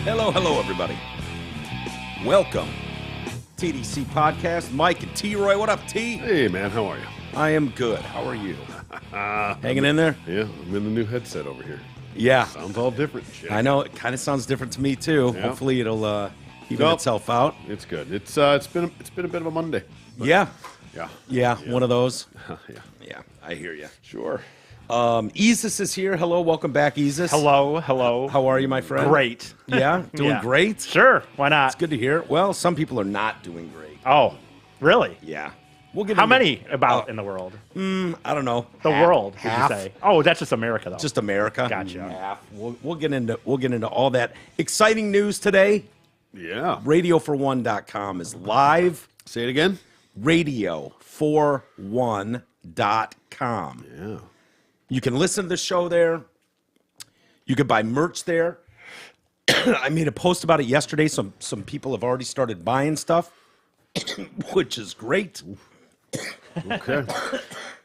Hello, everybody. Welcome, TDC Podcast. Mike and T-Roy. What up, T? Hey, man. How are you? I am good. How are you? Hanging in there? Yeah, I'm in the new headset over here. Yeah. Sounds all different. Shit. I know. It kind of sounds different to me, too. Yeah. Hopefully, it'll even itself out. It's good. It's been a bit of a Monday. But Yeah. Yeah. One of those. Yeah. Yeah, I hear you. Sure. Isis is here. Hello. Welcome back, Isis. Hello. How are you, my friend? Great. Yeah? Doing Yeah. great? Sure. Why not? It's good to hear. Well, some people are not doing great. Oh, really? Yeah. We'll get How into- many about in the world? I don't know. The world, would half. you say? Oh, that's just America, though. Just America. Gotcha. Half. We'll get into all that exciting news today. Yeah. Radio41.com is live. Say it again. Radio41.com. Yeah. You can listen to the show there. You can buy merch there. I made a post about it yesterday. Some people have already started buying stuff, which is great. Okay.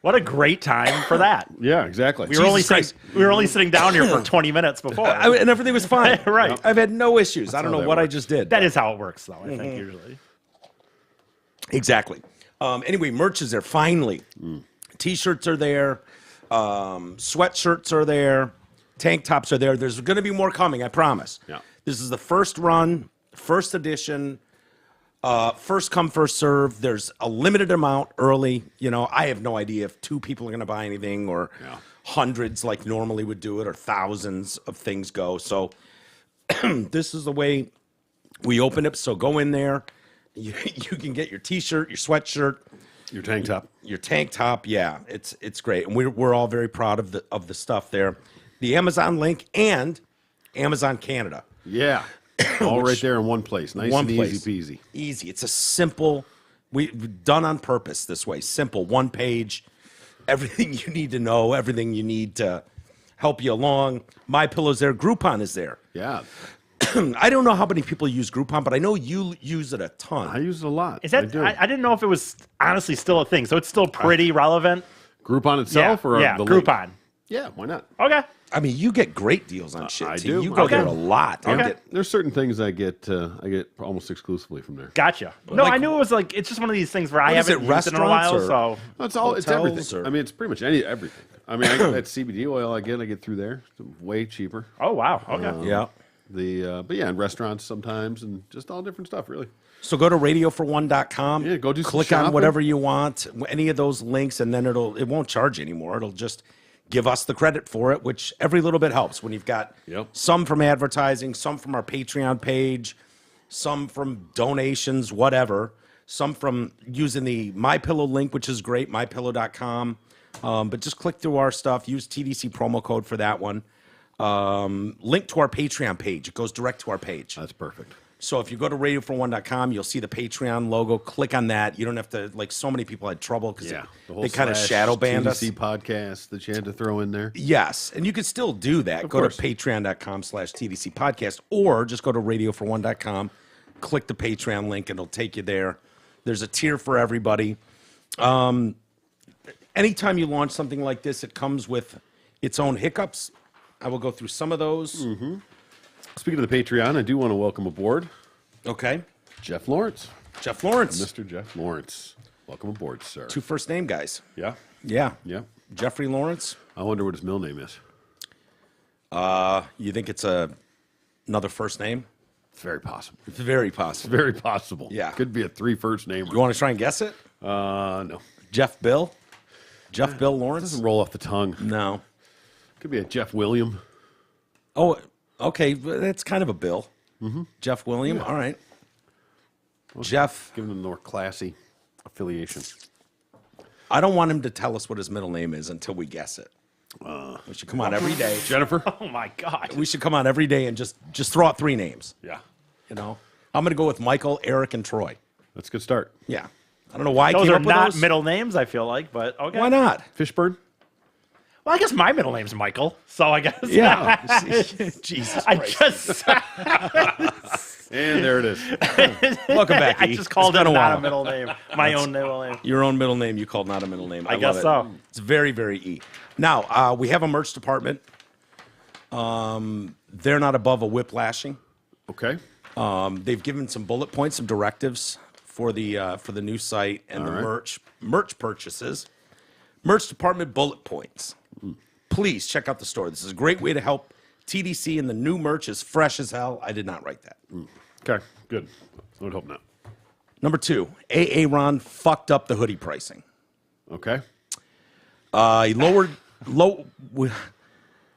What a great time for that. Yeah, exactly. We were only Jesus sitting down here for 20 minutes before. And everything was fine. Right. I've had no issues. I don't how know that what I works. just did. That is how it works, though, I think, usually. Exactly. Anyway, merch is there finally. T-shirts are there. Sweatshirts are there. Tank tops are there. There's going to be more coming, I promise. Yeah. This is the first run, first edition, first come, first serve. There's a limited amount early. You know, I have no idea if 2 people are going to buy anything or hundreds like normally would do it or thousands of things go. So this is the way we open it. So go in there. You can get your T-shirt, your sweatshirt, Your tank top. your tank top. Yeah, it's great, and we're all very proud of the stuff there. The Amazon link and Amazon Canada. Yeah. All right there in one place. Nice One and place. easy peasy. Easy. It's a simple. We've done on purpose this way. Simple, one page. Everything you need to know. Everything you need to help you along. My Pillow's there. Groupon is there. Yeah. I don't know how many people use Groupon, but I know you use it a ton. I use it a lot. Is that? I do. I didn't know if it was honestly still a thing, so it's still pretty relevant. Groupon itself or yeah, the link? Groupon. Yeah, why not? Okay. I mean, you get great deals on shit. I T. do. You go Okay. there a lot. You Okay. get- There's certain things I get almost exclusively from there. Gotcha. No, Like- I knew it was like, it's just one of these things where I What is haven't it, used it in a while, restaurants so. It's all. It's Hotels everything. or- I mean, it's pretty much everything. I mean, I get that CBD oil I get through there. It's way cheaper. Oh, wow. Okay. Yeah. But yeah, in restaurants sometimes, and just all different stuff, really. So go to radiofor1.com. Yeah, go do some click on shopping. whatever you want, any of those links, and then it won't charge you anymore. It'll just give us the credit for it, which every little bit helps. When you've got Yep. some from advertising, some from our Patreon page, some from donations, whatever, some from using the MyPillow link, which is great, mypillow.com. But just click through our stuff. Use TDC promo code for that one. Link to our Patreon page. It goes direct to our page. That's perfect. So if you go to radiofor1.com, you'll see the Patreon logo. Click on that. You don't have to, like, so many people had trouble because Yeah, they kind of slash shadow banned us. TDC podcast that you had to throw in there. Yes, and you can still do that. Go course. to patreon.com/TDC podcast, or just go to radiofor1.com, click the Patreon link, and it'll take you there. There's a tier for everybody. Anytime you launch something like this, it comes with its own hiccups. I will go through some of those. Speaking of the Patreon, I do want to welcome aboard Okay. Jeff Lawrence. Jeff Lawrence. Mr. Jeff Lawrence. Welcome aboard, sir. 2 first name guys. Yeah. Yeah. Yeah. Jeffrey Lawrence. I wonder what his middle name is. You think it's another first name? It's very possible. It's very possible. Very possible. Yeah. Could be a 3 first name. You want to try and guess it? No. Jeff Bill? Jeff Bill Lawrence? Doesn't roll off the tongue. No. Could be a Jeff William. Oh, okay. That's kind of a Bill. Jeff William. All right. Jeff. Give him a more classy affiliation. I don't want him to tell us what his middle name is until we guess it. We should come on every day. Jennifer? Oh, my God. We should come on every day and just throw out 3 names. Yeah. You know, I'm going to go with Michael, Eric, and Troy. That's a good start. Yeah. I don't know why I Those came are up with not those. middle names, I feel like, but okay. Why not? Fishburne? Well, I guess my middle name's Michael, so I guess. Yeah. Jesus I Christ. just, And there it is. Welcome back, I E. just called It's it been a not while. a middle name. My own middle name. Your own middle name you called not a middle name. I guess love it. so. It's very, very E. Now, we have a merch department. They're not above a whiplashing. Okay. They've given some bullet points, some directives for the new site and the merch purchases. Merch department bullet points. Please check out the store. This is a great way to help TDC, and the new merch is fresh as hell. I did not write that. Okay, good. I would hope not. Number 2, Ron fucked up the hoodie pricing. Okay. He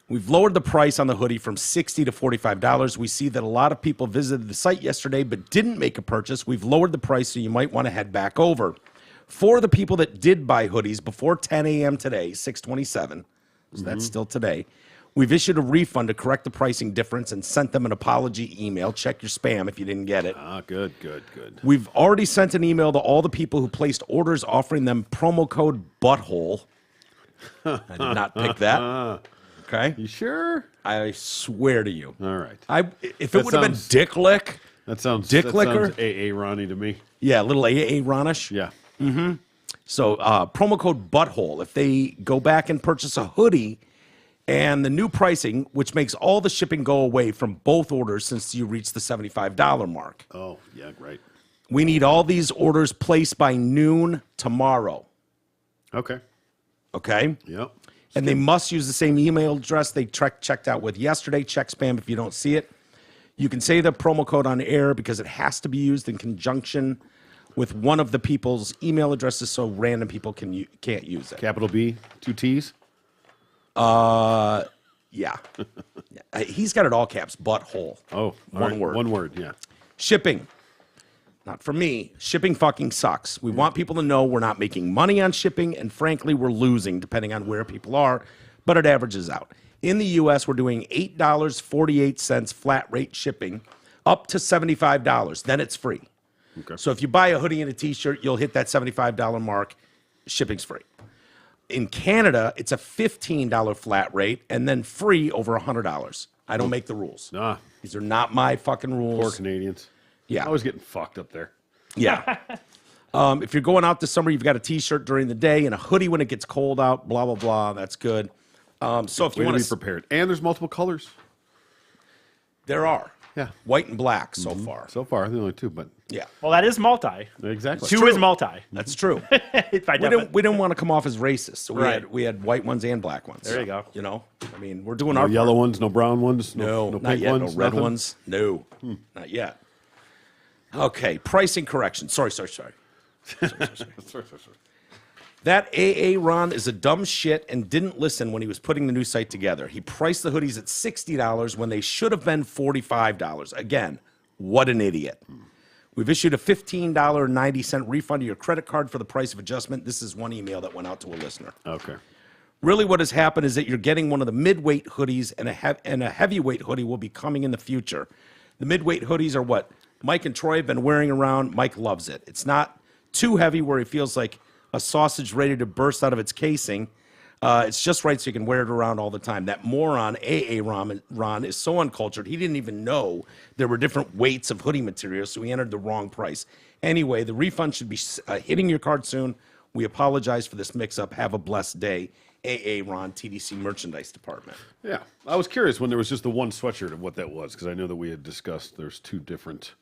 We've lowered the price on the hoodie from $60 to $45. We see that a lot of people visited the site yesterday but didn't make a purchase. We've lowered the price, so you might want to head back over. For the people that did buy hoodies before 10 a.m. today, 6/27, so that's still today, we've issued a refund to correct the pricing difference and sent them an apology email. Check your spam if you didn't get it. Good. We've already sent an email to all the people who placed orders offering them promo code BUTTHOLE. I did not pick that. Okay. You sure? I swear to you. All right. If it would have been Dick Lick. That sounds Licker? AA Ronnie to me. Yeah, a little AA Ronish. Yeah. So promo code BUTTHOLE. If they go back and purchase a hoodie and the new pricing, which makes all the shipping go away from both orders since you reached the $75 mark. Oh, yeah, right. We need all these orders placed by noon tomorrow. Okay. Okay? Yep. And they must use the same email address they checked out with yesterday. Check spam if you don't see it. You can say the promo code on air because it has to be used in conjunction with one of the people's email addresses so random people can't use it. Capital B, 2 T's? Yeah. He's got it all caps, butthole. Oh, One word. One word, yeah. Shipping. Not for me. Shipping fucking sucks. We want people to know we're not making money on shipping, and frankly, we're losing depending on where people are, but it averages out. In the U.S., we're doing $8.48 flat rate shipping up to $75. Then it's free. Okay. So if you buy a hoodie and a T-shirt, you'll hit that $75 mark. Shipping's free. In Canada, it's a $15 flat rate and then free over $100. I don't make the rules. These are not my fucking rules. Poor Canadians. Yeah. Always getting fucked up there. Yeah. If you're going out this summer, you've got a T-shirt during the day and a hoodie when it gets cold out, blah, blah, blah. That's good. So if you want to be prepared. And there's multiple colors. There are. Yeah. White and black so far. So far, the only 2, but Yeah. Well, that is multi. exactly. 2 is multi. That's true. By We didn't want to come off as racist, so we had white ones and black ones. There you go. You know, I mean, we're doing No our yellow part. ones, no brown ones, no not pink yet. ones, No red nothing? ones. No, not yet. Okay, pricing correction. Sorry. That AA Ron is a dumb shit and didn't listen when he was putting the new site together. He priced the hoodies at $60 when they should have been $45. Again, what an idiot. We've issued a $15.90 refund to your credit card for the price of adjustment. This is one email that went out to a listener. Okay. Really what has happened is that you're getting one of the mid-weight hoodies and a heavyweight hoodie will be coming in the future. The mid-weight hoodies are what Mike and Troy have been wearing around. Mike loves it. It's not too heavy where he feels like a sausage ready to burst out of its casing. It's just right so you can wear it around all the time. That moron, AA Ron, is so uncultured. He didn't even know there were different weights of hoodie material, so he entered the wrong price. Anyway, the refund should be hitting your card soon. We apologize for this mix-up. Have a blessed day. AA Ron, TDC Merchandise Department. Yeah. I was curious when there was just the one sweatshirt of what that was, because I know that we had discussed there's 2 different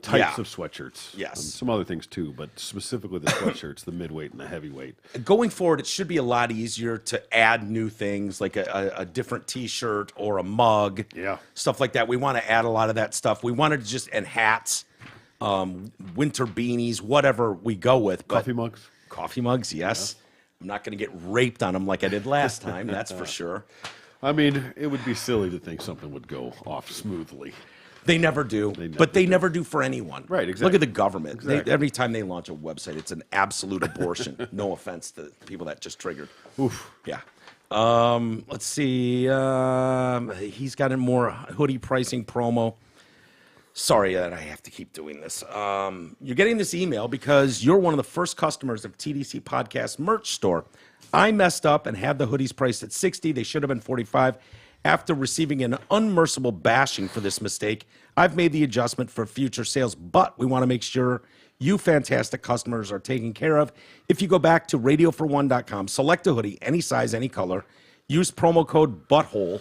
types of sweatshirts. Yes. Some other things too, but specifically the sweatshirts, the midweight and the heavyweight. Going forward, it should be a lot easier to add new things like a different T-shirt or a mug. Yeah. Stuff like that. We want to add a lot of that stuff. We wanted to just, and hats, winter beanies, whatever we go with. But Coffee mugs? Coffee mugs, yes. Yeah. I'm not going to get raped on them like I did last time, that's for sure. I mean, it would be silly to think something would go off smoothly. They never do, they never do for anyone. Right, exactly. Look at the government. Exactly. Every time they launch a website, it's an absolute abortion. No offense to people that just triggered. Oof. Yeah. Let's see. He's got a more hoodie pricing promo. Sorry that I have to keep doing this. You're getting this email because you're one of the first customers of TDC Podcast merch store. I messed up and had the hoodies priced at $60. They should have been $45. After receiving an unmerciful bashing for this mistake, I've made the adjustment for future sales, but we want to make sure you fantastic customers are taken care of. If you go back to radiofor1.com, select a hoodie, any size, any color, use promo code BUTTHOLE,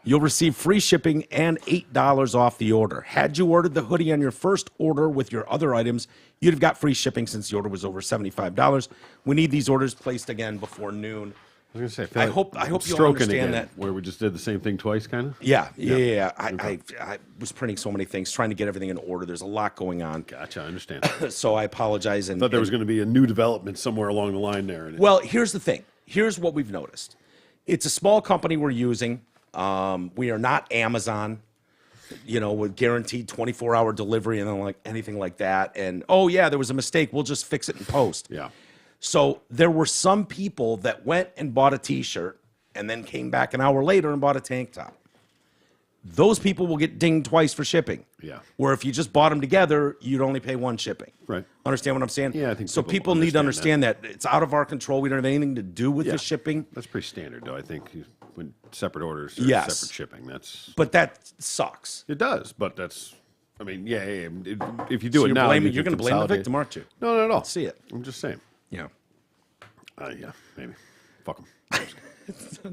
You'll receive free shipping and $8 off the order. Had you ordered the hoodie on your first order with your other items, you'd have got free shipping since the order was over $75. We need these orders placed again before noon. I was gonna say, I hope you'll stroking understand again, that. where we just did the same thing twice, kind of. Yeah. I was printing so many things, trying to get everything in order. There's a lot going on. Gotcha, I understand. So I apologize. Thought there was going to be a new development somewhere along the line there. Well, here's the thing. Here's what we've noticed. It's a small company we're using. We are not Amazon, with guaranteed 24-hour delivery and then like anything like that. And, oh, yeah, there was a mistake. We'll just fix it in post. Yeah. So there were some people that went and bought a T-shirt and then came back an hour later and bought a tank top. Those people will get dinged twice for shipping. Yeah. Where if you just bought them together, you'd only pay one shipping. Right. Understand what I'm saying? Yeah, I think so. People need to understand that it's out of our control. We don't have anything to do with the shipping. That's pretty standard, though. I think when separate orders or Yes. separate shipping, that's. But that sucks. It does, but that's. I mean, if you do So it now, you're going to blame the victim, aren't you? No, not at all. Let's see it. I'm just saying. Yeah. Yeah, maybe. Fuck them.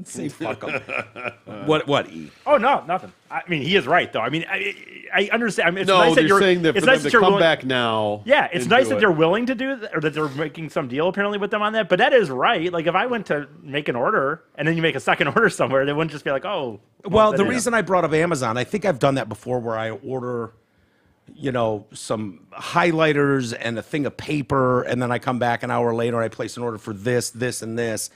Say fuck them. What, E? Oh, no, nothing. I mean, he is right, though. I mean, I understand. I mean, it's No, nice that they're you're saying that it's for nice them that to you're come willing, back now. Yeah, it's and nice do that it. they're willing to do that, or that they're making some deal apparently with them on that. But that is right. Like, if I went to make an order and then you make a second order somewhere, they wouldn't just be like, oh. Well, the reason I brought up Amazon, I think I've done that before where I order, some highlighters and a thing of paper, and then I come back an hour later and I place an order for this, this, and this.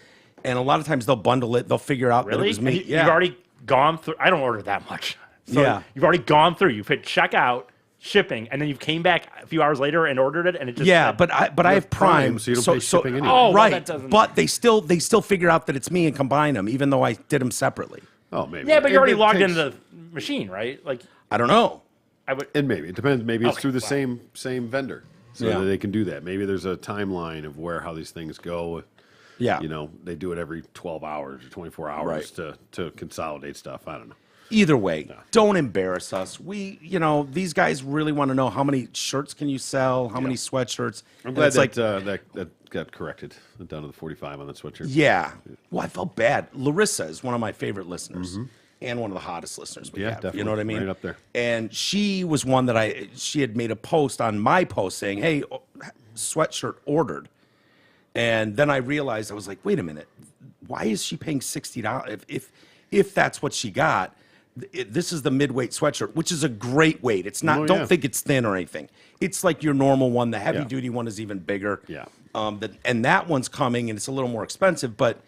And a lot of times they'll bundle it. They'll figure out that it Really? was me. You've already gone through. I don't order that much. So Yeah. You've already gone through. You've hit checkout, shipping, and then you came back a few hours later and ordered it, and it just Yeah, said, but I have Prime, so you don't pay shipping anyway. Oh, well, right. that doesn't- But they still figure out that it's me and combine them, even though I did them separately. Oh, maybe. yeah, but you're already It logged takes- into the machine, right? Like, I don't know. I would. And maybe it depends. Maybe it's Okay, through the fine. same vendor, so Yeah. that they can do that. Maybe there's a timeline of how these things go. Yeah. They do it every 12 hours or 24 hours to consolidate stuff. I don't know. Either way, don't embarrass us. These guys really want to know how many shirts can you sell, how many sweatshirts. I'm And glad it's that got corrected down to the 45 on that sweatshirt. Yeah. Well, I felt bad. Larissa is one of my favorite listeners and one of the hottest listeners we Yeah, have. definitely. You know what I mean? Right up there. And she was one that she had made a post on my post saying, hey, sweatshirt ordered. And then I realized, I was like, wait a minute, why is she paying $60? If that's what she got, this is the mid-weight sweatshirt, which is a great weight. It's not, don't think it's thin or anything. It's like your normal one. The heavy-duty one is even bigger. Yeah. And that one's coming, and it's a little more expensive, but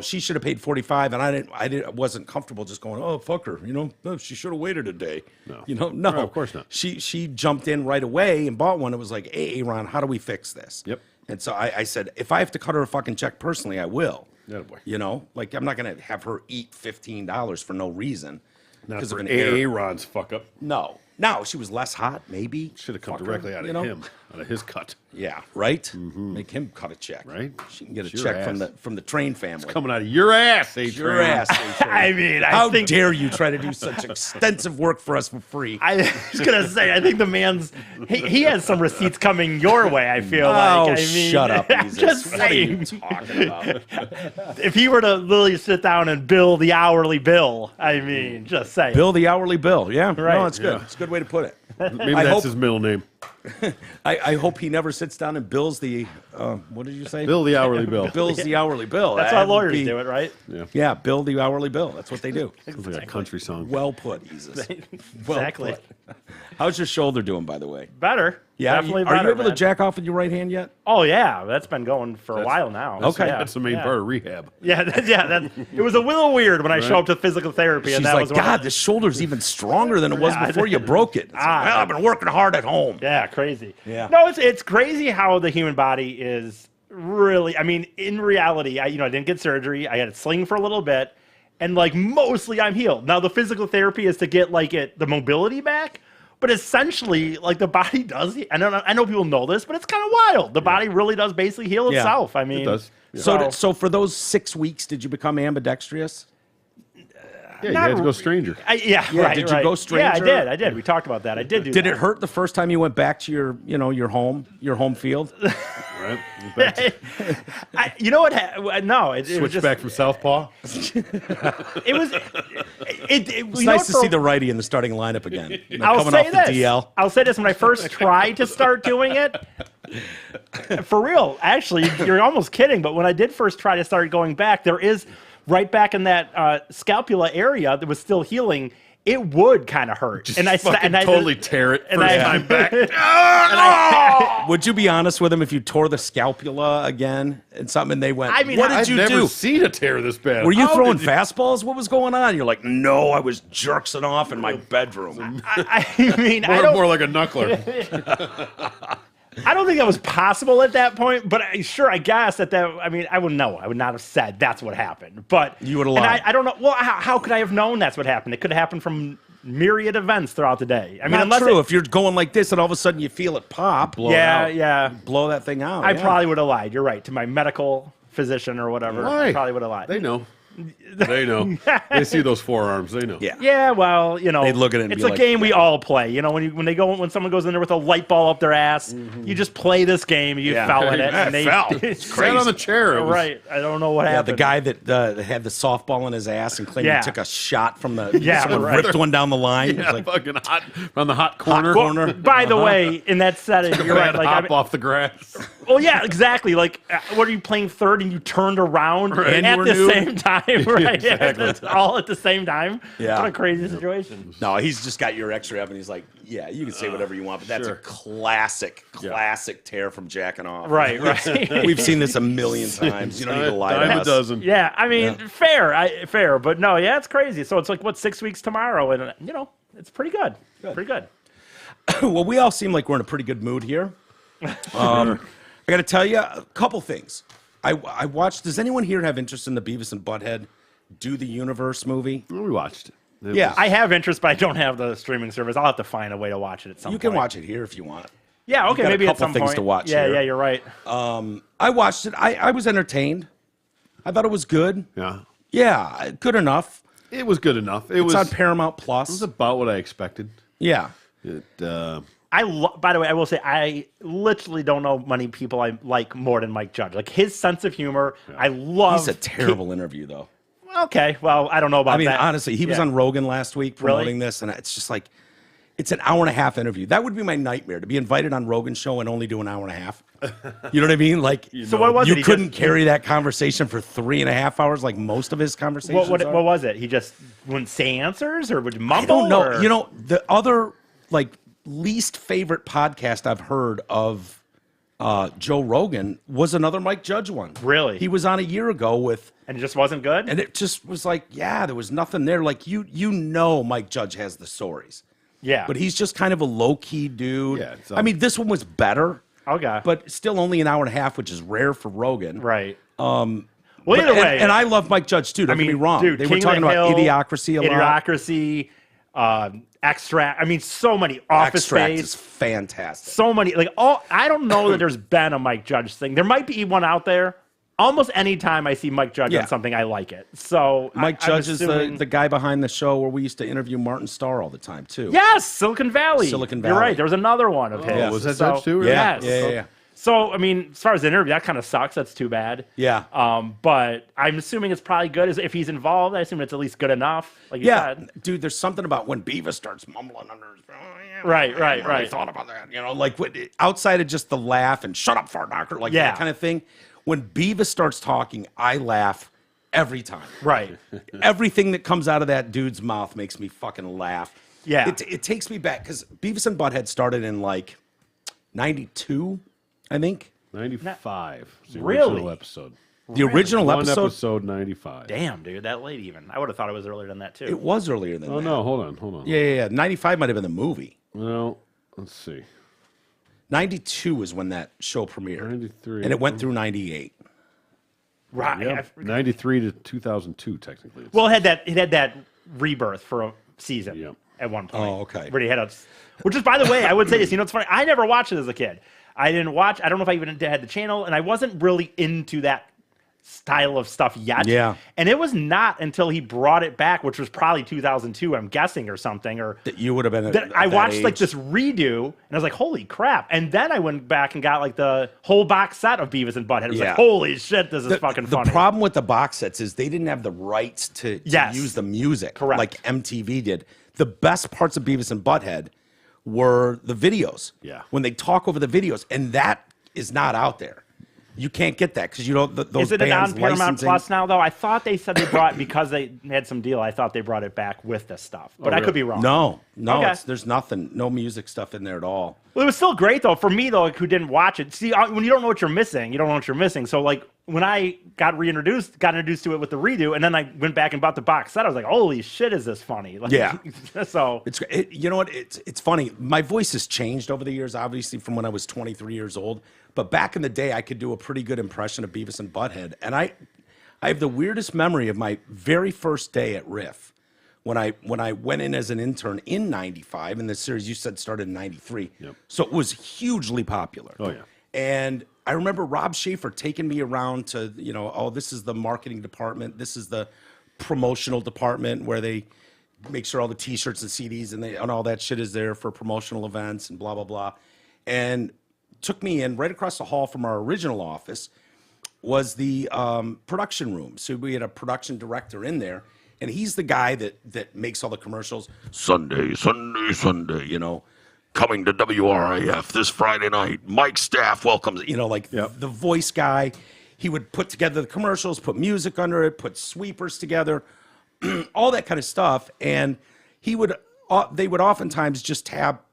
she should have paid $45, and I wasn't comfortable just going, oh, fuck her, no, she should have waited a day. No. No, No, of course not. She jumped in right away and bought one. It was like, hey, Ron, how do we fix this? Yep. And so I said, if I have to cut her a fucking check personally, I will. Attaboy. Like I'm not going to have her eat $15 for no reason. Not because for of an Aaron's fuck up. No. She was less hot, maybe. Should have come Fuck her, directly out of him, out of his cut. Yeah, right? Make him cut a check. Right. She can get a It's your check ass. from the Train family. Coming out of your ass, Your ass. A-Train. I mean, How I think dare you try to do such extensive work for us for free? I was gonna say, I think the man's he has some receipts coming your way. I feel Oh, like. I mean, shut up, I'm Jesus. just What are you saying. talking about? If he were to literally sit down and bill the hourly bill, I mean, just say. Bill the hourly bill. Yeah, Right. no, it's good. Yeah. It's a good way to put it. Maybe I that's hope- his middle name. I hope he never sits down and bills the, what did you say? Bill the hourly bill. Bills the hourly bill. That's That how would lawyers be- do it, right? Yeah, bill the hourly bill. That's what they do. Sounds like a country song. Well put, Jesus. Well Exactly. put. How's your shoulder doing, by the way? Better. Yeah, Definitely are better. you able to man. jack off with your right hand yet? Oh yeah, that's been going for a while now. Okay. Yeah. That's the main Yeah. part of rehab. Yeah, it was a little weird when I show up to physical therapy, She's and that like, was one of God, the- this shoulder's even stronger than it was Yeah. before you broke it. It's like, well, I've been working hard at home. Yeah, crazy. Yeah. No, it's crazy how the human body is really. I mean, in reality, I didn't get surgery. I had a sling for a little bit, and like mostly I'm healed. Now the physical therapy is to get the mobility back, but essentially like the body does. I know people know this, but it's kind of wild. The body really does basically heal Yeah. itself. I mean, It does. Yeah. So for those 6 weeks, did you become ambidextrous? Yeah, you had to go stranger. Yeah, Yeah, right. did you right. go Yeah, stranger? I did. We talked about that. I did do Did that. it hurt the first time you went back to your home field? Right? Back to- You know what? No, it was Switch just, back from Southpaw. It was. It's nice to see the righty in the starting lineup again. I'll coming say off this. the DL. I'll say this: when I first tried to start doing it, for real, actually, you're almost kidding. But when I did first try to start going back, there is right back in that scapula area that was still healing. It would kind of hurt, Just totally tear it first time back. Would you be honest with him if you tore the scapula again and something and they went, I mean, what did I've you never do? seen a tear this bad. Were you How throwing did fastballs? What was going on? You're like, no, I was jerking off in my bedroom. I mean, More like a knuckler. I don't think that was possible at that point, but I guess I mean, I wouldn't know. I would not have said that's what happened. But You would have lied. I don't know. Well, how could I have known that's what happened? It could have happened from myriad events throughout the day. I mean, Not unless true. If you're going like this and all of a sudden you feel it pop, blow it out. yeah. Blow that thing out. I yeah. probably would have lied. You're right. To my medical physician or whatever, Why? I probably would have lied. They know. They know. They see those forearms. They know. Yeah. Yeah, well, They'd look at it and it's be a like, game we all play. You know, when someone goes in there with a light ball up their ass, you just play this game. You Yeah. fell in it, I and they fell. it's Sat on the chair. It was- Right. I don't know what Yeah, happened. the guy that had the softball in his ass and claimed Yeah. he took a shot from the someone right. ripped one down the line. It was Yeah, like, fucking hot on the hot corner. corner. By the way, in that setting, you're right. Bad Like, hop off the grass. well, yeah, exactly. Like, what are you playing third and you turned around And at you were the nude? same time, right? Exactly. It's all at the same time. Yeah. What a crazy situation. No, he's just got your X-ray up and he's like, yeah, you can say whatever you want, but that's sure. a classic tear from jacking off. Right, right. We've seen this a million times. You don't need to lie Dime to a us. dozen. Yeah, I mean, fair, but no, yeah, it's crazy. So it's like, what, 6 weeks tomorrow? And, it's pretty good. Pretty good. Well, we all seem like we're in a pretty good mood here. I got to tell you a couple things. I watched. Does anyone here have interest in the Beavis and Butthead Do the Universe movie? We watched it. It Yeah. was- I have interest, but I don't have the streaming service. I'll have to find a way to watch it at some You point. can watch it here if you want. Yeah, okay, got a maybe at couple some things point. to watch Yeah, here. yeah, you're right. I watched it. I was entertained. I thought it was good. yeah. Yeah, good enough. It was good enough. It It's was on Paramount Plus. It was about what I expected. Yeah. It, By the way, I will say I literally don't know many people I like more than Mike Judge. Like his sense of humor, I love. He's a terrible interview, though. Okay, well, I don't know about I mean, that. honestly, he was Yeah. on Rogan last week promoting Really? this, and it's just like, it's an hour and a half interview. That would be my nightmare, to be invited on Rogan's show and only do an hour and a half. You know what I mean? Like, So what was it? you He couldn't just- carry that conversation for 3.5 hours like most of his conversations What are. was it? He just wouldn't say answers, or would mumble? I don't know. or- You know, the other like least favorite podcast I've heard of Joe Rogan was another Mike Judge one. Really? He was on a year ago with, and it just wasn't good. and it just was like, yeah, there was nothing there. Like you know, Mike Judge has the stories, yeah, but he's just kind of a low key dude. Yeah, it's, I mean, this one was better, okay, but still only an hour and a half, which is rare for Rogan. right. Well, But- either way, and I love Mike Judge too. Don't get me wrong. dude, They King were talking of the about Hill, Idiocracy a lot. Idiocracy, Extract. I mean, so many Office Extract Space. is fantastic. So many, like I don't know that there's been a Mike Judge thing. There might be one out there. Almost any time I see Mike Judge Yeah. on something, I like it. So Mike I'm Judge is assuming- the guy behind the show where we used to interview Martin Starr all the time too. Yes, Silicon Valley. Silicon You're Valley. right. There was another one of his. was that So- Judge too? Really? Yeah, Yes. yeah. So I mean, as far as the interview, that kind of sucks. That's too bad. Yeah. But I'm assuming it's probably good. If he's involved, I assume it's at least good enough. Like you Yeah, said. dude, there's something about when Beavis starts mumbling under his Right. I thought about that. You know, like outside of just the laugh and shut up, fart knocker, like Yeah. that kind of thing. When Beavis starts talking, I laugh every time. Right. Everything that comes out of that dude's mouth makes me fucking laugh. Yeah. It takes me back because Beavis and Butthead started in like 92, I think. 95. It's the Really? original episode. The original One episode. episode 95. Damn, dude, that late even. I would have thought it was earlier than that too. It was earlier than Oh, that. no. Hold on. Yeah. 95 might have been the movie. Well, let's see. 92 is when that show premiered. 93. And it went through 98. right. Yeah, 93 to 2002, technically. Well, it had that rebirth for a season Yeah. at one point. Oh, okay. Where he had which is, by the way, I would say this. You know, it's funny. I never watched it as a kid. I didn't watch. I don't know if I even had the channel, and I wasn't really into that style of stuff yet. Yeah. And it was not until he brought it back, which was probably 2002, I'm guessing, or something. Or That you would have been. that I watched like this redo, and I was like, "Holy crap!" And then I went back and got like the whole box set of Beavis and Butthead. It was like, "Holy shit, this is fucking funny." The problem with the box sets is they didn't have the rights to use the music, Correct. like MTV did. The best parts of Beavis and Butthead were the videos. Yeah. When they talk over the videos, and that is not out there. You can't get that because you don't. Those Is it on bands Paramount licensing- Plus now, though? I thought they said they brought, because they had some deal, I thought they brought it back with this stuff. But I could be wrong. No, Okay. there's nothing, no music stuff in there at all. Well, it was still great, though, for me, though, like, who didn't watch it. See, when you don't know what you're missing, you don't know what you're missing. So, like, when I got introduced to it with the redo, and then I went back and bought the box set, I was like, holy shit, is this funny? Like, Yeah. So, You know what? It's funny. My voice has changed over the years, obviously, from when I was 23 years old. But back in the day, I could do a pretty good impression of Beavis and Butthead. And I have the weirdest memory of my very first day at Riff. When I went in as an intern in 95, and the series you said started in 93. Yep. So it was hugely popular. Oh, yeah. And I remember Rob Schaefer taking me around to, this is the marketing department. This is the promotional department where they make sure all the T-shirts and CDs and all that shit is there for promotional events and blah, blah, blah. And took me in right across the hall from our original office was the production room. So we had a production director in there. And he's the guy that makes all the commercials. Sunday, coming to WRIF this Friday night. Mike Staff welcomes, the voice guy. He would put together the commercials, put music under it, put sweepers together, all that kind of stuff. And they would oftentimes just tap,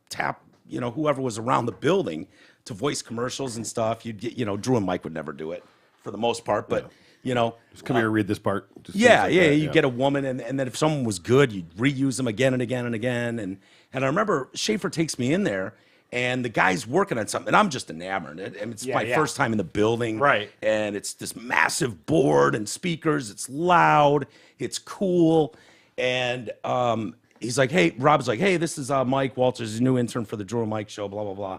whoever was around the building to voice commercials and stuff. You'd get, Drew and Mike would never do it for the most part, but Just come here and read this part. Just Yeah, things yeah. like that, You get a woman, and then if someone was good, you'd reuse them again and again and again. And I remember Schaefer takes me in there, and the guy's working on something, and I'm just enamored. And it's my first time in the building, Right. And it's this massive board and speakers. It's loud. It's cool. And he's like, "Hey," Rob's like, "Hey, this is Mike Walters, new intern for the Drew and Mike show." Blah blah blah.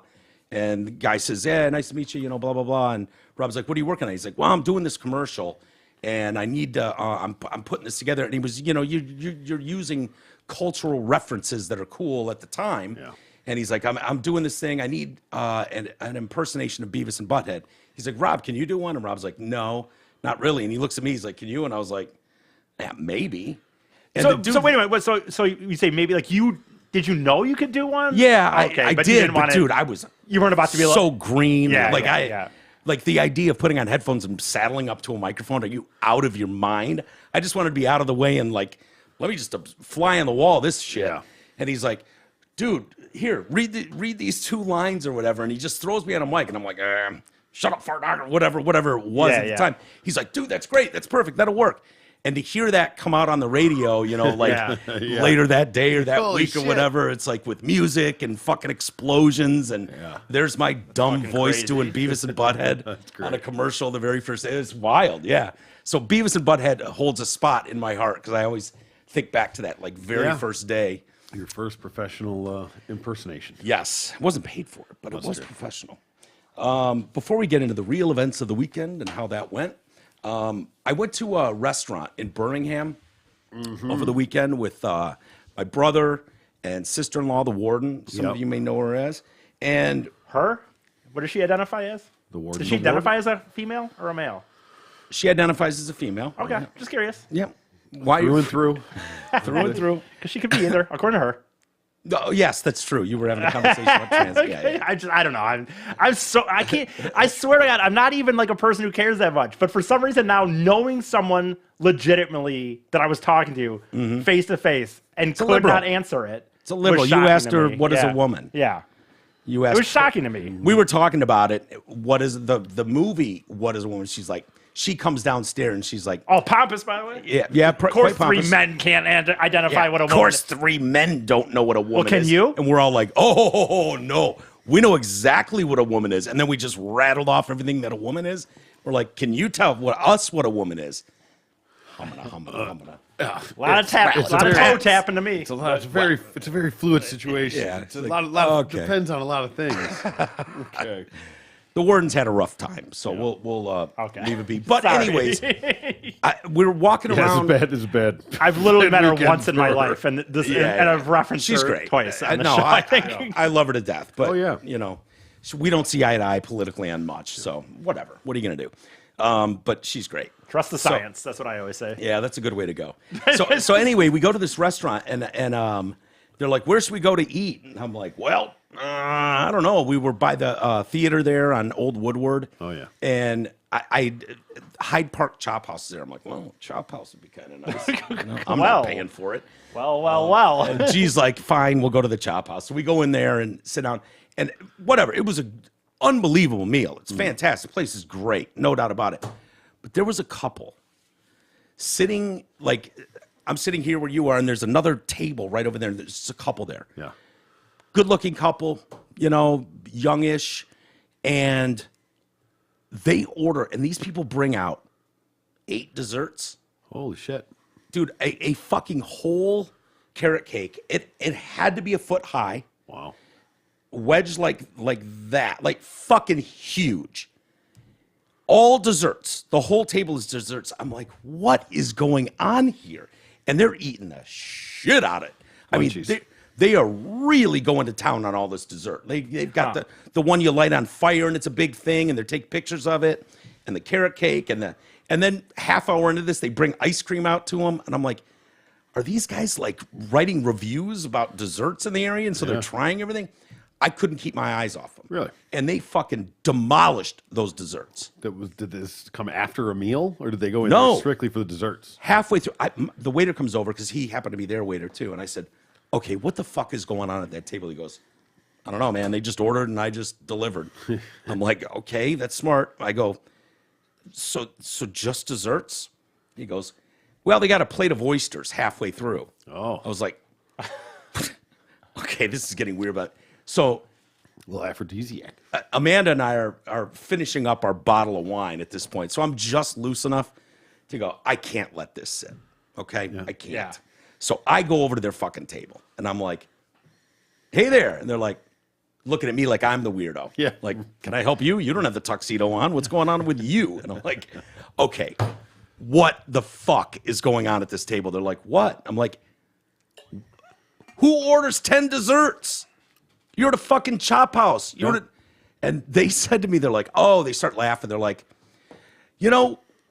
And the guy says, "Yeah, nice to meet you." Blah blah blah. And Rob's like, "What are you working on?" He's like, "Well, I'm doing this commercial, and I need to. I'm putting this together." And he was, you're using cultural references that are cool at the time. Yeah. And he's like, I'm doing this thing. I need an impersonation of Beavis and Butthead. He's like, "Rob, can you do one?" And Rob's like, "No, not really." And he looks at me. He's like, "Can you?" And I was like, "Yeah, maybe." And the dude- so wait a minute. So you say maybe like you. Did you know you could do one? Yeah, Okay, I but you did. didn't But want dude, I was You weren't about to be so green. Yeah, like yeah. like the idea of putting on headphones and saddling up to a microphone. Are you out of your mind? I just wanted to be out of the way and like, let me just fly on the wall. This shit. Yeah. And he's like, "Dude, here, read these two lines or whatever." And he just throws me on a mic, and I'm like, "Shut up, fart dog," or whatever it was Yeah, at the yeah. time. He's like, "Dude, that's great. That's perfect. That'll work." And to hear that come out on the radio, Yeah. later that day or that Holy week shit. or whatever, it's like with music and fucking explosions, and there's my dumb Fucking voice crazy. doing Beavis and Butthead great. on a commercial the very first day. It's wild, yeah. So Beavis and Butthead holds a spot in my heart because I always think back to that like very Yeah. first day. Your first professional impersonation. Yes, I wasn't paid for it, but it was good. professional. Before we get into the real events of the weekend and how that went, I went to a restaurant in Birmingham over the weekend with my brother and sister-in-law, the warden. Some of Yep. you may know her as. And Her? What does she identify as? The warden. Does she The warden? identify as a female or a male? she identifies as a female. Okay, just curious. Yeah. Why Through and through. through and through. Because she could be either, according to her. Oh, yes, that's true. You were having a conversation about trans. Yeah. I don't know. I can't. I swear to God, I'm not even like a person who cares that much. But for some reason now, knowing someone legitimately that I was talking to face to face and could liberal. not answer it. It's a liberal. was You shocking asked to her, me. "What is a Yeah. woman?" Yeah, You it asked. was shocking to me. We were talking about it. What is the movie? What is a woman? She's like, she comes downstairs and she's like, Oh, pompous, by the way. yeah. Of course, three men can't identify what a Of woman course, is. 3 men don't know what a woman can is. you? And we're all like, oh, no. We know exactly what a woman is. And then we just rattled off everything that a woman is. We're like, can you tell us what a woman is? Humana. A lot of tapping, a lot of toe tapping to me. It's a very fluid situation. Yeah, It's it's a like, lot of okay. depends on a lot of things. Okay. The wardens had a rough time, so we'll leave it be. But anyways, we're walking around. It's bad. I've literally met her once in my life, and I've referenced She's her great. twice on the show. I love her to death. But yeah. We don't see eye to eye politically on much, so whatever. What are you gonna do? But she's great. Trust the science. That's what I always say. Yeah, that's a good way to go. So anyway, we go to this restaurant, and they're like, "Where should we go to eat?" And I'm like, "Well, I don't know. We were by the theater there on Old Woodward. Oh yeah, and I Hyde Park Chop House is there. I'm like, well, Chop House would be kind of nice. I'm not paying for it. Well. And she's like, fine, we'll go to the Chop House. So we go in there and sit down, and whatever. It was an unbelievable meal. It's fantastic. The place is great, no doubt about it. But there was a couple sitting, like, I'm sitting here where you are, and there's another table right over there. And there's just a couple there. Yeah. Good-looking couple, youngish, and they order, and these people bring out 8 desserts. Holy shit. Dude, a fucking whole carrot cake. It had to be a foot high. Wow. Wedged like that, like fucking huge. All desserts. The whole table is desserts. I'm like, what is going on here? And they're eating the shit out of it. I mean, they are really going to town on all this dessert. They've got the one you light on fire, and it's a big thing, and they take pictures of it, and the carrot cake, and then half hour into this, they bring ice cream out to them, and I'm like, are these guys like writing reviews about desserts in the area, and so they're trying everything? I couldn't keep my eyes off them. Really? And they fucking demolished those desserts. Did this come after a meal, or did they go in No. there strictly for the desserts? Halfway through, the waiter comes over because he happened to be their waiter too, and I said, okay, what the fuck is going on at that table? He goes, I don't know, man. They just ordered and I just delivered. I'm like, okay, that's smart. I go, so just desserts? He goes, well, they got a plate of oysters halfway through. Oh. I was like, okay, this is getting weird. But so A little aphrodisiac. Amanda and I are finishing up our bottle of wine at this point. So I'm just loose enough to go, I can't let this sit. Okay? I can't. Yeah. So I go over to their fucking table and I'm like, hey there. And they're like, looking at me like I'm the weirdo. Yeah. Like, can I help you? You don't have the tuxedo on. What's going on with you? And I'm like, okay, what the fuck is going on at this table? They're like, what? I'm like, who orders 10 desserts? You're at a fucking Chop House. And they said to me, they're like, oh, they start laughing. They're like,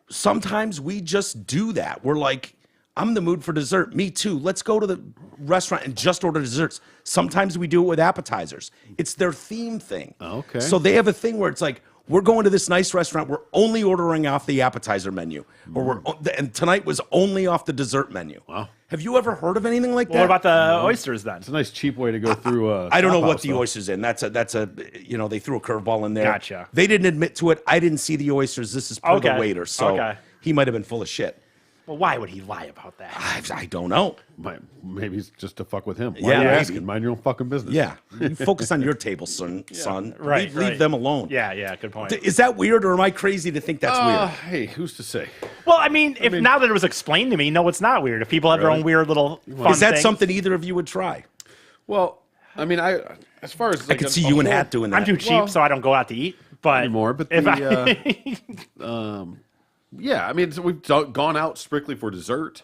sometimes we just do that. We're like, I'm in the mood for dessert. Me too. Let's go to the restaurant and just order desserts. Sometimes we do it with appetizers. It's their theme thing. Okay. So they have a thing where it's like, we're going to this nice restaurant. We're only ordering off the appetizer menu. And tonight was only off the dessert menu. Wow. Have you ever heard of anything like that? What about the oysters then? It's a nice cheap way to go through. I don't know Chop what House, the though. oysters in. That's a they threw a curveball in there. Gotcha. They didn't admit to it. I didn't see the oysters. This is per the waiter. So he might have been full of shit. Well, why would he lie about that? I don't know. Maybe it's just to fuck with him. Why Yeah, are you maybe. asking? Mind your own fucking business. Yeah. You focus on your table, son. Right, Leave them alone. Yeah, good point. Is that weird, or am I crazy to think that's weird? Hey, who's to say? Well, I mean, now that it was explained to me, no, it's not weird. If people have their own weird little fun Is that things. something either of you would try? Well, I mean, as far as I could see you and Hat doing that. I'm too cheap, so I don't go out to eat. But anymore, but if yeah, I mean, so we've gone out strictly for dessert.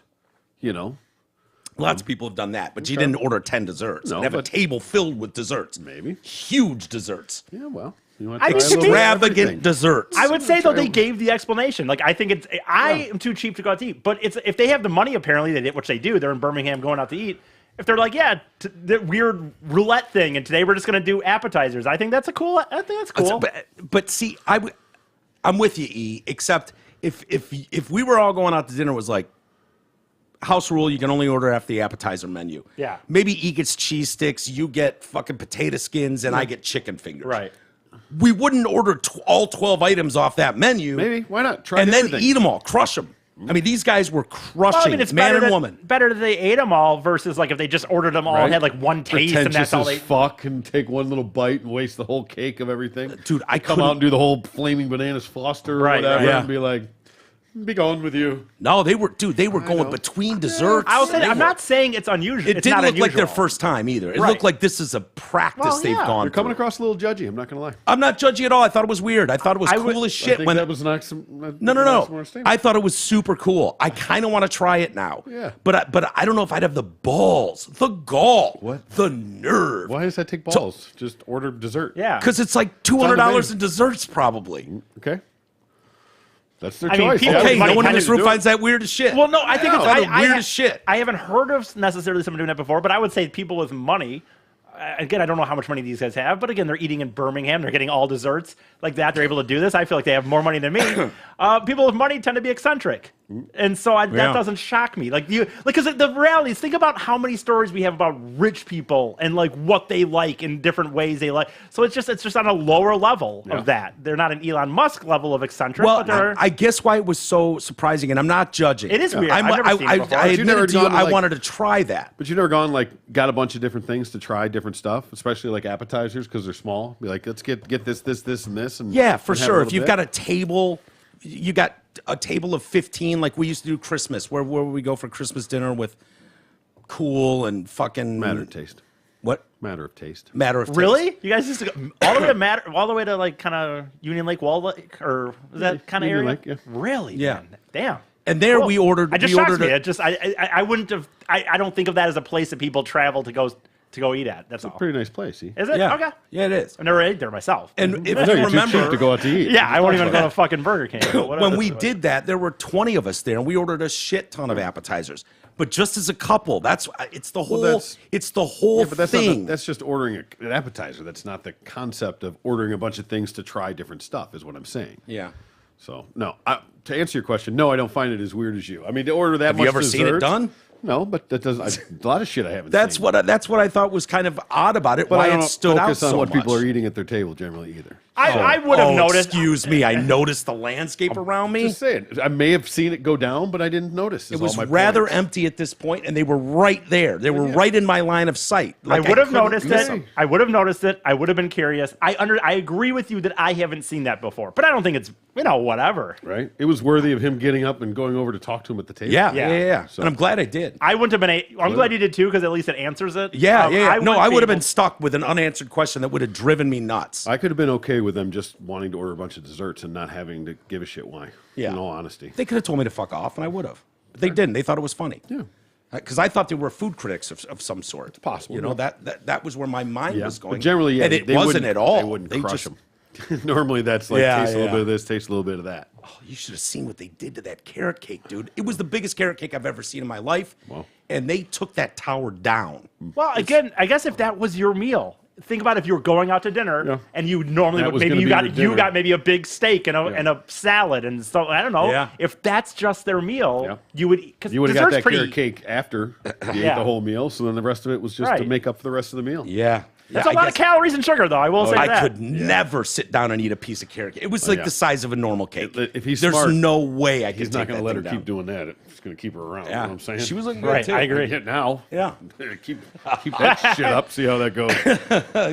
Lots of people have done that, but you didn't order 10 desserts. No, and have a but- table filled with desserts. Maybe. Huge desserts. Yeah, well, you want I to mean, try a little bit of Extravagant everything. desserts. I would say though they gave the explanation. Like I think I am too cheap to go out to eat. But if they have the money, apparently which they do. They're in Birmingham going out to eat. If they're like, the weird roulette thing, and today we're just going to do appetizers. I think that's cool. But see, I'm with you, E. Except if we were all going out to dinner, it was like house rule, you can only order after the appetizer menu. Yeah. Maybe E gets cheese sticks, you get fucking potato skins, and I get chicken fingers. Right. We wouldn't order all 12 items off that menu. Maybe. Why not? Try and then everything. eat them all, crush them. I mean, these guys were crushing it's man better and woman. Better that they ate them all versus like if they just ordered them all and had like one taste and that's all Pretentious they. as fuck and take one little bite and waste the whole cake of everything. Dude, I come couldn't- out and do the whole flaming bananas Foster or Right, whatever right. Yeah. and be like, Be going with you. No, they were going between desserts. I will say, They I'm were- not saying it's unusual. It It's didn't not look unusual. like their first time either. It Right. looked like this is a practice Well, they've yeah. gone You're coming through. across a little judgy. I'm not going to lie. I'm not judging at all. I thought it was weird. I thought it was I would- cool as I shit. think When that was an no. I thought it was super cool. I kind of want to try it now. Yeah. But I don't know if I'd have the balls, the gall, What? the nerve. Why does that take balls? Just order dessert. Yeah. Because it's like on the $200 menu. in desserts, probably. Okay. That's their I mean, choice. people- Yeah, Okay, money no one in kind this of room do it. finds that weird as shit. Well, no, I think I it's thought it weird as shit. I haven't heard of necessarily someone doing that before, but I would say people with money. Again, I don't know how much money these guys have, but again, they're eating in Birmingham. They're getting all desserts like that. They're able to do this. I feel like they have more money than me. People with money tend to be eccentric, and so Yeah. that doesn't shock me. Because the reality is, think about how many stories we have about rich people and like what they like in different ways they like. So it's just on a lower level of that. They're not an Elon Musk level of eccentric, Well, but they're. I guess why it was so surprising, and I'm not judging. It is weird. I've never seen it before. I But you've never admitted to you, gone to, I like- wanted to try that. But you never gone got a bunch of different things to try different stuff, especially like appetizers because they're small. Be like, let's get this, and this, and Yeah, for and have sure. a If little you've bit. got a table, you got a table of 15, like we used to do Christmas, where we go for Christmas dinner with Cool and fucking matter of taste, What matter of taste. matter of taste. Really? You guys used to go all the way to all the way to like kind of Union Lake, Wall Lake, or is that kind of Union area? Lake, yeah. Really? Yeah. Man? Damn. And there we ordered. It just we shocks ordered me. a- It just I wouldn't have. I don't think of that as a place that people travel to go eat at. That's all. Pretty nice place. See? Is it? Yeah, Okay. yeah, it is. I've never ate there myself. And if I you know you're too remember, cheap to go out to eat. yeah, I won't even go to fucking Burger King. but whatever. when we did that, there were 20 of us there, and we ordered a shit ton of appetizers. But just as a couple, it's the whole that's- whole Yeah, but that's thing. that's just ordering an appetizer. That's not the concept of ordering a bunch of things to try different stuff. Is what I'm saying. yeah. So no, to answer your question, no, I don't find it as weird as you. I mean, to order that Have much you ever seen it dessert- done? No, but that doesn't. A lot of shit I haven't. That's seen. what I thought was kind of odd about it. But I why don't it stood out focus on so what much. people are eating at their table generally either. I would have noticed. Excuse me, I noticed the landscape around me. Just saying, I may have seen it go down, but I didn't notice. It was rather empty at this point, and they were right there. They were right in my line of sight. I Like, would have couldn't noticed miss it. them. I would have noticed it. I would have been curious. I agree with you that I haven't seen that before, but I don't think it's whatever. Right. It was worthy of him getting up and going over to talk to him at the table. Yeah, Yeah. yeah. So- And I'm glad I did. I wouldn't have been. I'm glad you did too, because at least it answers it. Yeah, Um, yeah. No, wouldn't I be would have able- been stuck with an unanswered question that would have driven me nuts. I could have been okay with them just wanting to order a bunch of desserts and not having to give a shit why. Yeah. In all honesty. They could have told me to fuck off, and I would have. But they didn't. They thought it was funny. Yeah. Because I thought they were food critics of some sort. It's possible, You know, yeah. that was where my mind was going. But generally, yeah, And it they wasn't wouldn't- at all. They wouldn't crush just, them. Normally, that's like Yeah, taste a little yeah. bit of this, taste a little bit of that. Oh, you should have seen what they did to that carrot cake, dude. It was the biggest carrot cake I've ever seen in my life. Wow. And they took that tower down. Well, again, I guess if that was your meal, think about if you were going out to dinner Yeah. and you normally That would, was maybe gonna you be got your dinner. you got maybe a big steak and Yeah. a salad and so I don't know. Yeah. If that's just their meal, Yeah. you would because You would have got that pretty. carrot cake after you Yeah. ate the whole meal, so then the rest of it was just to Right. make up for the rest of the meal. Yeah. That's a lot of calories and sugar, though. I will say I that. could never sit down and eat a piece of carrot cake. It was like yeah. the size of a normal cake. If he's There's smart, no way I could He's take not going that to let her thing keep down. doing that. It's going to keep her around. You know Yeah. what I'm saying? She was looking good, Right, too. I agree. Yeah, now. Yeah. keep that shit up. See how that goes.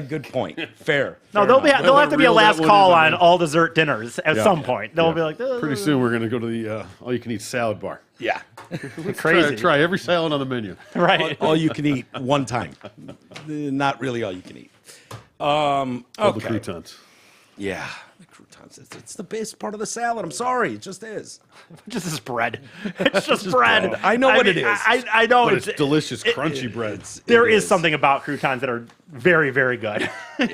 Good point. Fair. No, Fair they'll enough. they'll have to be a Reel that last one call in, on man. all dessert dinners at Yeah. some point. They'll Yeah. be like, Pretty soon we're going to go to the all-you-can-eat salad bar. Yeah. crazy, Try every salad on the menu. right? All you can eat one time. Not really all you can eat. All the Okay. croutons. Yeah. The croutons. It's the best part of the salad. I'm sorry. It just is. Just as bread. It's just bread. bread. I know what it is. I know But it's delicious, crunchy bread. There It is something about croutons that are very, very good.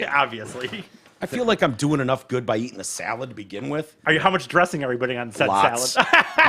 Obviously. I feel like I'm doing enough good by eating a salad to begin with. How much dressing are we putting on said Lots. salad?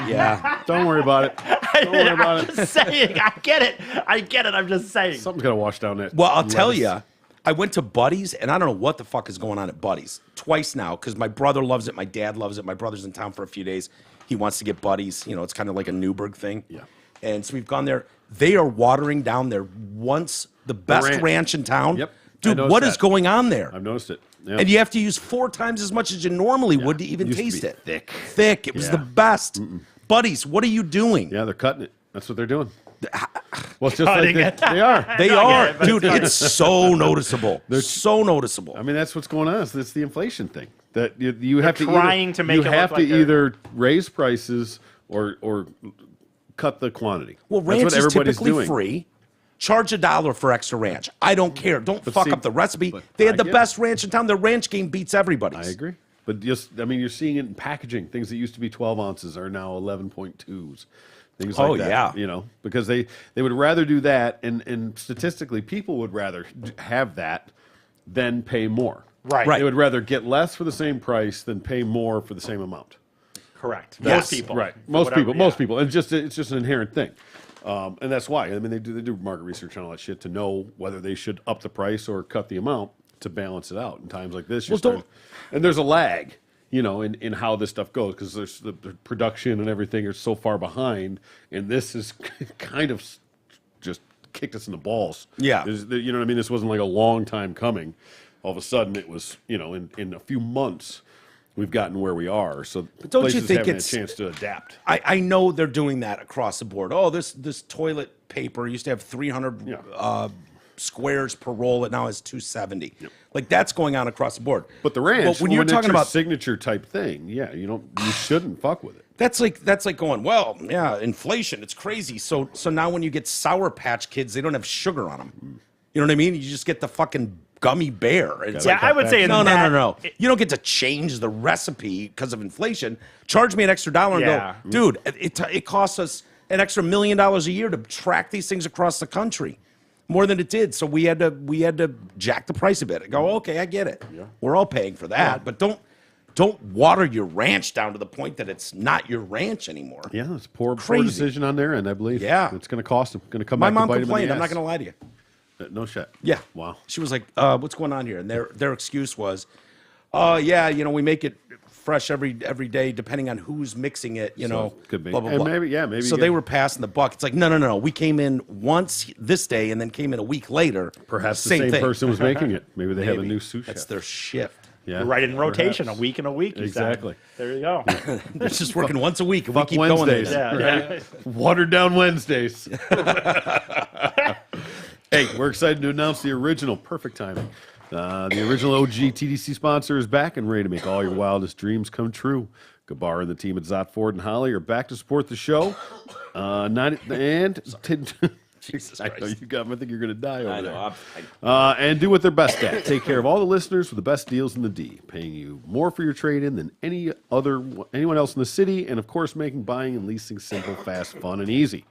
Yeah. Don't worry about it. Don't worry about I'm it. just saying. I get it. I'm just saying. Something's got to wash down that. Well, I'll tell lettuce. you, I went to Buddy's, and I don't know what the fuck is going on at Buddy's twice now because my brother loves it, my dad loves it. My brother's in town for a few days. He wants to get Buddy's. You know, it's kind of like a Newburgh thing. Yeah. And so we've gone there. They are watering down their once the best ranch. ranch in town. Yep. I Dude, noticed what is that. going on there? I've noticed it. Yeah. And you have to use 4 times as much as you normally would to even Used to taste be it. thick. Thick. It was the Yeah. best. Buddies, what are you doing? Yeah, they're cutting it. That's what they're doing. Well, it's just Cutting like it. they are. They I are. get it, but Dude, it's so noticeable. So noticeable. I mean, that's what's going on. It's the inflation thing. That you have to trying to make you it look have like to they're- either raise prices or cut the quantity. Well, That's ranch what is everybody's typically doing. free. Charge $1 for extra ranch. I don't care. Don't fuck see, up the recipe. but They had I the get best ranch in town. Their ranch game beats everybody's. I agree. But you're seeing it in packaging. Things that used to be 12 ounces are now 11.2s. Things like that. Yeah. You know, because they would rather do that, and statistically, people would rather have that than pay more. Right. Right. They would rather get less for the same price than pay more for the same amount. Correct. Yes. Most people. Right. For Most whatever, people. yeah. Most people. It's just an inherent thing. And that's why. I mean, they do market research on all that shit to know whether they should up the price or cut the amount to balance it out. In times like this, and there's a lag, you know, in how this stuff goes, because there's the production and everything are so far behind, and this is kind of just kicked us in the balls. Yeah. You know what I mean? This wasn't like a long time coming. All of a sudden, it was, you know, in a few months, we've gotten where we are. So don't you places think haven't it's- had a chance to adapt. I know they're doing that across the board. Oh, this toilet paper used to have 300 Yeah. squares per roll. It now has 270. Like that's going on across the board. But the ranch, But when you're it's talking your about signature type thing, yeah, you shouldn't fuck with it. that's like going, well, yeah, inflation, it's crazy. So now when you get Sour Patch Kids, they don't have sugar on them. You know what I mean? You just get the fucking gummy bear. It's Yeah, like, I would say in no. that- You don't get to change the recipe because of inflation. Charge me an extra $1 and Yeah. go, dude, it costs us an extra $1 million a year to track these things across the country. More than it did. So we had to jack the price a bit. And go, okay, I get it. Yeah. We're all paying for that. But don't water your ranch down to the point that it's not your ranch anymore. Yeah, it's a poor Crazy. decision on their end, I believe. Yeah. It's going to cost them. Going to come My back mom to bite them in complained. the I'm not ass. going to lie to you. No shit. Yeah. Wow. She was like, what's going on here? And their excuse was, yeah, you know, we make it fresh every day depending on who's mixing it, you know. could be. Blah, blah, And blah. maybe So you they get- were passing the buck. It's like, no. We came in once this day and then came in a week later. Perhaps the same thing. person was making it. Maybe they have a Maybe. new sous chef. That's their shift. Yeah. You're right in rotation, Perhaps. a week and a week. You said. Exactly. There you go. They're just working once a week and we Fuck keep going. Wednesdays. There. Yeah. Right? Watered down Wednesdays. Hey, we're excited to announce the original. Perfect timing. The original OG TDC sponsor is back and ready to make all your wildest dreams come true. Gabar and the team at Zott Ford and Holly are back to support the show. Jesus I know Christ. you got. I think you're going to die over I there. know. And do what they're best at. Take care of all the listeners with the best deals in the D, paying you more for your trade-in than anyone else in the city, and of course, making buying and leasing simple, fast, fun, and easy.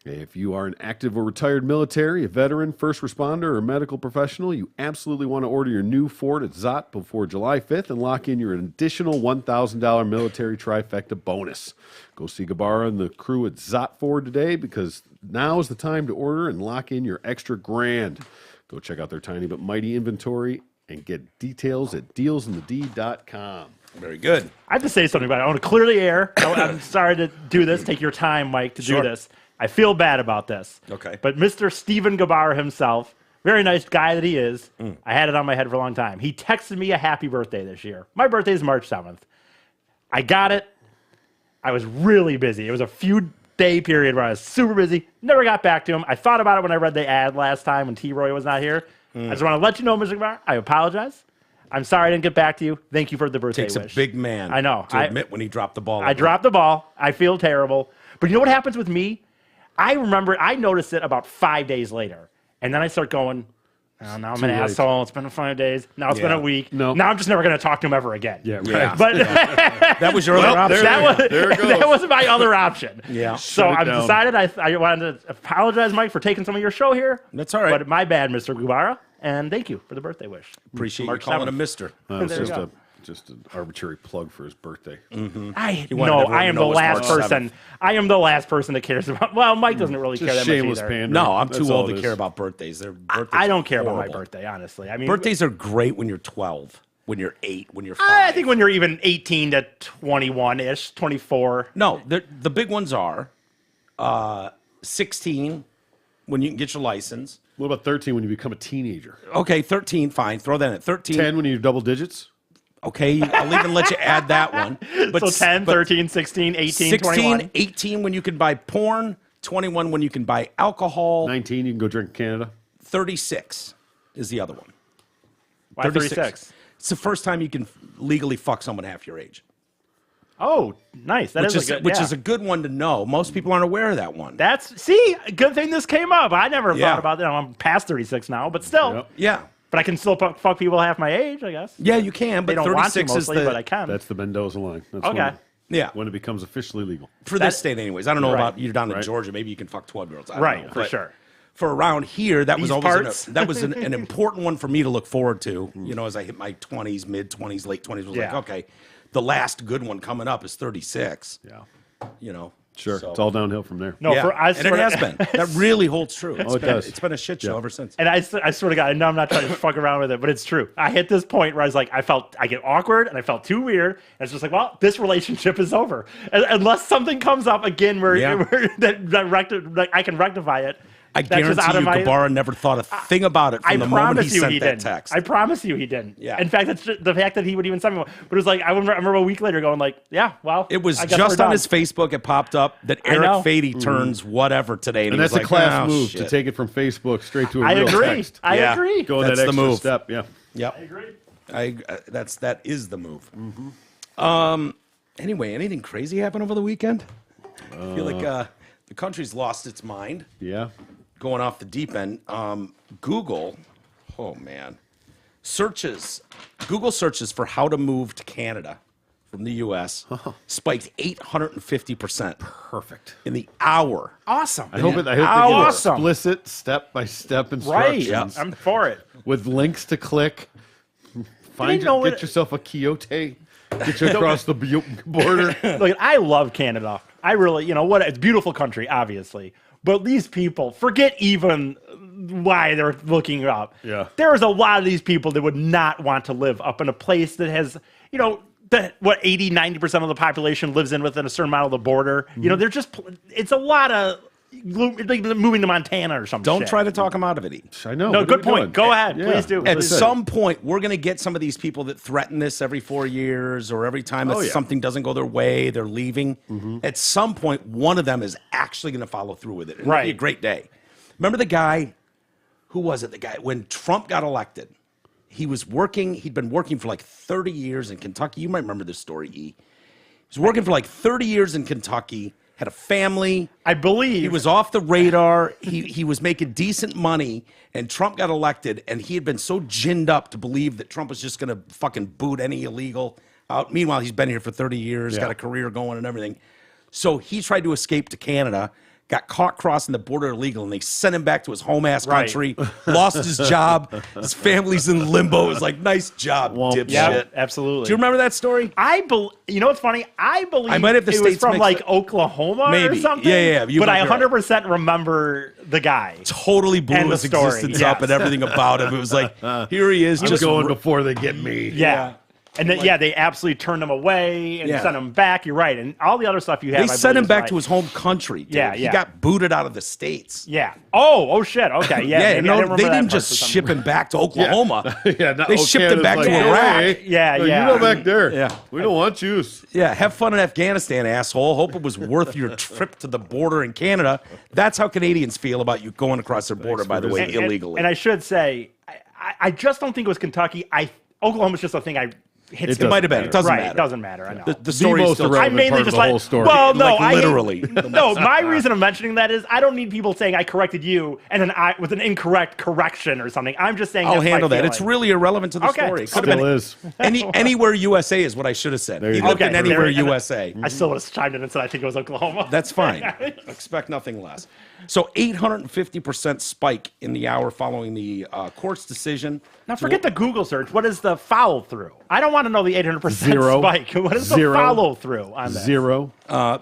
If you are an active or retired military, a veteran, first responder, or medical professional, you absolutely want to order your new Ford at Zott before July 5th and lock in your additional $1,000 military trifecta bonus. Go see Gabara and the crew at Zott Ford today, because now is the time to order and lock in your extra grand. Go check out their tiny but mighty inventory and get details at dealsinthed.com. Very good. I have to say something about it. I want to clear the air. I'm sorry to do this. Take your time, Mike, to Sure. do this. I feel bad about this. Okay. But Mr. Stephen Gabar himself, very nice guy that he is, I had it on my head for a long time. He texted me a happy birthday this year. My birthday is March 7th. I got it. I was really busy. It was a few day period where I was super busy. Never got back to him. I thought about it when I read the ad last time when T-Roy was not here. I just want to let you know, Mr. Gabar, I apologize. I'm sorry I didn't get back to you. Thank you for the birthday Takes wish. a big man. I know. To admit when he dropped the ball. I dropped the ball. I feel terrible. But you know what happens with me? I noticed it about 5 days later. And then I start going, oh, now I'm an late. asshole. It's been 5 days. Now it's been a week. No. Now I'm just never going to talk to him ever again. Yeah, right. Yeah. But That was your other option. There it goes. that was my other option. Yeah. So Shut it I've down. decided I wanted to apologize, Mike, for taking some of your show here. That's all right. But my bad, Mr. Guevara. And thank you for the birthday wish. Appreciate you March calling 7th. him mister. It's There you just go. just an arbitrary plug for his birthday. wanted I everyone to am know the it was last March person. I am the last person that cares about. Well, Mike doesn't really care Just that much shameless either. pandering. No, I'm That's too all old it to is. care about birthdays. Birthdays I don't care about my horrible. birthday, honestly. I mean, Birthdays are great when you're 12, when you're 8, when you're 5. I think when you're even 18 to 21-ish, 24. No, the big ones are 16, when you can get your license. What about 13 when you become a teenager? Okay, 13, fine. Throw that in. 13. 10 when you're double digits? Okay, I'll even let you add that one. But So 10, but 13, 16, 18, 16, 21. 18 when you can buy porn, 21 when you can buy alcohol, 19, you can go drink in Canada. 36 is the other one. Why 36? It's the first time you can legally fuck someone half your age. Oh, nice. That is a good, which is a good one to know. Most people aren't aware of that one. See, good thing this came up. I never Yeah. thought about that. I'm past 36 now, but still. Yep. Yeah. But I can still fuck people half my age, I guess. Yeah, you can, but They don't want to 36 mostly, is the but I can. That's the Mendoza line. That's Okay. yeah. when it becomes officially legal. For this state anyways. I don't know Right. about you're down in Right. Georgia, maybe you can fuck 12-year-olds. I don't Right, know. for But sure. For around here, that was These always parts? an important one for me to look forward to. You know, as I hit my 20s, mid 20s, late 20s, was like, Yeah. okay, the last good one coming up is 36. Yeah. You know, Sure. So- It's all downhill from there. No, yeah. I and it swear- has been. That really holds true. it does. It's been a shit show Yeah. ever since. And I swear to God, I know I'm not trying to fuck around with it, but it's true. I hit this point where I was like, I get awkward and I felt too weird. And it's just like, well, this relationship is over. Unless something comes up again where, Yeah. that I can rectify it. I That's just guarantee out of you, my- Gabara never thought a thing about it from I the moment he promise you sent he that didn't. text. I promise you he didn't. Yeah. In fact, that's just the fact that he would even send me one. But it was like, I remember a week later going like, yeah, well. It was I guess just we're on done. his Facebook. It popped up that I Eric know. Fady turns whatever today, and, And he was that's a like, class "Oh, move shit." to take it from Facebook straight to a I real agree. text. I Yeah. agree. Go That's that the extra move. step. Yeah. Yep, I agree. that is the move. Anyway, anything crazy happen over the weekend? I feel like the country's lost its mind. Yeah. Going off the deep end, Google, oh man, Google searches for how to move to Canada from the U.S. spiked 850% Perfect. in the hour. Awesome. I hope they give Awesome. explicit step-by-step Right. instructions I'm for it. with links to click. you know Get what- yourself a Quixote. Get you across the border. Look, I love Canada. I really, it's a beautiful country, obviously. But these people, forget even why they're looking up. Yeah. There's a lot of these people that would not want to live up in a place that has, what 80, 90% of the population lives in within a certain mile of the border. They're just, it's a lot of like moving to Montana or something. Don't try to talk them out of it. I know. No, What are good we point. doing? Go ahead. Yeah. Please do. At Please do. some point, we're going to get some of these people that threaten this every 4 years or every time that Oh, yeah. something doesn't go their way, they're leaving. At some point, one of them is actually going to follow through with it. It'll be a Right. great day. Remember the guy, who was it? The guy, when Trump got elected, he'd been working for like 30 years in Kentucky. You might remember this story, E. He was working for like 30 years in Kentucky, had a family. I believe He was off the radar. He was making decent money, and Trump got elected, and he had been so ginned up to believe that Trump was just going to fucking boot any illegal out. Meanwhile, he's been here for 30 years, got a career going and everything. So he tried to escape to Canada, got caught crossing the border illegal, and they sent him back to his home-ass Right. country, lost his job, his family's in limbo. It was like, nice job, Womp. dipshit. Yeah, absolutely. Do you remember that story? You know what's funny? I believe I might have the it was states from mixed like up. Oklahoma or Maybe. something. Yeah, you but might I be right. 100% remember the guy. Totally blew And the his story, existence up yes. and everything about him. It was like, here he is, I'm just going before they get me. Yeah. And then, they absolutely turned him away and Yeah. sent him back. You're right. And all the other stuff you have. They I sent believe, him is back right. to his home country. Dude. Yeah, He yeah. got booted out of the States. Yeah. Oh shit. Okay. Yeah. Yeah, maybe I no, remember they that didn't part just for some ship reason. him back to Oklahoma. Yeah, not, They shipped him Canada's back like, to "Hey, Iraq." Yeah, no, yeah. You go back there. Yeah. We don't want yous. Yeah, have fun in Afghanistan, asshole. Hope it was worth your trip to the border in Canada. That's how Canadians feel about you going across their border, by the way, illegally. And I should say, I just don't think it was Kentucky. Oklahoma's just a thing I hit. it might have been. It doesn't right, matter. It doesn't matter. I know. The story is most still irrelevant I mainly part of just the like whole story. Well, no, Like, literally. No, my reason of mentioning that is I don't need people saying I corrected you and then I with an incorrect correction or something. I'm just saying I'll that's my handle that. It's feeling. really irrelevant to the Okay. story. It could Still have been is. anywhere USA is what I should have said. There He you go. lived in Okay, anywhere there- USA. I still would have chimed in and said I think it was Oklahoma. That's fine. Expect nothing less. So 850% spike in the hour following the court's decision. Now forget the Google search. What is the follow through? I don't want to know the 800% Zero. spike. What is Zero. the follow through on that? Zero.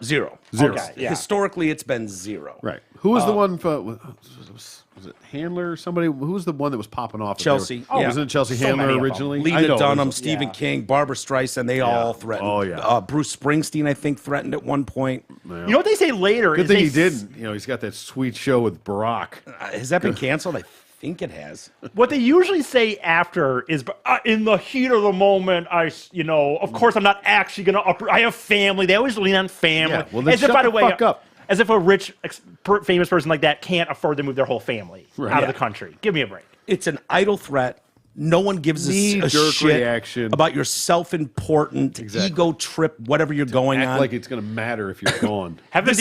Zero. Okay, yeah. Historically, it's been zero. Right. Who was the one for, was it Handler or somebody? Who was the one that was popping off? Chelsea. Oh, Yeah. wasn't it Chelsea So Handler many of them. originally? I Lena know, Dunham, it was- Stephen yeah. King, Barbara Streisand, they all threatened. Oh, yeah. Bruce Springsteen, I think, threatened at one point. You know what they say later? Good is thing they he didn't. He's got that sweet show with Barack. Has that been canceled? I think it has. What they usually say after is, in the heat of the moment, of course I'm not actually going to, I have family. They always lean on family. Yeah, well, then as if, shut by the the way, fuck up. as if a rich, famous person like that can't afford to move their whole family Right. out of Yeah. the country. Give me a break. It's an idle threat. No one gives a Knee-jerk shit reaction. about your self-important ego trip, whatever you're going Act on. like it's going to matter if you're gone. This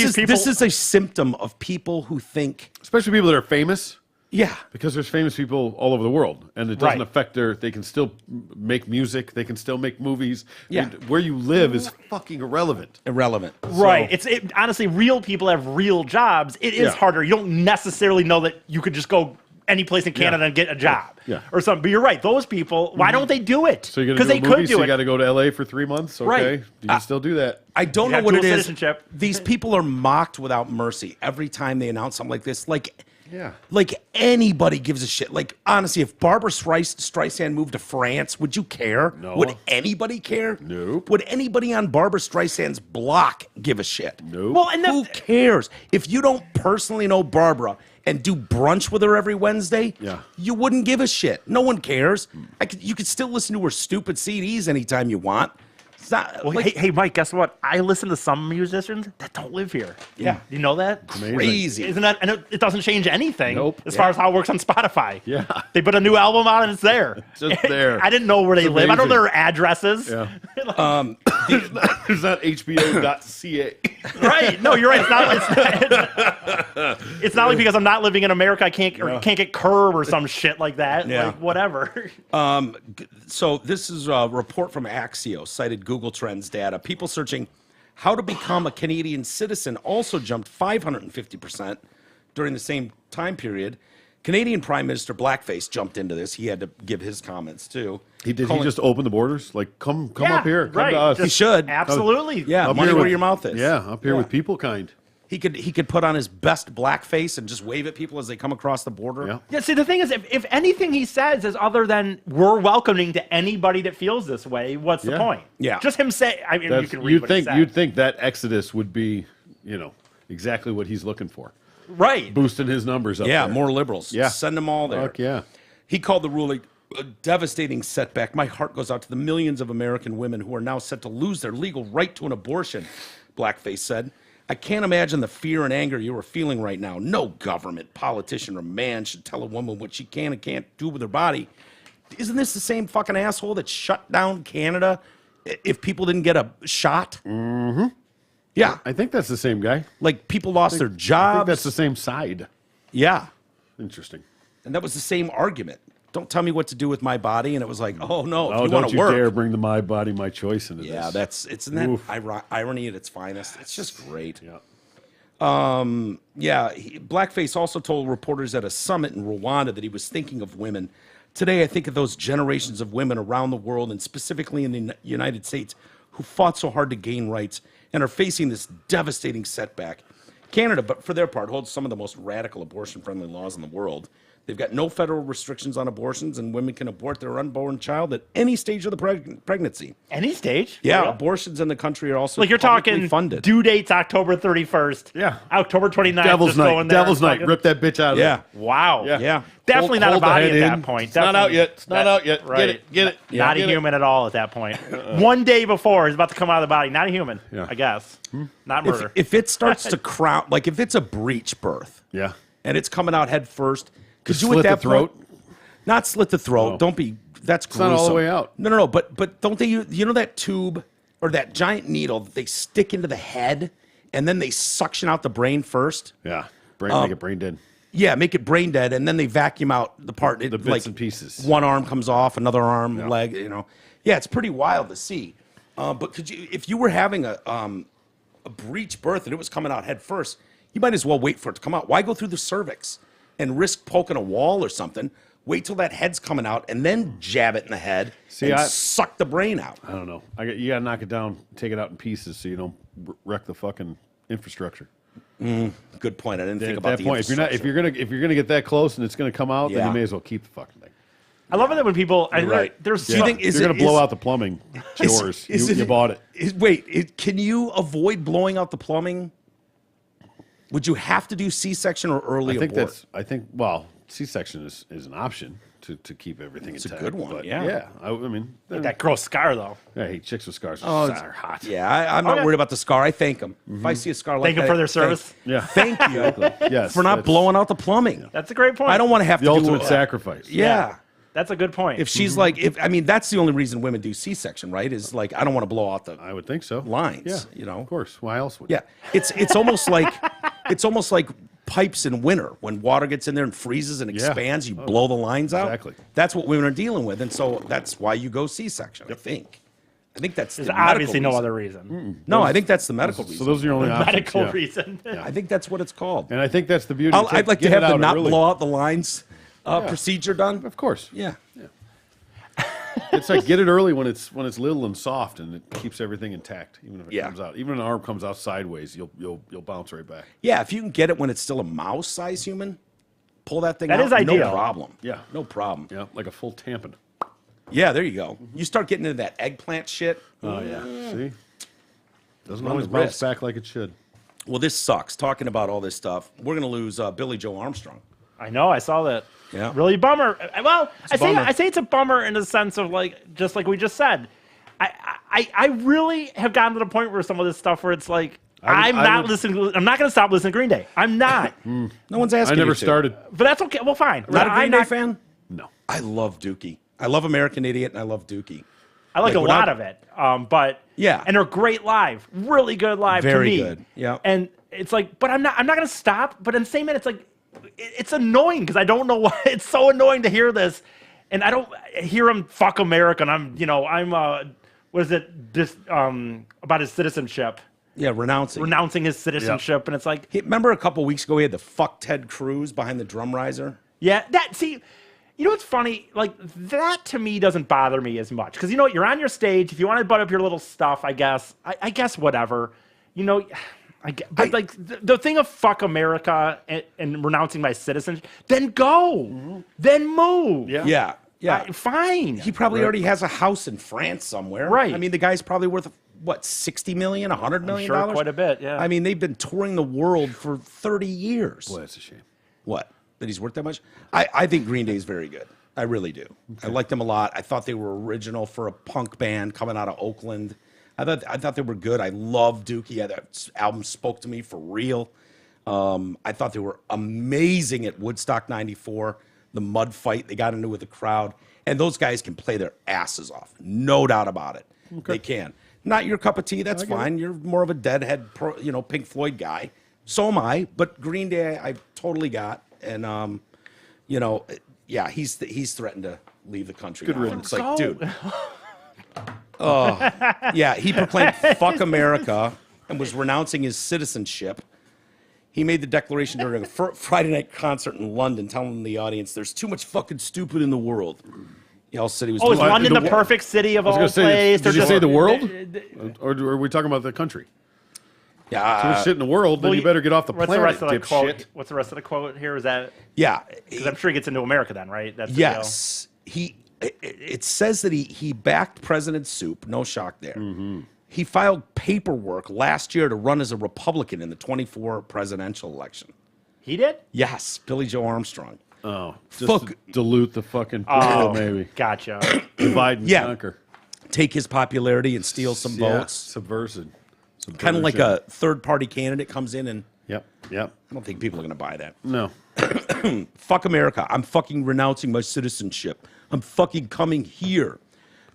is a symptom of people who think, Especially people that are famous. yeah, Because there's famous people all over the world, and it doesn't Right. affect they can still make music, they can still make movies. Yeah. And where you live is fucking irrelevant. irrelevant. Right. Honestly, real people have real jobs. It is Yeah. harder. You don't necessarily know that you could just go any place in Canada and get a job or something. But you're right. Those people, why don't they do it? So you're Because going to they do a could movie, do so you it. got to go to LA for 3 months? Okay. Right. You can still do that. I don't You know have what dual it is. citizenship. These people are mocked without mercy every time they announce something like this. Yeah. Like anybody gives a shit. Like honestly, if Barbara Streisand moved to France, would you care? No. Would anybody care? Nope. Would anybody on Barbara Streisand's block give a shit? Nope. Well, and Who cares? If you don't personally know Barbara and do brunch with her every Wednesday, Yeah. you wouldn't give a shit. No one cares. You could still listen to her stupid CDs anytime you want. It's not Well, like hey, Mike, guess what? I listen to some musicians that don't live here. Yeah. You know that? Amazing. crazy. Isn't that? And it doesn't change anything Nope. as far as how it works on Spotify. Yeah. They put a new album out and it's there. Just there. I didn't know where they It's live. I don't know amazing. their addresses. Yeah. There's not HBO.ca. Right. No, you're right. It's not like because I'm not living in America, I can't get curb or some shit like that. Yeah. Like whatever. So this is a report from Axios, cited Google Trends data. People searching how to become a Canadian citizen also jumped 550% during the same time period. Canadian Prime Minister Blackface jumped into this. He had to give his comments too. He Calling- just open the borders? Like, come Yeah, up here. Come right. to us. He should. Absolutely. Yeah, Up money here where with- your mouth is. Yeah, up here Yeah. with people kind. He could put on his best blackface and just wave at people as they come across the border. Yeah. Yeah, see, the thing is, if anything he says is other than we're welcoming to anybody that feels this way, what's the Yeah. point? Yeah. Just him say, I mean, you can read what he said. You'd think that exodus would be, exactly what he's looking for. Right. Boosting his numbers up Yeah, there. more liberals. Yeah. Send them all there. Fuck yeah. He called the ruling a devastating setback. My heart goes out to the millions of American women who are now set to lose their legal right to an abortion, Blackface said. I can't imagine the fear and anger you are feeling right now. No government, politician, or man should tell a woman what she can and can't do with her body. Isn't this the same fucking asshole that shut down Canada if people didn't get a shot? Mm-hmm. Yeah. I think that's the same guy. Like people lost their I think jobs. that's the same side. Yeah. Interesting. And that was the same argument. Don't tell me what to do with my body. And it was like, oh no, if Oh, you want don't to you work. dare bring the my body, my choice into Yeah, this. isn't that Oof. irony at its finest? It's just great. Yeah. Blackface also told reporters at a summit in Rwanda that he was thinking of women. Today, I think of those generations of women around the world and specifically in the United States who fought so hard to gain rights and are facing this devastating setback. Canada, but for their part, holds some of the most radical abortion-friendly laws in the world. They've got no federal restrictions on abortions, and women can abort their unborn child at any stage of the pregnancy. Any stage? Yeah, Yeah. abortions in the country are also Like you're publicly talking funded. due dates October 31st. Yeah. October 29th. Devil's just go Night. in there Devil's and Night. fucking- Rip that bitch out of Yeah. there. Wow. Yeah. Yeah. Definitely not a Hold the body head at that in. point. It's not out yet. It's not out yet. Right. Get it. Get it. Not Get a it. human at all at that point. One day before he's about to come out of the body. Not a human, Yeah. I guess. Not murder. If it starts to crown, like if it's a breech birth Yeah. and it's coming out head first, could Just you slit at that the throat? point- not slit the throat. No. Don't be. That's not gruesome. all the way out. No. But don't they? You know that tube or that giant needle that they stick into the head and then they suction out the brain first? Yeah. Make it brain dead. Yeah, make it brain dead, and then they vacuum out the part. The bits and pieces. One arm comes off, another arm, leg. Yeah, it's pretty wild to see. But could you, if you were having a breech birth and it was coming out head first, you might as well wait for it to come out. Why go through the cervix and risk poking a wall or something? Wait till that head's coming out and then jab it in the head and suck the brain out. I don't know. You got to knock it down, take it out in pieces so you don't wreck the fucking infrastructure. Good point. I didn't think At about that the point, if you're gonna get that close and it's gonna come out, then Yeah. you may as well keep the fucking thing. I love it that when people. You're right. There's Do you think If you're gonna blow out the plumbing, it's yours. You bought it. Can you avoid blowing out the plumbing? Would you have to do C-section or early abort? Well, C-section is an option to keep everything It's a intact. good one, but yeah. I mean, that gross scar though. I hate chicks with scars. Oh, are hot. Yeah, I'm not Okay. worried about the scar. I thank them. If I see a scar like Thank that, them for their service. Yeah. Thank you Yes. for not that's blowing out the plumbing. That's a great point. I don't want to have the to ultimate do sacrifice. Yeah. That's a good point. If she's like, I mean, that's the only reason women do C-section, right? Is like, I don't want to blow out the I would think so. lines. Yeah, You know, of course. Why else would? Yeah, it's almost like pipes in winter when water gets in there and freezes and expands. You blow the lines out. Exactly. That's what women are dealing with, and so that's why you go C-section. I think that's There's the medical obviously no reason. other reason. No, I think that's the medical So reason. those are your only options. Medical yeah. reason. I think that's what it's called. And I think that's the beauty. I'd like to Get have it the out not early. blow out the lines procedure done. Of course. Yeah. It's like get it early when it's little and soft, and it keeps everything intact. Even if it Yeah. comes out, even if an arm comes out sideways, you'll bounce right back. Yeah, if you can get it when it's still a mouse-sized human, pull that thing That out. is ideal. No problem. Yeah. No problem. Yeah, like a full tampon. Yeah, there you go. You start getting into that eggplant shit. Oh yeah. See, doesn't Run always the bounce risk. back like it should. Well, this sucks. Talking about all this stuff, we're gonna lose Billy Joe Armstrong. I know. I saw that. Yeah. Really bummer. Well, a bummer. I say it's a bummer in the sense of like, just like we just said. I really have gotten to the point where some of this stuff where it's like, I'm not going to stop listening to Green Day. I'm not. No one's asking. I never you to. started. But that's okay. Well, fine. Not a I'm Green Day fan. No. I love Dookie. I love American Idiot, and I love Dookie. I like a when lot I- of it. But Yeah. and they're great live, really good live Very to me. good. Yeah. And it's like, but I'm not going to stop. But in the same minute, it's like, it's annoying because I don't know why. It's so annoying to hear this, and I don't hear him fuck America. And I'm what is it? This about his citizenship, Yeah, renouncing his citizenship, and it's like, Remember a couple weeks ago, he had the fuck Ted Cruz behind the drum riser. yeah, you know what's funny? Like that to me doesn't bother me as much because you know what? You're on your stage. If you want to butt up your little stuff, I guess whatever. You know, like the thing of fuck America and renouncing my citizenship, then go, then move. Yeah. Yeah. Fine. He probably already has a house in France somewhere. Right. I mean, the guy's probably worth what, 60 million, 100 million sure dollars? quite a bit, yeah. I mean, they've been touring the world for 30 years. Boy, that's a shame. What? That he's worth that much? I think Green Day is very good. I really do. I like them a lot. I thought they were original for a punk band coming out of Oakland. I thought they were good. I love Dookie. That album spoke to me for real. I thought they were amazing at Woodstock '94. The mud fight they got into with the crowd, and those guys can play their asses off, no doubt about it. They can. Not your cup of tea. That's fine. You're more of a Deadhead, Pink Floyd guy. So am I. But Green Day, I totally got, and yeah, he's threatened to leave the country. Good now. riddance. It's like, dude. Yeah, he proclaimed "fuck America" and was renouncing his citizenship. He made the declaration during a Friday night concert in London, telling the audience, "There's too much fucking stupid in the world." He also said he was. Oh, is doing- London the perfect city of I was all going to say, places? did you say the world? Or are we talking about the country? Too much shit in the world, then you better get off the What's planet, the rest of the quote? dipshit. What's the rest of the quote here? Is that Yeah. because I'm sure he gets into America then, right? That's the Yes. It says that he backed President Soup. No shock there. He filed paperwork last year to run as a Republican in the 24 presidential election. deal. He did. Yes, Billy Joe Armstrong. Oh, just Fuck. to dilute the fucking pool, maybe. Gotcha. Divide and Yeah. conquer. Take his popularity and steal some Yeah, votes. subversive. Kind of like a third-party candidate comes in, and Yep. I don't think people are going to buy that. No. Fuck America. I'm fucking renouncing my citizenship. I'm fucking coming here.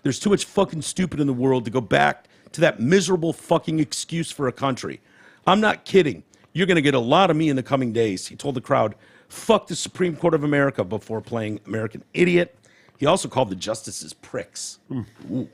There's too much fucking stupid in the world to go back to that miserable fucking excuse for a country. I'm not kidding. You're going to get a lot of me in the coming days. He told the crowd, fuck the Supreme Court of America before playing American Idiot. He also called the justices pricks. Ooh,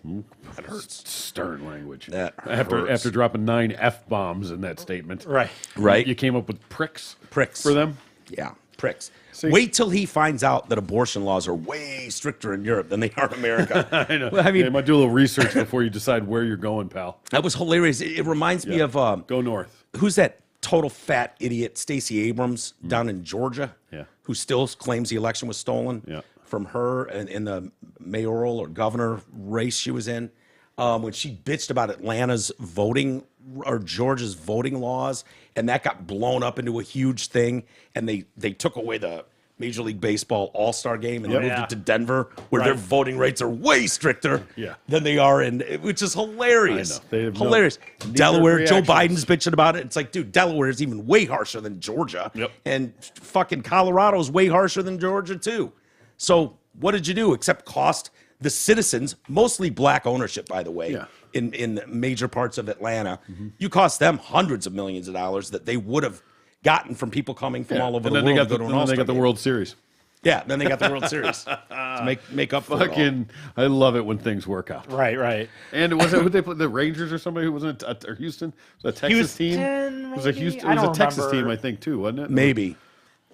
that hurts. Stern language. That after hurts. dropping 9 F-bombs in that statement. Right. Right? You came up with pricks. Pricks. For them? Yeah, pricks. See- Wait till he finds out that abortion laws are way stricter in Europe than they are in America. I know. Well, I mean, you might do a little research before you decide where you're going, pal. that was hilarious. It reminds me of Go north. who's that total fat idiot, Stacey Abrams, down in Georgia, Yeah. who still claims the election was stolen Yeah. from her in the mayoral or governor race she was in, when she bitched about Atlanta's voting or Georgia's voting laws, and that got blown up into a huge thing, and they took away the Major League Baseball All-Star game and moved Yeah. it to Denver, where their Right. voting rates are way stricter Yeah. than they are which is hilarious. I know. They have no Hilarious. knee-jerk Delaware, Joe reactions. Biden's bitching about it. It's like, dude, Delaware is even way harsher than Georgia. Yep. And fucking Colorado's way harsher than Georgia, too. So what did you do except cost the citizens, mostly black ownership, by the way, Yeah. in major parts of Atlanta, you cost them hundreds of millions of dollars that they would have gotten from people coming from all over And the then world. they got to go the, to an and then they All-Star got the game. World Series. Yeah, then they got the World Series to make up for it all. Fucking, I love it when things work out. Right. And was it who they played, the Rangers or somebody who wasn't or Houston? Was it a Texas team? Houston, It was a maybe? Houston. I It was a don't Texas remember. team, I think, too, wasn't it? Maybe.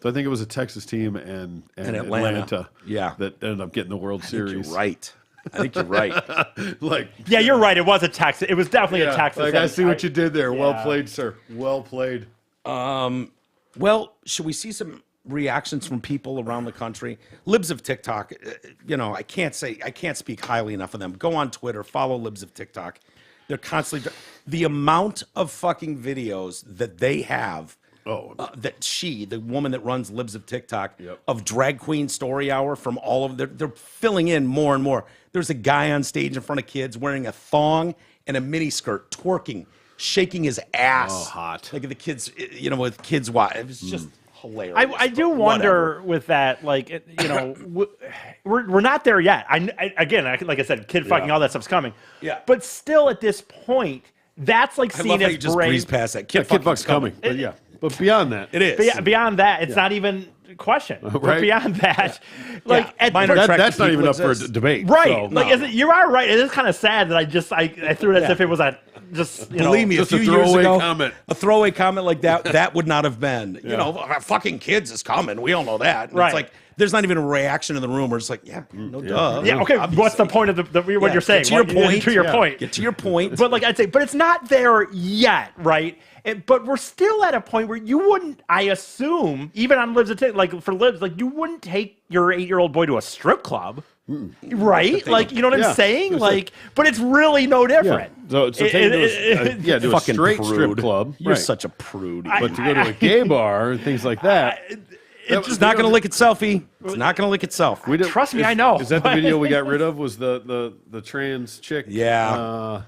So I think it was a Texas team and Atlanta. Yeah. that ended up getting the World Series. You're right. I think you're right. Like, Yeah, you're right. It was a Texas. It was definitely a Texas. like I see what and you did there. Well Yeah. played, sir. Well played. Well, should we see some reactions from people around the country? Libs of TikTok, I can't speak highly enough of them. Go on Twitter, follow Libs of TikTok. They're constantly the amount of fucking videos that they have. The woman that runs Libs of TikTok, of Drag Queen Story Hour from all of they're filling in more and more. There's a guy on stage in front of kids wearing a thong and a mini skirt, twerking, shaking his ass. Oh, hot. Like the kids, with kids watch. It was just hilarious. I do but wonder whatever. with that, like, we're not there yet. Again, like I said, kid fucking, all that stuff's coming. Yeah. But still, at this point, that's like I seen love how as you just brave. breeze past that. Kid Kid fucking's Fuck's coming. But yeah. But beyond that. It is. Beyond that, it's not even a question. But Right. beyond that, like Yeah. at Minor but- attractive that's not people even up for exist. debate. right, So, like you are right. It is kind of sad that I threw it as if it was a just Believe me, just a a few years throwaway ago, comment. a throwaway comment like that would not have been. Fucking kids is coming. We all know that. And Right. It's like there's not even a reaction in the room. Where it's like, no duh. Yeah, okay. What's the point of what Yeah, you're saying? get to your What- point. To your Yeah. point. Get to your point. But like I'd say, but it's not there yet, right? But we're still at a point where you wouldn't, I assume, even on Libs, like for Libs, like you wouldn't take your 8-year-old boy to a strip club, right? Like, you know what I'm Yeah. saying? Like, but it's really no different. So take it to a Fucking straight prude. strip club. You're Right. such a prude. But to go to a gay bar and things like that. It's not going to lick itself, E. It's not going to lick itself. We didn't- Trust me, I know. Is that the video we got rid of? Was the trans chick? Yeah.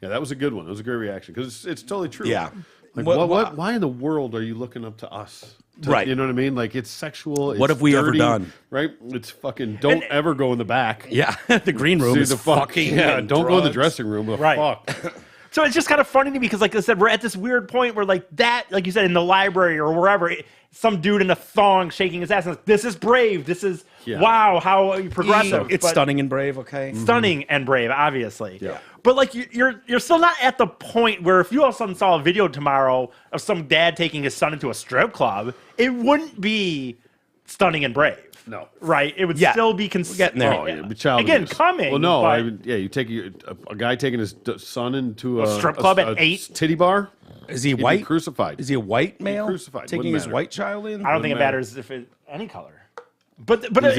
Yeah, that was a good one. It was a great reaction because it's totally true. Yeah. Like, What- why in the world are you looking up to us? Right. You know what I mean? Like, it's sexual. What it's have we ever dirty, done? Right? It's fucking, don't ever go in the back. Yeah, the green room See is the fuck, fucking. yeah, and don't go in the drugs. dressing room. The Right. fuck. So it's just kind of funny to me because, like I said, we're at this weird point where, like that, like you said, in the library or wherever, some dude in a thong shaking his ass. And like, this is brave. This is wow. How progressive. It's But- stunning and brave. Okay. stunning and brave, obviously. Yeah. But like you're still not at the point where if you all of a sudden saw a video tomorrow of some dad taking his son into a strip club, it wouldn't be stunning and brave. No. Right? It would Yeah. still be We're getting there. Oh, yeah, but child Again, abuse. coming. Well, no, but you take a guy taking his son into a strip club at 8? titty bar. Is he He'd be white? crucified. Is he a white male? crucified. Taking Wouldn't his matter. white child in? I don't think it matter. matters if it's any color. But He's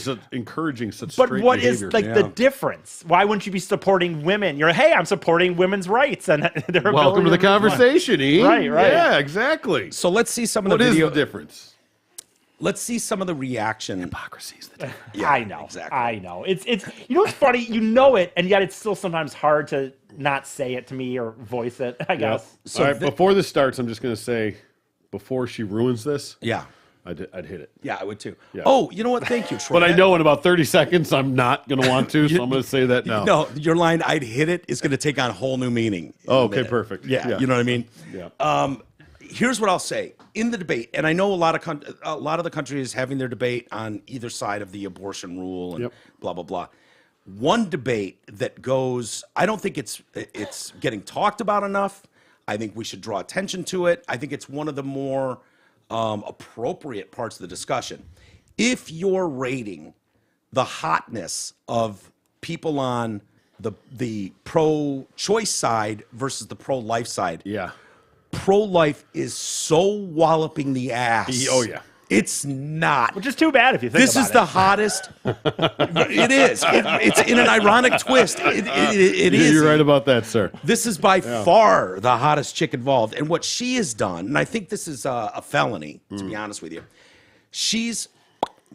it, encouraging such but straight what is behavior. like the difference? Why wouldn't you be supporting women? You're hey, I'm supporting women's rights and their Welcome to ability the conversation, E. Right. Yeah, exactly. So let's see some of What the is video. the difference? Let's see some of the reaction. Hypocrisy is the difference. Yeah, I know. exactly. I know. It's you know what's funny? You know it, and yet it's still sometimes hard to not say it to me or voice it, I guess. So All right, before this starts, I'm just going to say, before she ruins this, Yeah. I'd hit it. Yeah, I would too. Yeah. Oh, you know what? Thank you, Troy. But I know in about 30 seconds I'm not going to want to, so I'm going to say that now. No, your line "I'd hit it" is going to take on a whole new meaning. in Oh, a okay, minute. perfect. Yeah, Yeah. you know what I mean. Yeah. Here's what I'll say in the debate, and I know a lot of the country is having their debate on either side of the abortion rule and Yep. blah blah blah. One debate that goes, I don't think it's getting talked about enough. I think we should draw attention to it. I think it's one of the more appropriate parts of the discussion. If you're rating the hotness of people on the pro-choice side versus the pro-life side, Yeah. pro-life is so walloping the ass. Oh, yeah. It's not. Which is too bad if you think This about is the it. hottest. It is. It's in an ironic twist. It is. You're right about that, sir. This is by far the hottest chick involved. And what she has done, and I think this is a felony, to be honest with you, she's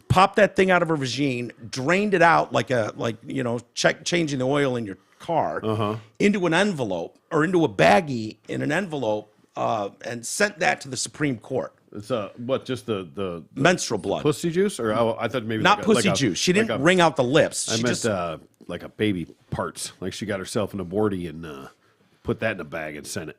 popped that thing out of her vagina, drained it out changing the oil in your car into an envelope or into a baggie in an envelope, and sent that to the Supreme Court. It's just the menstrual blood. pussy juice, or I thought maybe Not like pussy like a- juice. She like didn't a- wring out the lips. I She meant just like a baby parts. Like she got herself an aborty and put that in a bag and sent it.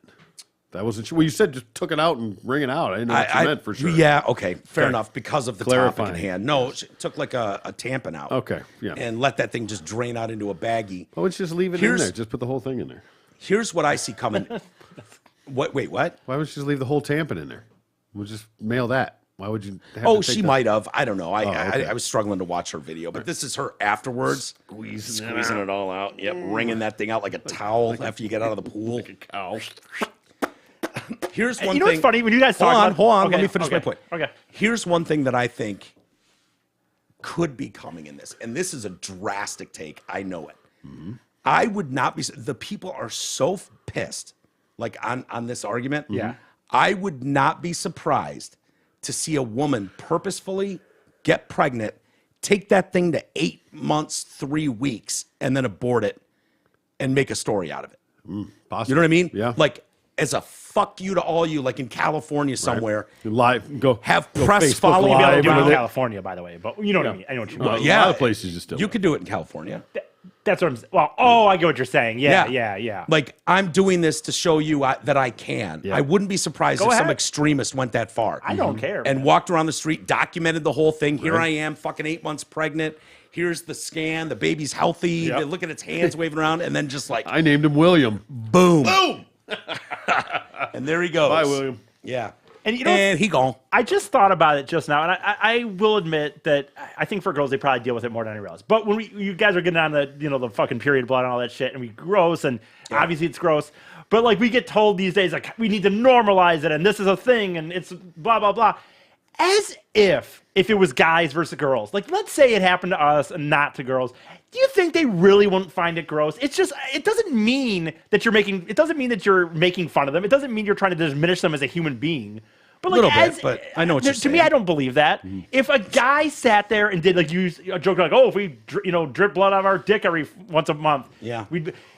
That wasn't sure. Well, you said just took it out and wring it out. I didn't know what you meant for sure. Yeah, okay, fair Okay. enough. Because of the topic Clarifying. at hand. No, she took like a tampon out. Okay, yeah. And let that thing just drain out into a baggie. Why would you just leave it in Here's- there? Just put the whole thing in there. Here's what I see coming. What? Wait, what? Why would you just leave the whole tampon in there? We'll just mail that. Why would you? Have Oh, to take she that? might have. I don't know. okay. I was struggling to watch her video, but this is her afterwards. Squeezing it all out. Yep, wringing that thing out like a towel after you get out of the pool. Like a cow. Here's one You know thing. what's funny when you guys talk about? Hold on. Okay, Let me finish my okay, point. Okay. Here's one thing that I think could be coming in this, and this is a drastic take. I know it. I would not be. The people are so pissed, like on this argument. Yeah. I would not be surprised to see a woman purposefully get pregnant, take that thing to 8 months, 3 weeks, and then abort it and make a story out of it. Possibly. You know what I mean? Yeah. Like as a fuck you to all you, like in California somewhere. Live. Go Have go press Facebook follow You'll be able to Live do it with in it. California, by the way, but you know what I mean. I know what you mean. A Yeah. lot of places you still. You could do it in California. That's what I'm saying. Well, I get what you're saying. Yeah. Like I'm doing this to show you that I can. Yeah. I wouldn't be surprised Go if some ahead. extremist went that far. I don't care. And man. walked around the street, documented the whole thing. Here Right. I am, fucking 8 months pregnant. Here's the scan. The baby's healthy. Yep. Look at its hands waving around, and then just like I named him William. boom, boom, and there he goes. Bye, William. Yeah, And you know, and he gone. I just thought about it just now, and I will admit that I think for girls they probably deal with it more than anybody else. But when you guys are getting on the fucking period blood and all that shit, and we gross, and obviously it's gross. But like we get told these days, like we need to normalize it, and this is a thing, and it's blah blah blah, as if it was guys versus girls. Like let's say it happened to us and not to girls. Do you think they really wouldn't find it gross? It doesn't mean that you're making fun of them. It doesn't mean you're trying to diminish them as a human being. But like, Little bit, but I know what you're to me, saying. I don't believe that. If a guy sat there and did like use a joke like, "Oh, if we drip blood out of our dick once a month," Yeah.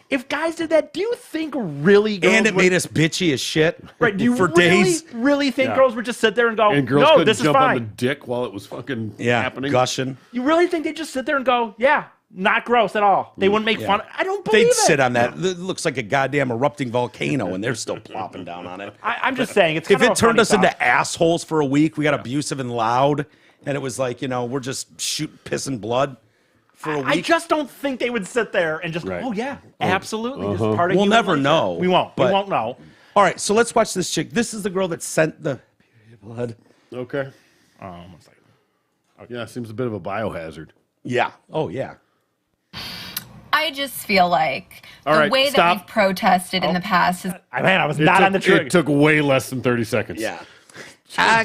If guys did that, do you think really girls And it would, made us bitchy as shit. right? Do you for really, days? really think Yeah. girls would just sit there and go, And girls "No, couldn't this is jump on the fine"? dick while it was fucking Yeah, happening. gushing. You really think they'd just sit there and go, "Yeah, not gross at all"? They wouldn't make fun. I don't believe They'd it. sit on that. It looks like a goddamn erupting volcano, and they're still plopping down on it. I'm just saying it's If kind of it a turned funny us into thought. assholes for a week, we got abusive and loud, and it was like, we're just shooting piss and blood for a week. I just don't think they would sit there and just, Right. "Oh yeah, absolutely." This is part of We'll human never nature." know, We won't. We but- won't know. All right, so let's watch this chick. This is the girl that sent the blood. Okay. One second. Yeah, seems a bit of a biohazard. Yeah. Oh, yeah. I just feel like All the right, way stop. that we've protested in the past is I was not on the trigger. It took way less than 30 seconds. Yeah.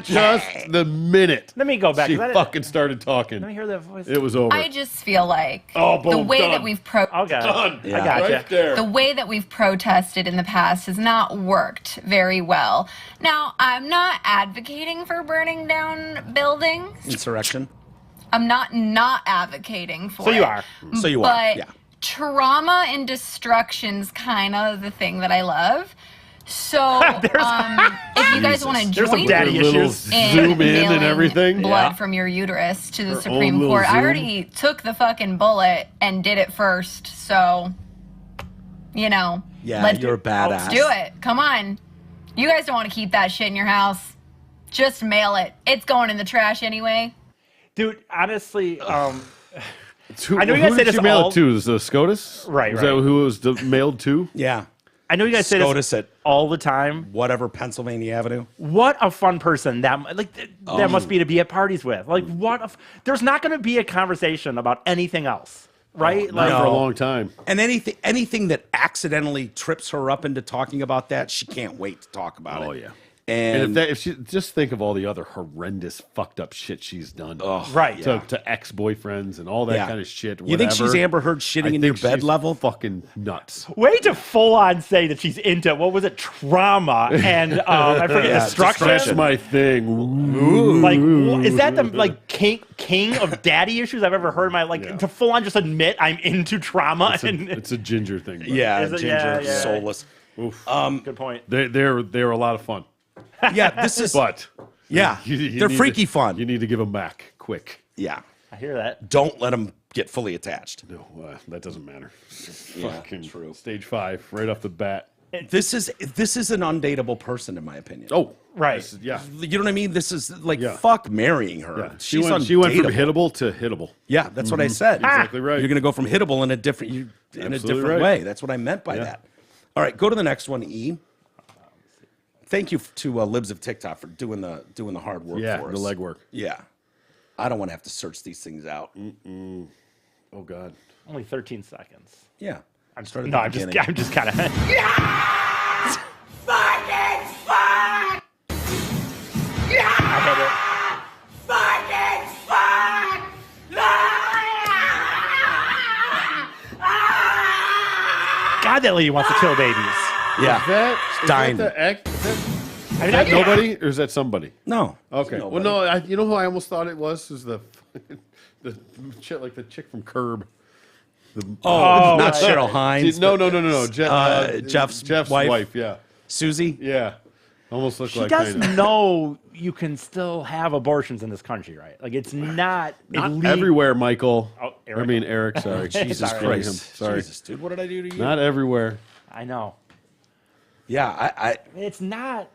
Just the minute. Let me go back. She 'cause I didn't- fucking started talking. Let me hear that voice. It was over. I just feel like Oh, the boom, way done. that we've Okay. Done. I gotcha. Right there. the way that we've protested in the past has not worked very well. Now, I'm not advocating for burning down buildings. Insurrection. I'm not advocating for So you it. are. So you but are. Yeah. trauma and destruction's kind of the thing that I love. So, if you guys want to There's some join daddy me Little issues. in zoom in and mailing everything. blood Yeah. from your uterus to the Her own Supreme little Court, I zoom. already took the fucking bullet and did it first. So, Yeah, let's you're a badass. do it. Come on. You guys don't want to keep that shit in your house. Just mail it. It's going in the trash anyway. Dude, honestly, Who, I know you guys who say did this you mail all- it to? Was it SCOTUS? Right, Was right. that who it was mailed to? Yeah. I know you guys say this SCOTUS at all the time. whatever, Pennsylvania Avenue. What a fun person that must be to be at parties with. Like, there's not going to be a conversation about anything else, right? Not like, for a No. long time. And anything that accidentally trips her up into talking about that, she can't wait to talk about it. Oh, yeah. And, if she just think of all the other horrendous fucked up shit she's done. right. To ex-boyfriends and all that Yeah. kind of shit. You think whatever. she's Amber Heard shitting I in your think bed she's level? Fucking nuts. Way to full on say that she's into, what was it, trauma and I forget, Yeah, destruction. That's my thing. Ooh. Like, is that the king of daddy issues I've ever heard in my to full on just admit I'm into trauma and It's a ginger thing. but yeah, Is it? ginger, Yeah. soulless. good point. They were a lot of fun. Yeah, this is But Yeah, they're freaky fun. You need to give them back quick. Yeah. I hear that. Don't let them get fully attached. No, that doesn't matter. Yeah, Fucking true. Stage 5, right off the bat. This is an undateable person, in my opinion. Right. Yeah. You know what I mean? This is like, Yeah. fuck marrying her. Yeah. She's She went from undateable. hittable to hittable. Yeah, that's what I said. Exactly right. You're going to go from hittable in a different Absolutely right. way. That's what I meant by that. All right, go to the next one, E. Thank you to Libs of TikTok for doing the hard work Yeah, for us. the legwork. Yeah. I don't want to have to search these things out. Oh, God. Only 13 seconds. Yeah. I'm Start at no, the I'm just beginning. kind of. I hit it. God, that lady wants to kill babies. Yeah. Is dying. that the act? I mean, Is that nobody, or is that somebody? No. Okay. Well, no, you know who I almost thought it was? Is the chick, like the chick from Curb. Oh, not right. Cheryl Hines. No. Jeff's wife. wife. Yeah. Susie. Yeah. Almost looked She like does kind of. know you can still have abortions in this country, right? Like it's not Everywhere, Michael. Oh, Eric. I mean, Eric, sorry. Jesus Sorry. Christ. Sorry. Jesus, dude, what did I do to you? Not everywhere. I know. Yeah, It's not.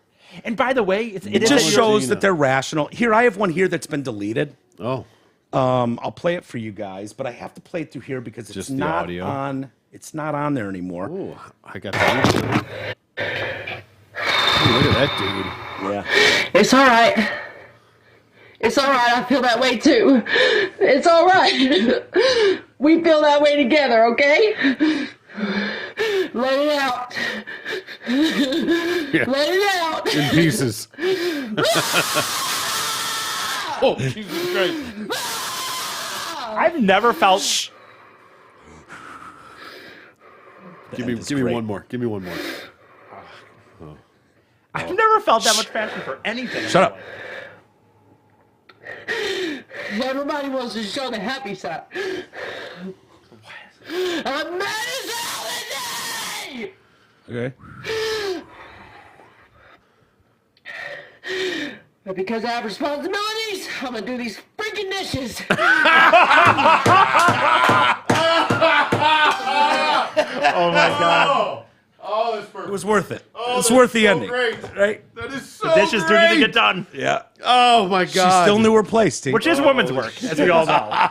And by the way, it it is just that shows Gina. that they're rational. Here, I have one here that's been deleted. Oh. I'll play it for you guys, but I have to play it through here because it's Just the not audio. on. It's not on there anymore. Oh, I got that. Look at that dude. Yeah. It's all right. It's all right. I feel that way too. It's all right. We feel that way together, okay? Let it out. Yeah. Let it out. In pieces. Oh, Jesus Christ. I've never felt. Give me great. one more. Give me one more. I've never felt that much passion for anything. Shut up. Everybody wants to show the happy side. I'm mad as hell today! Okay. But because I have responsibilities, I'm gonna do these freaking dishes. Oh my god. Oh, that's perfect. It was worth it. It's worth the ending. Great. Right? That is so The dishes do need to get done, Yeah. Oh, my God. She still knew her place, T. which is women's work, as we all know.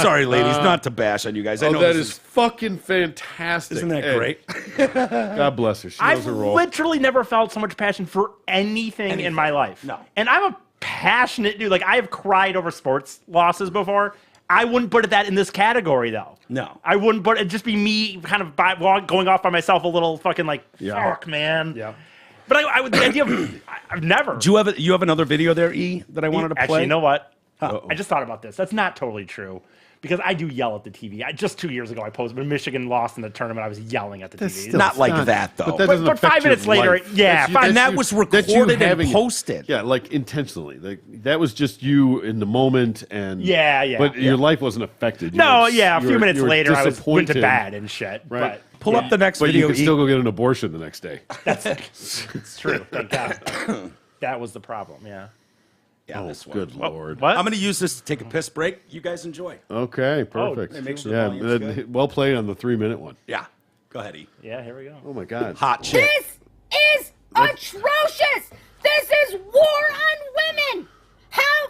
Sorry, ladies, not to bash on you guys. I Oh, know that this is fucking fantastic. Isn't that Hey, great? God bless her. She knows I've her role. literally never felt so much passion for anything in my life. No. And I'm a passionate dude. Like, I have cried over sports losses before. I wouldn't put that in this category, though. No. I wouldn't put it. Just be me kind of going off by myself a little fucking like, Yeah. fuck, man. Yeah. But I would, the idea of, I've never. Do you have another video there, E, that I wanted to play? Actually, you know what? Uh-oh. I just thought about this. That's not totally true. Because I do yell at the TV. Just 2 years ago, I posted when Michigan lost in the tournament. I was yelling at the TV. Not like that, though. But that But- doesn't but affect 5 your minutes later, life. yeah, That's and that was that's you recorded and having- posted. Yeah, like intentionally. Like that was just you in the moment, and Yeah. But your life wasn't affected. You No, were- yeah, a you few were- minutes you were later, I went to disappointed, bed and shit. Right. Pull up the next But you video, could E. still go get an abortion the next day. It's true. Thank God. That was the problem, yeah. Yeah, Oh, this one. good lord. What? I'm going to use this to take a piss break. You guys enjoy. Okay, perfect. Hey, make sure the yeah, volume's good. well played on the 3-minute one. Yeah. Go ahead, E. Yeah, here we go. Oh my God. Hot chick. This is atrocious! This is war on women! How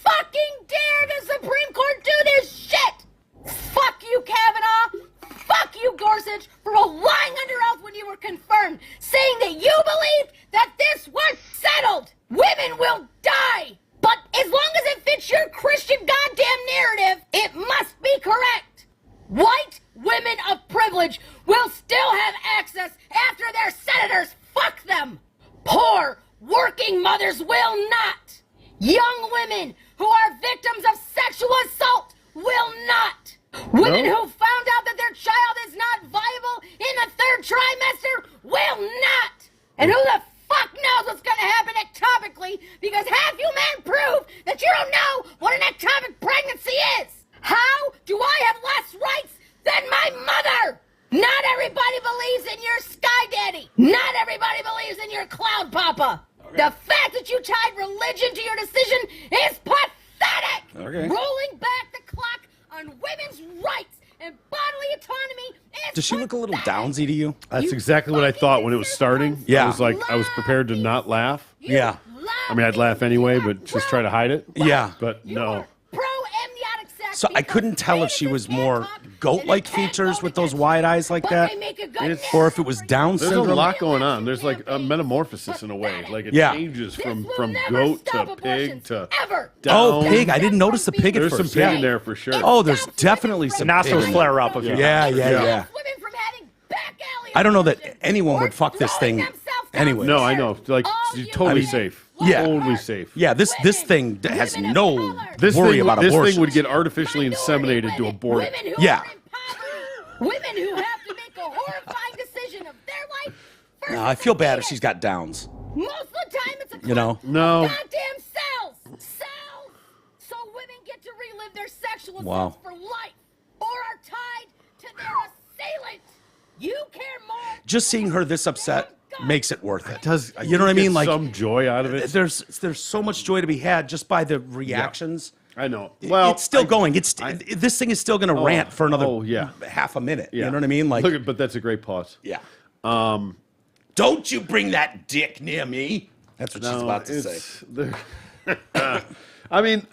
fucking dare the Supreme Court do this shit! Fuck you, Kavanaugh! Fuck you, Gorsuch, for lying under oath when you were confirmed, saying that you believed that this was settled! Women will die! But as long as it fits your Christian goddamn narrative, it must be correct! White women of privilege will still have access after their senators fuck them. Poor working mothers will not. Young women who are victims of sexual assault will not. Women No. who found out that their child is not viable in the third trimester will not. And who the fuck knows what's going to happen ectopically, because half you men prove that you don't know what an ectopic pregnancy is. How do I have less rights than my mother? Not everybody believes in your sky daddy. Not everybody believes in your cloud papa. The fact that you tied religion to your decision is pathetic. Okay. Rolling back the clock on women's rights and bodily autonomy is Does she look a little pathetic. downsy to you? That's You exactly what I fucking thought when it was deserve starting. one. Yeah. I was prepared to not laugh. You Yeah. love I mean, I'd laugh anyway, but just try to hide it. Yeah. But You no. are pro-amniotic sac So I because couldn't tell if she fetuses was can't more talk goat-like and they can't features vote with those against wide you, eyes like but that, they make a good It's- nest or if it was for you. Down There's a syndrome. lot going on. There's like a metamorphosis in a way. Like it Yeah. changes This from will never goat stop to abortions, pig to ever. down. Oh, pig! I didn't notice the pig at There's some first. pig Yeah. in there for sure. Oh, there's definitely some Nostrils pig in flare there. up. If you Yeah, yeah, yeah. Women from having back alley I don't know that abortions anyone or would fuck this throwing thing themselves down anyway. No, I stairs. know. Like All you're you totally women safe. Yeah. Totally safe. Yeah, this thing has Women of no color. This worry thing, about this abortion. thing would get artificially Minority inseminated to women, abort it. women who Yeah. are in poverty, women who have to make a horrifying decision of their life. No, I feel bad if she's got downs. Most of the time, it's a You know? No. goddamn cells. So women get to relive their sexual Wow. assaults for life, or are tied to their assailant. You care more. Just seeing her this upset makes it worth it. Does You know what I mean? get Like some joy out of it. there's so much joy to be had just by the reactions. I know. Well, it's still going. This thing is still going to rant for another half a minute. Yeah. You know what I mean? Like, but that's a great pause. yeah. Don't you bring that dick near me. That's what she's about to say. I mean,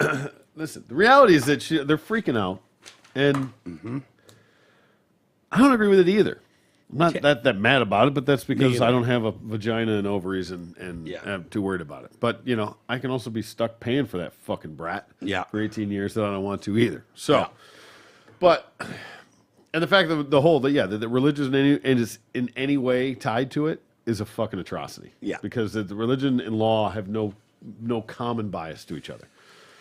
listen. The reality is that they're freaking out, and I don't agree with it either. I'm not that mad about it, but that's because either. I don't have a vagina and ovaries, and Yeah. I'm too worried about it. But I can also be stuck paying for that fucking brat Yeah. for 18 years that I don't want to either. So, Yeah. but and the fact that the religion is in any way tied to it is a fucking atrocity. Yeah. Because the religion and law have no common bias to each other.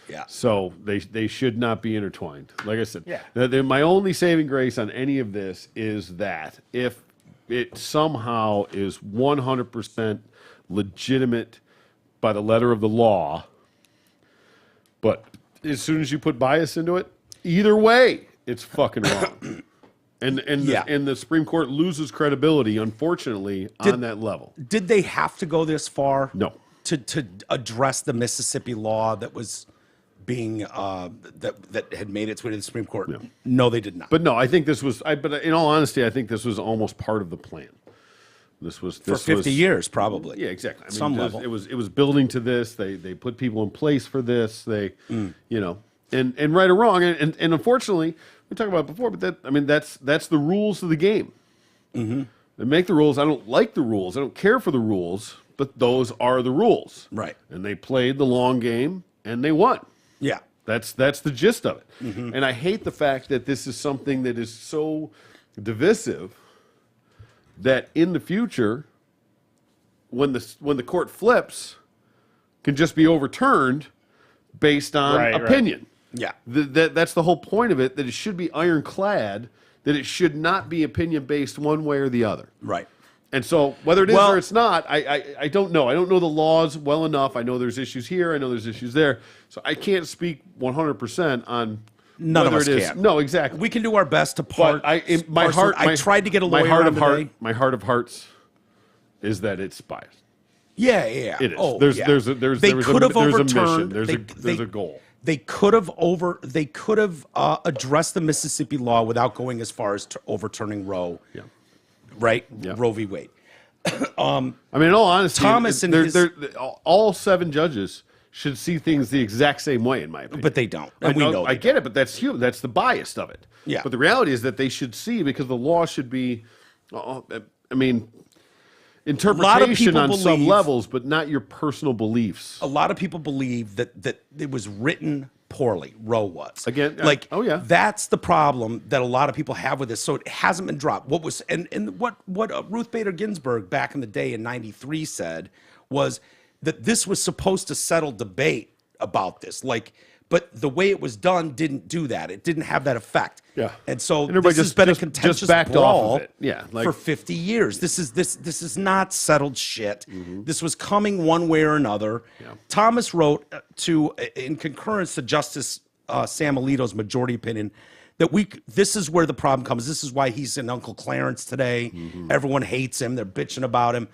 Yeah. So they should not be intertwined. Like I said, Yeah. my only saving grace on any of this is that if it somehow is 100% legitimate by the letter of the law, but as soon as you put bias into it, either way, it's fucking wrong. And the Supreme Court loses credibility, unfortunately, on that level. Did they have to go this far? No. To address the Mississippi law that was being that had made its way to the Supreme Court? No, they did not. But no, I think this was. But in all honesty, I think this was almost part of the plan. This was for 50 years, probably. Yeah, exactly. I mean, Some it was- level. It was building to this. They put people in place for this. They, and right or wrong, and unfortunately, we talked about it before. But that's the rules of the game. Mm-hmm. They make the rules. I don't like the rules. I don't care for the rules. But those are the rules. Right. And they played the long game, and they won. Yeah. That's the gist of it. And I hate the fact that this is something that is so divisive that in the future, when the court flips, can just be overturned based on Right, opinion. Yeah. That's the whole point of it, that it should be ironclad, that it should not be opinion based one way or the other. Right. And so whether it is Well- or it's not, I don't know. I don't know the laws well enough. I know there's issues here. I know there's issues there. So I can't speak 100% on None of whether us it is. can. No, exactly. We can do our best to part. But my heart. I tried to get a lawyer my heart on of today. my heart of hearts is that it's biased. Yeah. It is. Oh, There's yeah. there's They there's could have there's a overturned. mission. There's a goal. They could have addressed the Mississippi law without going as far as overturning Roe. Yeah. Right. Yeah. Roe v. Wade. I mean, in all honesty, Thomas and his- all 7 judges should see things the exact same way, in my opinion. But they don't. I And we know I they get it, but that's human. That's the bias of it. Yeah. But the reality is that they should see, because the law should be, interpretation people on some believe- levels, but not your personal beliefs. A lot of people believe that it was written poorly. Roe was Again, like, oh, yeah. that's the problem that a lot of people have with this. So it hasn't been dropped. What was and what Ruth Bader Ginsburg back in the day in '93 said was that this was supposed to settle debate about this. Like, but the way it was done didn't do that. It didn't have that effect. Yeah. And so And everybody this has just- been just- a contentious just backed brawl off of it. Yeah, like- for 50 years. This is not settled shit. Mm-hmm. This was coming one way or another. Thomas wrote in concurrence to Justice Sam Alito's majority opinion that this is where the problem comes. This is why he's in Uncle Clarence today. Mm-hmm. Everyone hates him. They're bitching about him.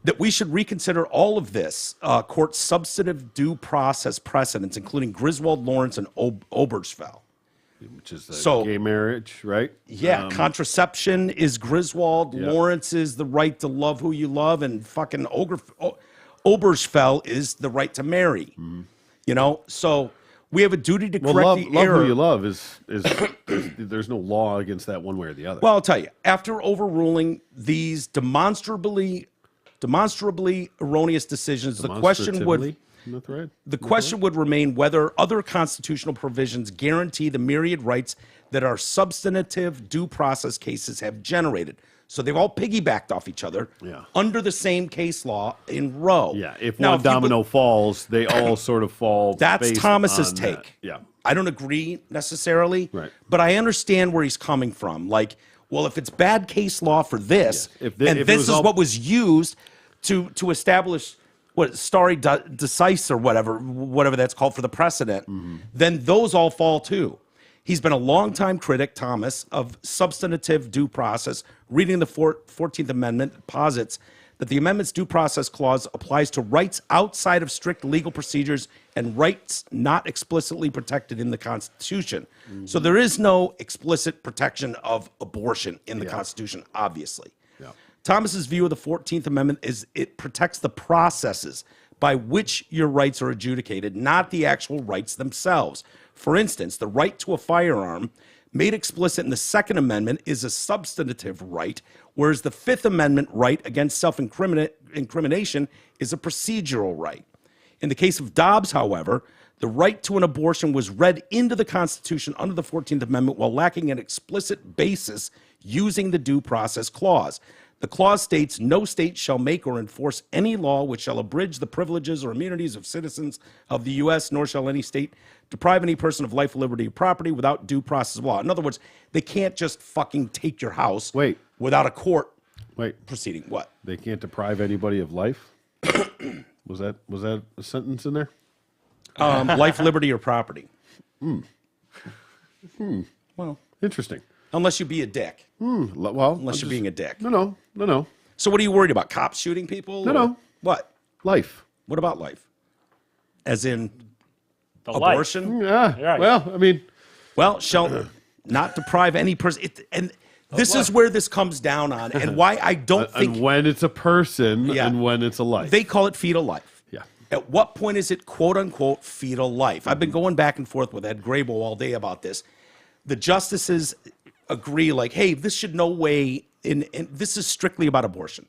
that we should reconsider all of this court's substantive due process precedents, including Griswold, Lawrence, and Obergefell. Which is the gay marriage, right? Yeah, contraception is Griswold. Yeah. Lawrence is the right to love who you love, and fucking Obergefell is the right to marry. Mm-hmm. You know, so we have a duty to correct Love, the love error. who you love is there's no law against that one way or the other. Well, I'll tell you, after overruling these demonstrably erroneous decisions, the question would remain whether other constitutional provisions guarantee the myriad rights that our substantive due process cases have generated. So they've all piggybacked off each other under the same case law in Roe. Yeah, if Now, one domino falls, they all sort of fall. That's based Thomas's on take. that. Yeah. I don't agree necessarily, Right. but I understand where he's coming from. Like, well, if it's bad case law for this, If and it this was is all- what was used to establish what stare decisis or whatever that's called for the precedent, then those all fall too. He's been a longtime critic, Thomas, of substantive due process. Reading the 14th Amendment posits that the amendment's due process clause applies to rights outside of strict legal procedures and rights not explicitly protected in the Constitution. So there is no explicit protection of abortion in the Constitution, obviously. Yeah. Thomas's view of the 14th Amendment is it protects the processes by which your rights are adjudicated, not the actual rights themselves. For instance, the right to a firearm made explicit in the Second Amendment is a substantive right, whereas the Fifth Amendment right against self-incrimination is a procedural right. In the case of Dobbs, however, the right to an abortion was read into the Constitution under the 14th Amendment while lacking an explicit basis using the Due Process Clause. The clause states, no state shall make or enforce any law which shall abridge the privileges or immunities of citizens of the U.S., nor shall any state deprive any person of life, liberty, or property without due process of law. In other words, they can't just fucking take your house without a court proceeding. What? They can't deprive anybody of life? Was that a sentence in there? Life, liberty, or property. Well, interesting. Unless you be a dick. Well, Unless you're being a dick. No. So what are you worried about? Cops shooting people? No. What? Life. What about life? As in The abortion? Right. Well, I mean, Well, shall not deprive any person. And this is where this comes down on, and why I don't think and when it's a person and when it's a life. they call it fetal life. Yeah. At what point is it quote unquote fetal life? I've been going back and forth with Ed Grabo all day about this. The justices agree, like, hey, this should no way, and this is strictly about abortion.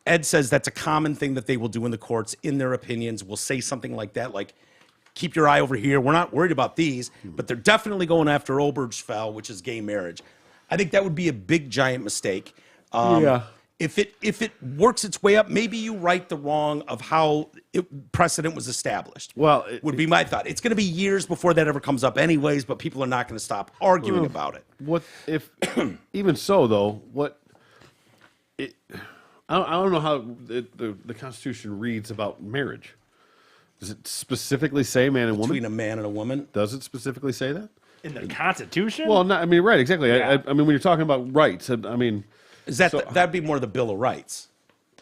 Ed says that's a common thing that they will do in the courts in their opinions. Will say something like that, like, keep your eye over here. We're not worried about these, but they're definitely going after Obergefell, which is gay marriage. I think that would be a big, giant mistake. If it works its way up, maybe you right the wrong of how precedent was established. Well, would be my thought. It's going to be years before that ever comes up, anyways. But people are not going to stop arguing about it. What if, even so, though, I don't know how the Constitution reads about marriage. Does it specifically say man and woman? Between a man and a woman. Does it specifically say that? In the Constitution? Well, I mean, right, exactly. Yeah. I mean, when you're talking about rights, I mean, Is that that'd be more the Bill of Rights,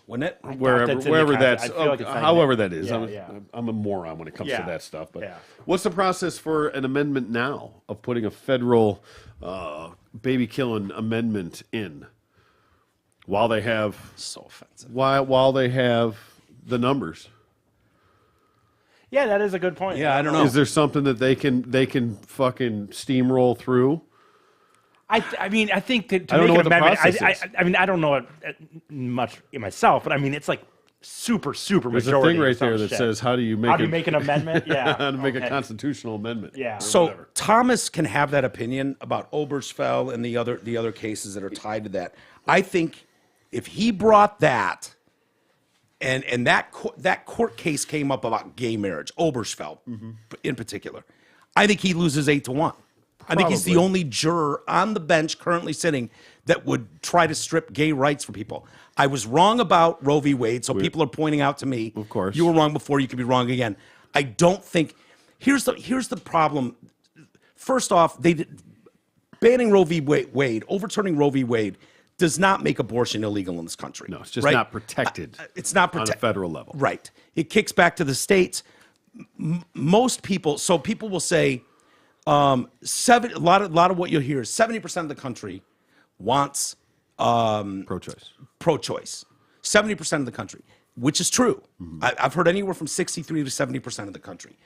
wouldn't it? wherever that's in the that's, I feel like it's not in however there. that is. I'm a moron when it comes to that stuff. But Yeah. what's the process for an amendment now of putting a federal baby killing amendment in while they have So offensive. while they have the numbers? Yeah, that is a good point. Yeah, I don't know. Is there something that they can fucking steamroll through? I mean, I think to I don't make know an what the amendment, process is. I mean, I don't know it much myself, but I mean, it's like super There's a majority. thing or right some there that shit. says how do you make How do you make an amendment? Yeah. how to make a Okay. constitutional amendment? Yeah. So Thomas can have that opinion about Obergefell and the other cases that are tied to that. I think if he brought that, and that court case came up about gay marriage, Obergefell in particular, I think he loses 8-1. I think he's the Probably. only juror on the bench currently sitting that would try to strip gay rights from people. I was wrong about Roe v. Wade, so people are pointing out to me, Of course. you were wrong before, you could be wrong again. I don't think. Here's the problem. First off, banning Roe v. Wade, overturning Roe v. Wade, does not make abortion illegal in this country. No, it's just right? not protected. It's not on a protected federal level. Right. It kicks back to the states. Most people, so people will say, a lot of what you'll hear is 70% of the country wants pro-choice. 70% of the country, which is true. I've heard anywhere from 63 to 70% of the country.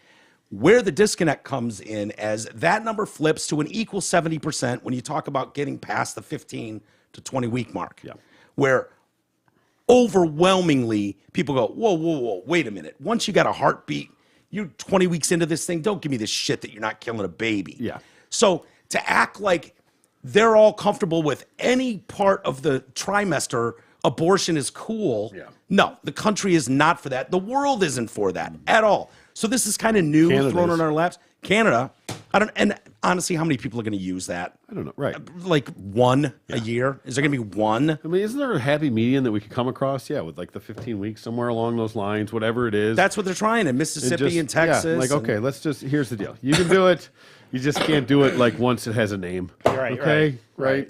Where the disconnect comes in as that number flips to an equal 70% when you talk about getting past the 15 to 20 week mark. Yeah. Where overwhelmingly people go, whoa, wait a minute. Once you got a heartbeat, you're 20 weeks into this thing, don't give me this shit that you're not killing a baby. Yeah. So to act like they're all comfortable with any part of the trimester, abortion is cool. Yeah. No, the country is not for that. The world isn't for that at all. So this is kind of new, thrown on our laps. Canada, and honestly, how many people are going to use that? I don't know. Right. Like one a year? Is there going to be one? I mean, isn't there a happy median that we could come across? Yeah, with like the 15 weeks, somewhere along those lines, whatever it is. That's what they're trying in Mississippi and Texas. Yeah, like, okay, here's the deal. You can do it. You just can't do it like once it has a name. Right, okay? Right.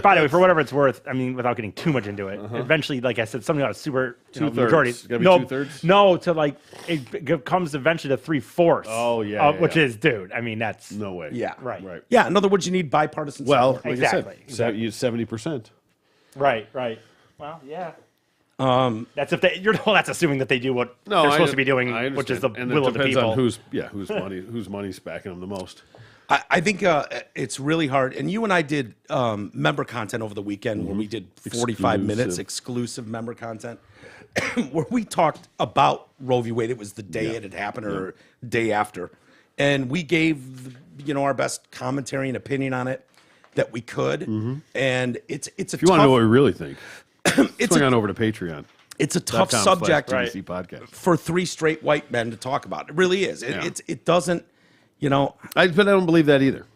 By the way, for whatever it's worth, I mean, without getting too much into it, eventually, like I said, something about a super majority. Gotta be No, 2/3? no, to like it comes eventually to 3/4. Oh, yeah, which is, dude. I mean, that's No way. Yeah. right, Yeah, in other words, you need bipartisan Well, support. like Exactly, I said, you 70%. right. Well, yeah. That's if they. That's assuming that they do what they're supposed to be doing, which is the and will it of the depends people. on whose money's backing them the most. I think it's really hard. And you and I did member content over the weekend where we did 45 minutes exclusive member content where we talked about Roe v. Wade. It was the day it had happened or day after. And we gave, our best commentary and opinion on it that we could. And it's a If you want to know what we really think, it's swing on over to Patreon. It's a tough subject TDC Podcast. for three straight white men to talk about. It really is. It doesn't, but I don't believe that either.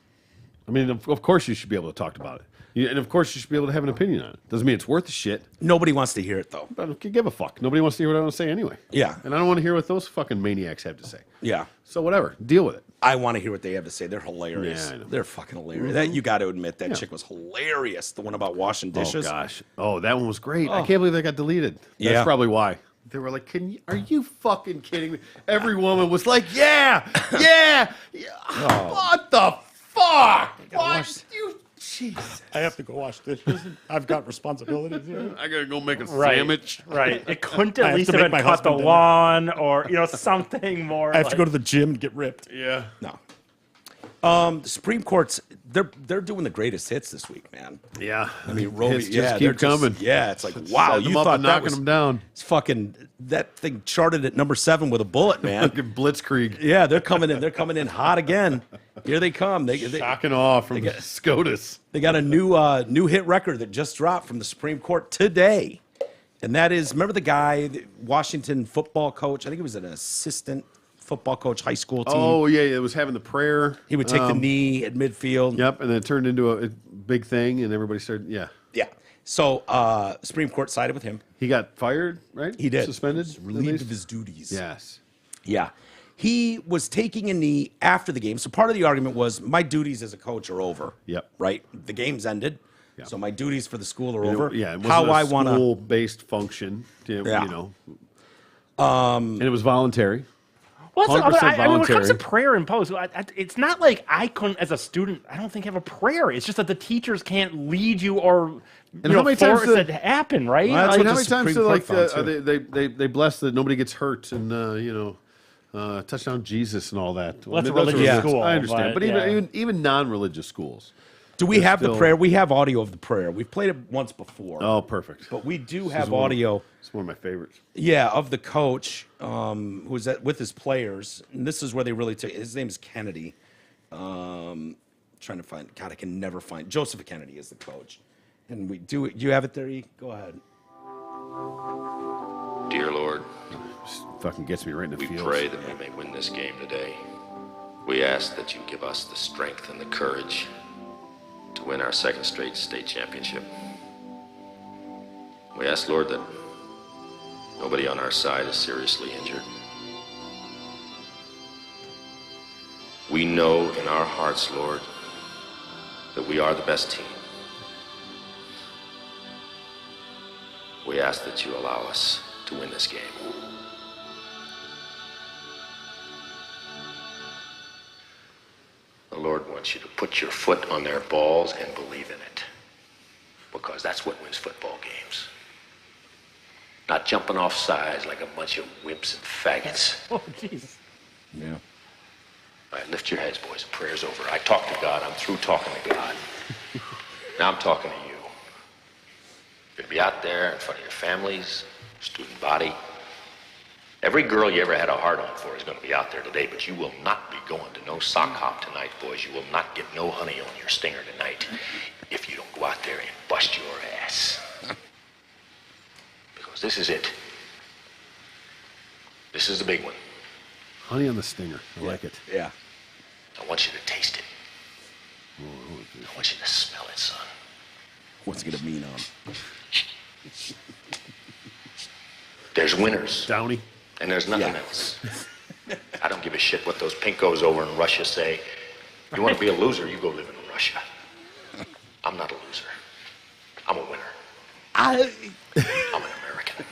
I mean, of course you should be able to talk about it. And of course you should be able to have an opinion on it. Doesn't mean it's worth the shit. Nobody wants to hear it, though. I don't give a fuck. Nobody wants to hear what I want to say anyway. Yeah. And I don't want to hear what those fucking maniacs have to say. Yeah. So whatever. Deal with it. I want to hear what they have to say. They're hilarious. Yeah, I know. They're fucking hilarious. That you got to admit, that chick was hilarious. The one about washing dishes. Oh, gosh. Oh, that one was great. I can't believe that got deleted. That's Yeah. probably why. They were like, are you fucking kidding me? Every woman was like, yeah. What the fuck? What? Jeez. I have to go wash dishes. I've got responsibilities here. I gotta go make a Right. sandwich. Right. It couldn't I at have least to have make been my cut the husband dinner. lawn or something more. I have to go to the gym and get ripped. Yeah. No. The Supreme Court's they're doing the greatest hits this week, man. Yeah. I mean, Roe. Hits Yeah, just they're keep coming. Yeah, it's like wow. Setting You them up thought and that knocking was them down. It's fucking that thing charted at number 7 with a bullet, man. Fucking Blitzkrieg. Yeah, they're coming in. They're coming in hot again. Here they come. They Shocking off from SCOTUS. They got a new hit record that just dropped from the Supreme Court today. And that is, remember the guy, the Washington football coach? I think he was an assistant football coach, high school team. Oh, yeah, it was having the prayer. He would take the knee at midfield. Yep, and then it turned into a big thing, and everybody started, Yeah. So Supreme Court sided with him. He got fired, right? He did. Suspended? Relieved at least? of his duties. Yes. Yeah. He was taking a knee after the game. So part of the argument was my duties as a coach are over. Yep. Right? The game's ended. Yeah. So my duties for the school are over. Yeah, it wasn't How a I want to. school-based function, Yeah. And it was voluntary. Well, that's 100% the other- I mean, when it comes to voluntary. prayer imposed, it's not like I couldn't, as a student, I don't think have a prayer. It's just that the teachers can't lead you or how many times force it to happen, right? Well, that's I mean, what how the many times Supreme do, like Court found, they bless that nobody gets hurt and touchdown Jesus and all that. Well, that's a those are- religious school, I understand, but, but yeah. even non-religious schools. Do we have the still- prayer? We have audio of the prayer. We've played it once before. Oh, perfect. But we do This have is one of- audio. It's one of my favorites. Yeah, of the coach who was with his players. And this is where they really took. His name is Kennedy. Trying to find. God, I can never find. Joseph Kennedy is the coach. And we do. You have it there. E? Go ahead. Dear Lord, Just fucking gets me right in the we feels. pray that we may win this game today. We ask that you give us the strength and the courage to win our second straight state championship. We ask, Lord, that nobody on our side is seriously injured. We know in our hearts, Lord, that we are the best team. we ask that you allow us to win this game. The Lord wants you to put your foot on their balls and believe in it, because that's what wins football games. Not jumping off sides like a bunch of wimps and faggots. Oh, jeez. Yeah. All right, lift your heads, boys. Prayer's over. I talked to God. I'm through talking to God. Now I'm talking to you. You're going to be out there in front of your families, student body. Every girl you ever had a hard on for is going to be out there today, but you will not be going to no sock hop tonight, boys. You will not get no honey on your stinger tonight if you don't go out there and bust your ass. Because this is it. This is the big one. Honey on the stinger. I like it. Yeah. I want you to taste it. I want you to smell it, son. What's it gonna mean on? There's winners. Downey. And there's nothing else. I don't give a shit what those pinkos over in Russia say. You want to be a loser, you go live in Russia. I'm not a loser. I'm a winner. I'm an American.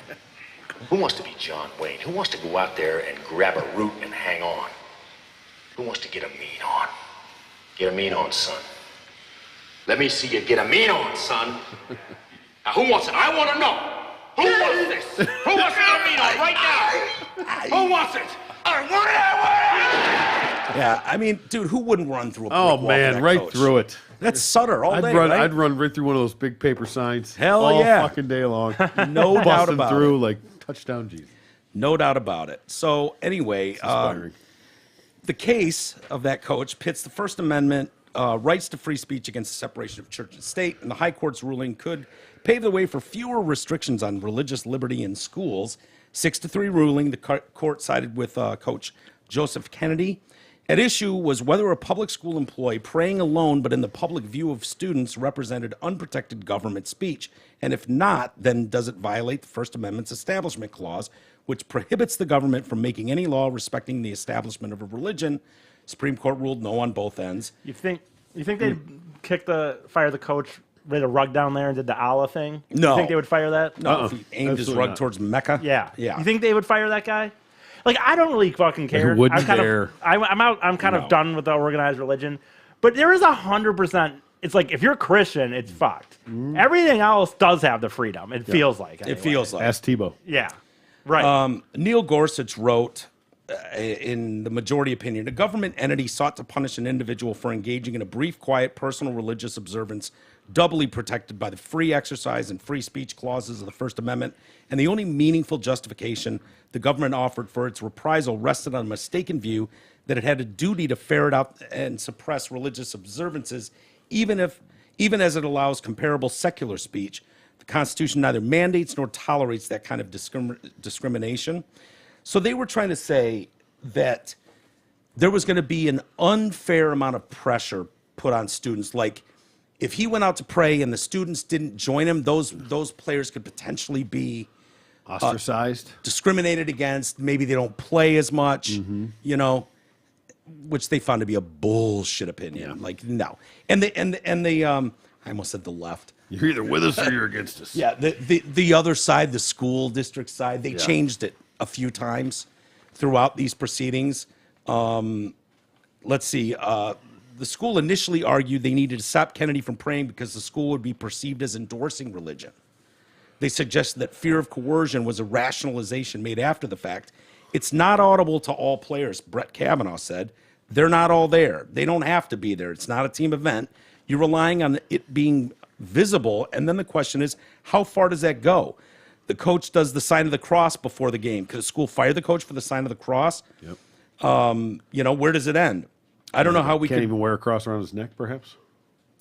Who wants to be John Wayne? Who wants to go out there and grab a root and hang on? Who wants to get a mean on? Get a mean on, son. Let me see you get a mean on, son. Now, who wants it? I want to know. Who wants this? Who wants to get a mean on right now? Who wants it? I want it! Yeah, I mean, dude, who wouldn't run through a brick Oh wall for man, that right coach? through it. That's Sutter all day, right? I'd run right through one of those big paper signs. Hell all yeah. fucking day long. No doubt Busting about through it. like touchdown Jesus. No doubt about it. So anyway, Inspiring. the case of that coach pits the First Amendment rights to free speech against the separation of church and state, and the High Court's ruling could pave the way for fewer restrictions on religious liberty in schools. 6-3 ruling, the court sided with Coach Joseph Kennedy. At issue was whether a public school employee praying alone but in the public view of students represented unprotected government speech. And if not, then does it violate the First Amendment's Establishment Clause, which prohibits the government from making any law respecting the establishment of a religion? Supreme Court ruled no on both ends. You think they'd fire the coach, laid a rug down there and did the Allah thing? No. You think they would fire that? No, if he aimed his Absolutely rug not. towards Mecca. Yeah. Yeah. You think they would fire that guy? Like, I don't really fucking care. Who wouldn't I'm kind dare? Of, I'm out. I'm kind of done with the organized religion. But there is 100%. It's like, if you're a Christian, it's fucked. Everything else does have the freedom. It feels like. It anyway. feels like. Ask Tebow. Yeah. Right. Neil Gorsuch wrote in the majority opinion, a government entity sought to punish an individual for engaging in a brief, quiet, personal religious observance doubly protected by the free exercise and free speech clauses of the First Amendment, and the only meaningful justification the government offered for its reprisal rested on a mistaken view that it had a duty to ferret out and suppress religious observances, even as it allows comparable secular speech. The Constitution neither mandates nor tolerates that kind of discrimination. So they were trying to say that there was going to be an unfair amount of pressure put on students. Like, if he went out to pray and the students didn't join him, those players could potentially be Ostracized. discriminated against. Maybe they don't play as much, you know, which they found to be a bullshit opinion. Yeah. Like, no. And the I almost said the left. You're either with us or you're against us. Yeah, the other side, the school district side, they changed it a few times throughout these proceedings. Let's see. The school initially argued they needed to stop Kennedy from praying because the school would be perceived as endorsing religion. They suggested that fear of coercion was a rationalization made after the fact. It's not audible to all players, Brett Kavanaugh said. They're not all there. They don't have to be there. It's not a team event. You're relying on it being visible, and then the question is, how far does that go? The coach does the sign of the cross before the game. Could the school fire the coach for the sign of the cross? Yep. You know, where does it end? I don't know how we Can't can. even wear a cross around his neck, perhaps?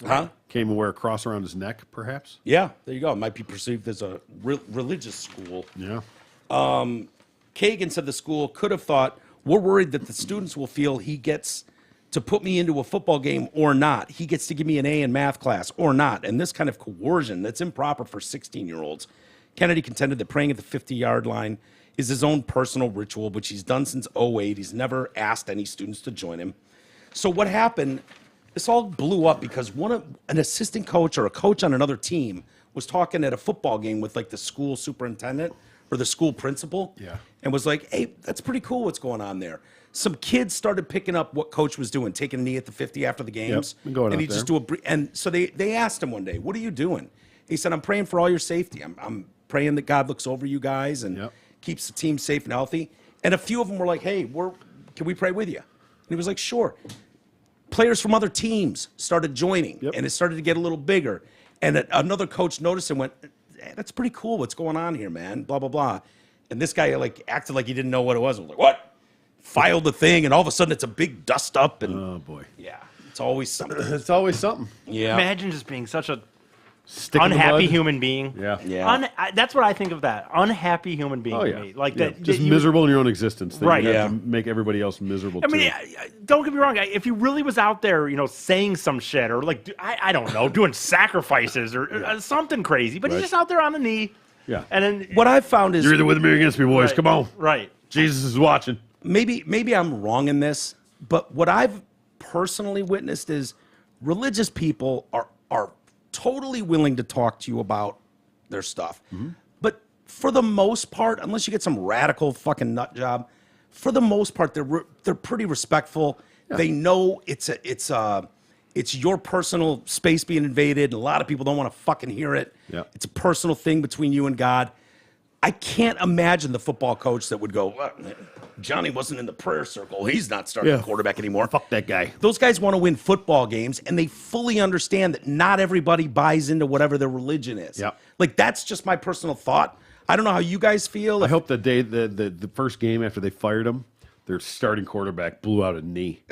Huh? Can't even wear a cross around his neck, perhaps? Yeah, there you go. It might be perceived as a religious school. Yeah. Kagan said the school could have thought, we're worried that the students will feel he gets to put me into a football game or not. He gets to give me an A in math class or not. And this kind of coercion that's improper for 16-year-olds. Kennedy contended that praying at the 50-yard line is his own personal ritual, which he's done since 2008. He's never asked any students to join him. So what happened, this all blew up because an assistant coach or a coach on another team was talking at a football game with like the school superintendent or the school principal. Yeah. And was like, hey, that's pretty cool what's going on there. Some kids started picking up what coach was doing, taking a knee at the 50 after the games. and going and out he'd just there. do and so they asked him one day, what are you doing? He said, I'm praying for all your safety. I'm praying that God looks over you guys and keeps the team safe and healthy. And a few of them were like, hey, can we pray with you? And he was like, sure. Players from other teams started joining, and it started to get a little bigger. And another coach noticed and went, hey, that's pretty cool what's going on here, man, blah, blah, blah. And this guy like acted like he didn't know what it was. I was like, what? Filed the thing, and all of a sudden it's a big dust up. And Oh, boy. yeah, it's always something. It's always something. Yeah. Imagine just being such a Stick in the unhappy mud. human being. Yeah. Yeah. That's what I think of that. Unhappy human being Oh, to yeah. me. Like Yeah. that. Just you- miserable in your own existence. That Right. You have Yeah. to make everybody else miserable, I mean, too. don't get me wrong. If he really was out there, saying some shit or like, I don't know, doing sacrifices or something crazy, but Right. he's just out there on a knee. Yeah. And then What I've found is You're either with me or against me, boys. Right. Come on. Right. Jesus is watching. maybe I'm wrong in this, but what I've personally witnessed is religious people are totally willing to talk to you about their stuff. But for the most part, unless you get some radical fucking nut job, for the most part they're pretty respectful. They know it's your personal space being invaded, and a lot of people don't want to fucking hear it. Yeah. It's a personal thing between you and God. I can't imagine the football coach that would go, well, Johnny wasn't in the prayer circle. He's not starting quarterback anymore. Fuck that guy. Those guys want to win football games, and they fully understand that not everybody buys into whatever their religion is. Yeah. Like, that's just my personal thought. I don't know how you guys feel. I hope the day the first game after they fired him, their starting quarterback blew out a knee.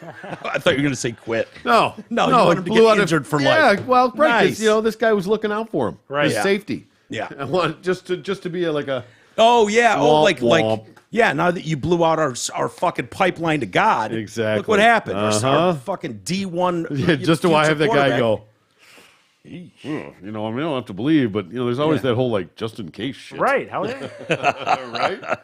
I thought you were going to say quit. No, No, you want him to get injured for life. Yeah, well, right. 'Cause, Nice. this guy was looking out for him. Right. His Yeah. safety. Yeah. I want just to be like a. Oh, yeah. Womp, womp. Yeah, now that you blew out our fucking pipeline to God. Exactly. Look what happened. Uh-huh. Our fucking D1. Yeah, just to why have that guy quarterback. go. I mean, I don't have to believe, but there's always that whole like just in case shit. Right. Hell yeah. Right.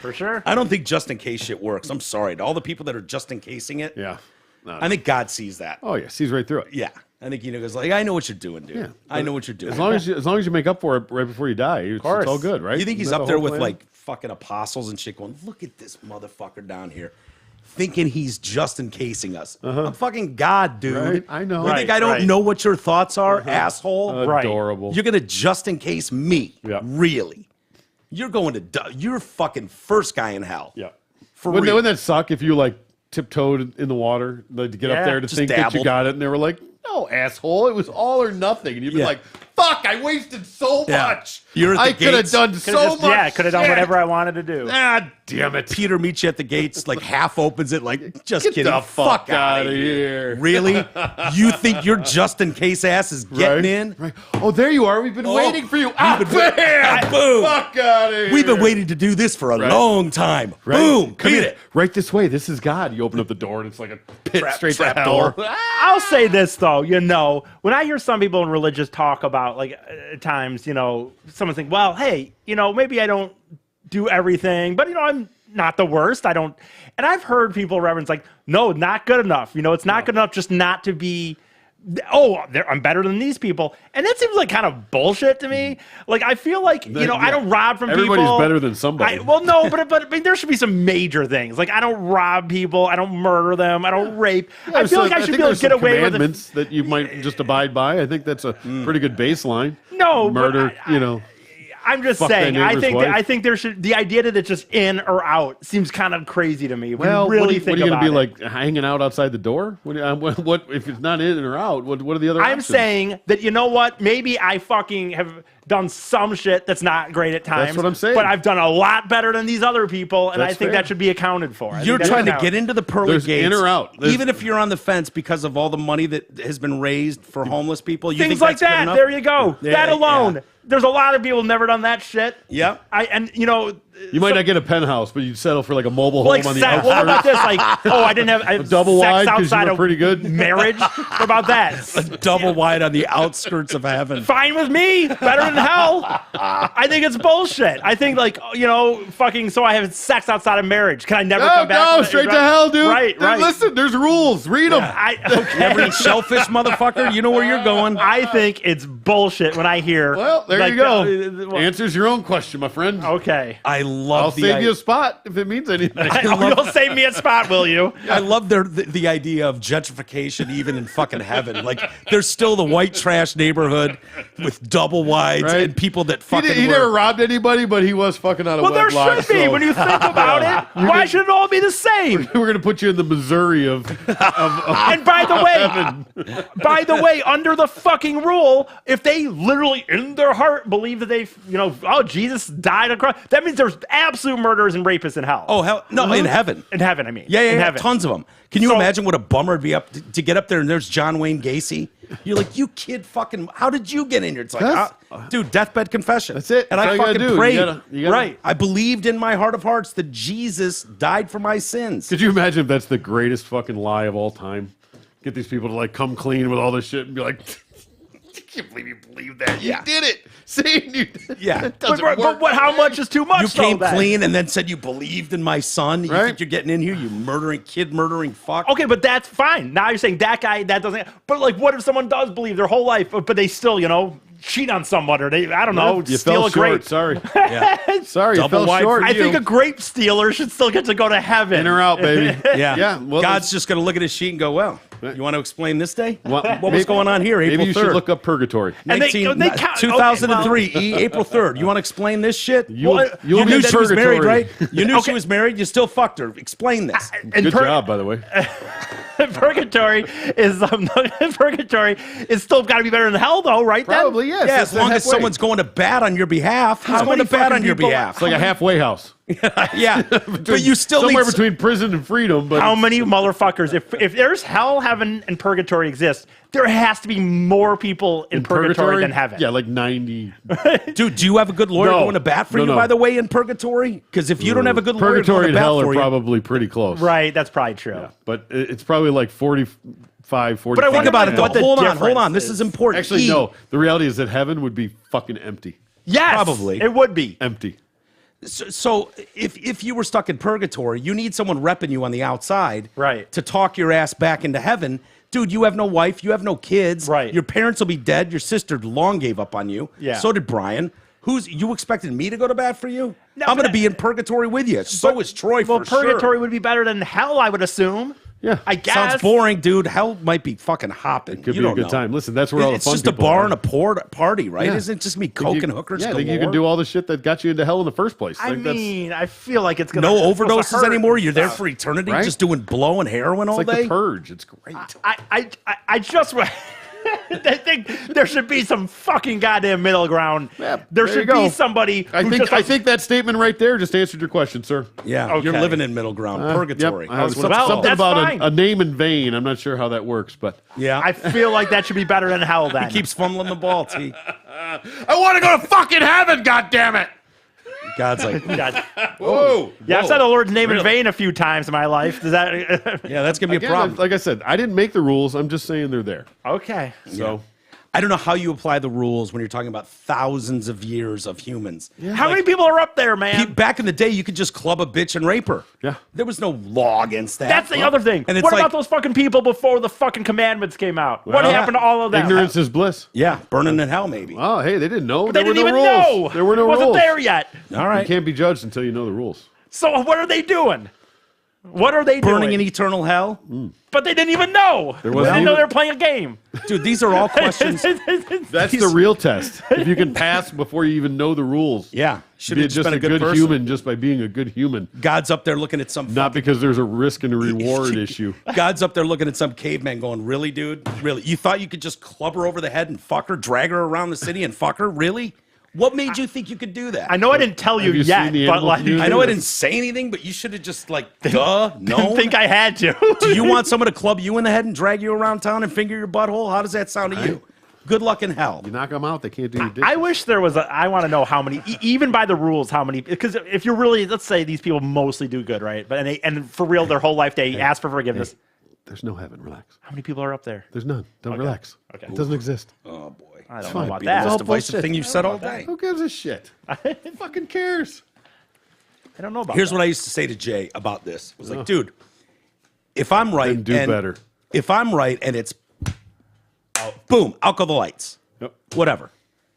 For sure. I don't think just in case shit works. I'm sorry. To all the people that are just in casing it, Yeah. No, I think God sees that. Oh yeah, sees right through it. Yeah. I think goes like, I know what you're doing, dude. Yeah. I know what you're doing. As long as you make up for it right before you die, it's course. all good, right? You think he's Isn't that up the there whole with plan? like fucking apostles and shit going, look at this motherfucker down here. Thinking he's just encasing us. I'm fucking God, dude. Right, I know. You think Right, I don't right. know what your thoughts are, asshole? Right. Adorable. You're gonna just in case me. Yeah. Really? You're going to you're fucking first guy in hell. Yeah. For Wouldn't real. that suck if you like tiptoed in the water like, to get Yeah, up there to just think that you dabbled. got it, and they were like, "No, asshole, it was all or nothing," and you'd be Yeah. like, "Fuck, I wasted so Yeah. much. You're at the I could have gates. done Could've so just- much. Yeah, could have done shit. whatever I wanted to do. Ah, damn it. Peter meets you at the gates, like half opens it, like just Get kidding. the fuck outta out of here. Really? You think your just in case ass is getting Right? in? Right. Oh, there you are. We've been waiting for you. Ah, We've been bam! boom. Fuck out of here. We've been waiting to do this for a long time. Right? Boom, Come beat here. it. Right this way. This is God. You open up the door and it's like a pit straight to trap hell. door. I'll say this though, when I hear some people in religious talk about like at times, someone think, well, hey, maybe I don't do everything, but I'm not the worst. I don't, and I've heard people reference like, no, not good enough. It's not good enough just not to be. I'm better than these people, and that seems like kind of bullshit to me. Like I feel like I don't rob from people. Everybody's better than somebody. No, but I mean, there should be some major things. Like I don't rob people, I don't murder them, I don't rape. I feel like I should think be able there's to get some away with it. commandments that you might just abide by. I think that's a pretty good baseline. No, but murder. I'm just Fuck thy saying. I neighbor's think wife. I think there should the idea that it's just in or out seems kind of crazy to me. If Well, we really what are you think going to about be it. like hanging out outside the door? What if it's not in or out? What are the other? I'm options? saying that what? Maybe I fucking have done some shit that's not great at times. That's what I'm saying. But I've done a lot better than these other people, and That's I think fair. that should be accounted for. I You're think that trying should to count. get into the pearly There's gates, in or out. There's- even if you're on the fence because of all the money that has been raised for homeless people. You things think like that's good that. enough? There you go. Yeah, That alone. yeah. There's a lot of people who've never done that shit. Yep. And You might not get a penthouse, but you'd settle for like a mobile home on the outskirts. What about this? Like, I didn't have A double sex wide 'cause you outside were of pretty good? marriage. What about that? Double wide on the outskirts of heaven. Fine with me. Better than hell. I think it's bullshit. I think fucking. So I have sex outside of marriage. Can I never come back? No, straight to hell, dude. Right, Dude, right. Listen, there's rules. Read them. Every shellfish motherfucker, you know where you're going. I think it's bullshit when I hear. Well, there like, you go. Answers your own question, my friend. Okay. I love I'll save you a spot if it means anything. You'll save me a spot, will you? I love the idea of gentrification even in fucking heaven. Like, there's still the white trash neighborhood with double wides Right. and people that fucking He never robbed anybody, but he was fucking out of Well, there wedlock. should be. so- When you think about it, why should it all be the same? We're going to put you in the Missouri of And by the way, under the fucking rule, if they literally in their heart believe that they, Jesus died on the cross, that means there's absolute murderers and rapists in hell. Oh, hell. No, in heaven. In heaven, I mean. Yeah, in yeah, heaven. tons of them. Can you So- imagine what a bummer it'd be up to get up there and there's John Wayne Gacy? You're like, you kid fucking, how did you get in here? It's like, dude, deathbed confession. That's it. And That's I all you gotta fucking do. prayed. You gotta- Right. I believed in my heart of hearts that Jesus died for my sins. Could you imagine if that's the greatest fucking lie of all time? Get these people to like come clean with all this shit and be like, I can't believe you believe that. Yeah. You did it. See? You did it. Yeah. It doesn't But work. what? How much is too much? You came though, then? clean and then said you believed in my son. You Right. think you're getting in here, you kid murdering fuck. Okay, but that's fine. Now you're saying that guy, that doesn't. But like, what if someone does believe their whole life, but they still, cheat on someone or they, I don't know, You steal fell a grape? short. Sorry. Yeah. Sorry, you Double fell wide short. for I think a grape stealer should still get to go to heaven. In or out, baby. Yeah. Yeah. Well, God's just going to look at his sheet and go, well, you want to explain this day? Well, What was maybe- going on here? April Maybe you 3rd. should look up purgatory. And they count- 2003, April 3rd. You want to explan this shit? You'll You knew be she was married, purgatory. right? You knew she was married. You still fucked her. Explain this. And Good job, by the way. Purgatory is purgatory is still got to be better than hell, though, right? then? Probably, yes. Yeah, It's as long as halfway. someone's going to bat on your behalf. Who's How going to many bat on fucking your people- behalf? It's like a halfway house. Yeah, but you still Somewhere need between prison and freedom. But How many motherfuckers? If there's hell, heaven, and purgatory exist, there has to be more people in purgatory than heaven. Yeah, like 90. Dude, do you have a good lawyer No. going to bat for No, you, no. by the way, in purgatory? Because if you don't have a good lawyer Purgatory going and to bat hell are for you, probably pretty close. Right, that's probably true. But it's probably like 45, 45. But I think wonder about it. what Though. the Hold on. difference This is. is important. Actually, no. The reality is that heaven would be fucking empty. Yes, Probably. it would be. Empty. So if you were stuck in purgatory, you need someone repping you on the outside, Right. to talk your ass back into heaven. Dude, you have no wife, you have no kids, Right. Your parents will be dead. Your sister long gave up on you. Yeah. So did Brian. You expected me to go to bat for you? No, I'm but going to be in purgatory with you. So is Troy. Well, for purgatory sure. would be better than hell, I would assume. Yeah. I guess. Sounds boring, dude. Hell might be fucking hopping. Could You be a don't good know. time. Listen, that's where all the It's fun just a people bar are. and a party, right? Yeah. Isn't it just me Think coke you- and hookers? Yeah, I think you galore? can do all the shit that got you into hell in the first place. I Like, that's- mean, I feel like it's gonna No it's supposed to overdoses hurt anymore. and You're there stuff. for eternity, Right? just doing blow and heroin all it's like day. the purge. It's great. I just I think there should be some fucking goddamn middle ground. Yeah, there you should go. be somebody. I who think just I think that statement right there just answered your question, sir. Yeah, you're Okay. living in middle ground, purgatory. Yep. Well, Something that's about fine. a name in vain. I'm not sure how that works, but Yeah, I feel like that should be better than hell. Then he keeps fumbling the ball. T. I want to go to fucking heaven. God damn it! God's like, God. Whoa. Yeah, I've said the Lord's name in vain a few times in my life. Does that? yeah, that's gonna be a Again, problem. like I said, I didn't make the rules. I'm just saying they're there. Okay. So I don't know how you apply the rules when you're talking about thousands of years of humans. How many people are up there, man? Back in the day, you could just club a bitch and rape her. Yeah. There was no law against that. That's the other thing. And it's What like, about those fucking people before the fucking commandments came out? What Well, happened to all of them? ignorance is bliss. yeah, burning in hell, maybe. Oh, hey, they didn't know. They there didn't were no even rules. know. There were no it wasn't rules. there yet. All You right. can't be judged until you know the rules. So what are they doing? What are they Burning doing? in eternal hell? But they didn't even know. They wasn't didn't know even- they were playing a game. Dude, these are all questions. That's the real test. If you can pass before you even know the rules. Yeah. Should Be have just just been a a good good person. human just by being a good human. God's up there looking at some Not because there's a risk and a reward issue. God's up there looking at some caveman going, really, dude? Really? You thought you could just club her over the head and fuck her, drag her around the city and fuck her? Really? What made you think you could do that? I know I didn't tell you Have you yet, seen the but animal like, community? I know I didn't say anything, but you should have just like, duh, no. didn't think I had to. Do you want someone to club you in the head and drag you around town and finger your butthole? How does that sound to you? Good luck in hell. You knock them out, they can't do your dishes. I wish there was I want to know how many, even by the rules, how many, because if you're really, let's say these people mostly do good, right? But and for real, their whole life they ask for forgiveness. Hey, there's no heaven. Relax. How many people are up there? There's none. Don't relax. Okay. It doesn't exist. Oh boy. I don't know fine. about Be that. the most all divisive bullshit. thing you've said all day. Who gives a shit? Who fucking cares? I don't know about Here's that. what I used to say to Jay about this. I was like, dude, if I'm right, Then do and better. If I'm right and it's boom, out go the lights. Yep. Whatever.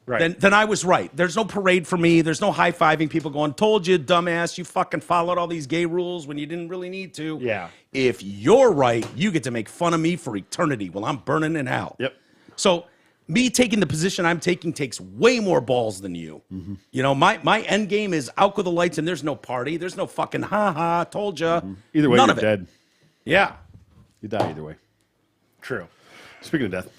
Right. Then I was right. There's no parade for me. There's no high-fiving people going, told you, dumbass, you fucking followed all these gay rules when you didn't really need to. Yeah. If you're right, you get to make fun of me for eternity while I'm burning in hell. Yep. So me taking the position I'm taking takes way more balls than you. You know, my end game is out with the lights and there's no party. There's no fucking ha-ha, told ya. Either way, None you're of it. dead. Yeah. You die either way. True. Speaking of death,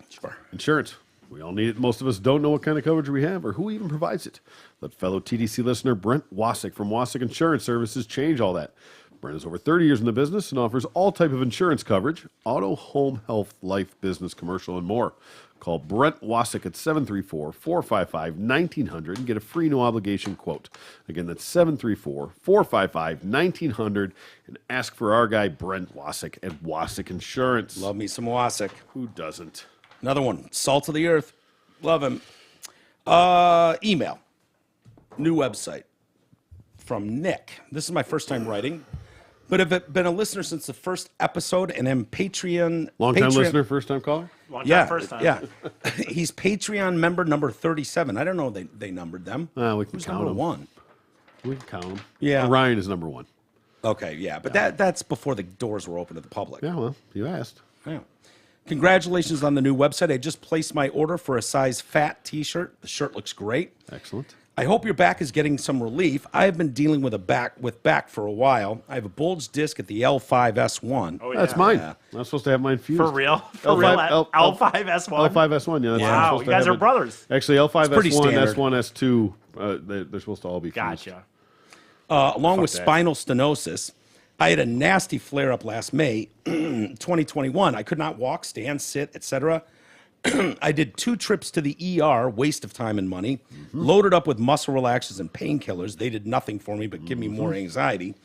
Sure. insurance. We all need it. Most of us don't know what kind of coverage we have or who even provides it. Let fellow TDC listener Brent Wasik from Wasik Insurance Services change all that. Brent has over 30 years in the business and offers all type of insurance coverage, auto, home, health, life, business, commercial, and more. Call Brent Wasik at 734-455-1900 and get a free no obligation quote. Again, that's 734-455-1900 and ask for our guy Brent Wasik at Wasik Insurance. Love me some Wasik. Who doesn't? Another one, salt of the earth. Love him. Email. New website from Nick. This is my first time writing, but I've been a listener since the first episode and am Patreon. Long-time listener, first-time caller? Long time, Yeah, first time. yeah. He's Patreon member number 37. I don't know they numbered them. We can Who's count number them. one? We can count them. Yeah. Orion is number one. Okay, yeah, but that's before the doors were open to the public. Yeah, well, you asked. Yeah. Congratulations on the new website. I just placed my order for a size fat t-shirt. The shirt looks great. Excellent. I hope your back is getting some relief. I have been dealing with back for a while. I have a bulged disc at the L5S1. Oh, yeah. That's mine. Yeah. I'm supposed to have mine fused. For real? For L5 real? L- L5S1? L5S1, yeah. That's Yeah. I'm Wow, supposed you to guys have are it. brothers. Actually, L5S1, pretty standard. S1, S2, they're supposed to all be fused. Gotcha. Along with that. spinal stenosis, I had a nasty flare-up last May, 2021. I could not walk, stand, sit, etc. I did 2 trips to the ER, waste of time and money, loaded up with muscle relaxers and painkillers. They did nothing for me but give me more anxiety.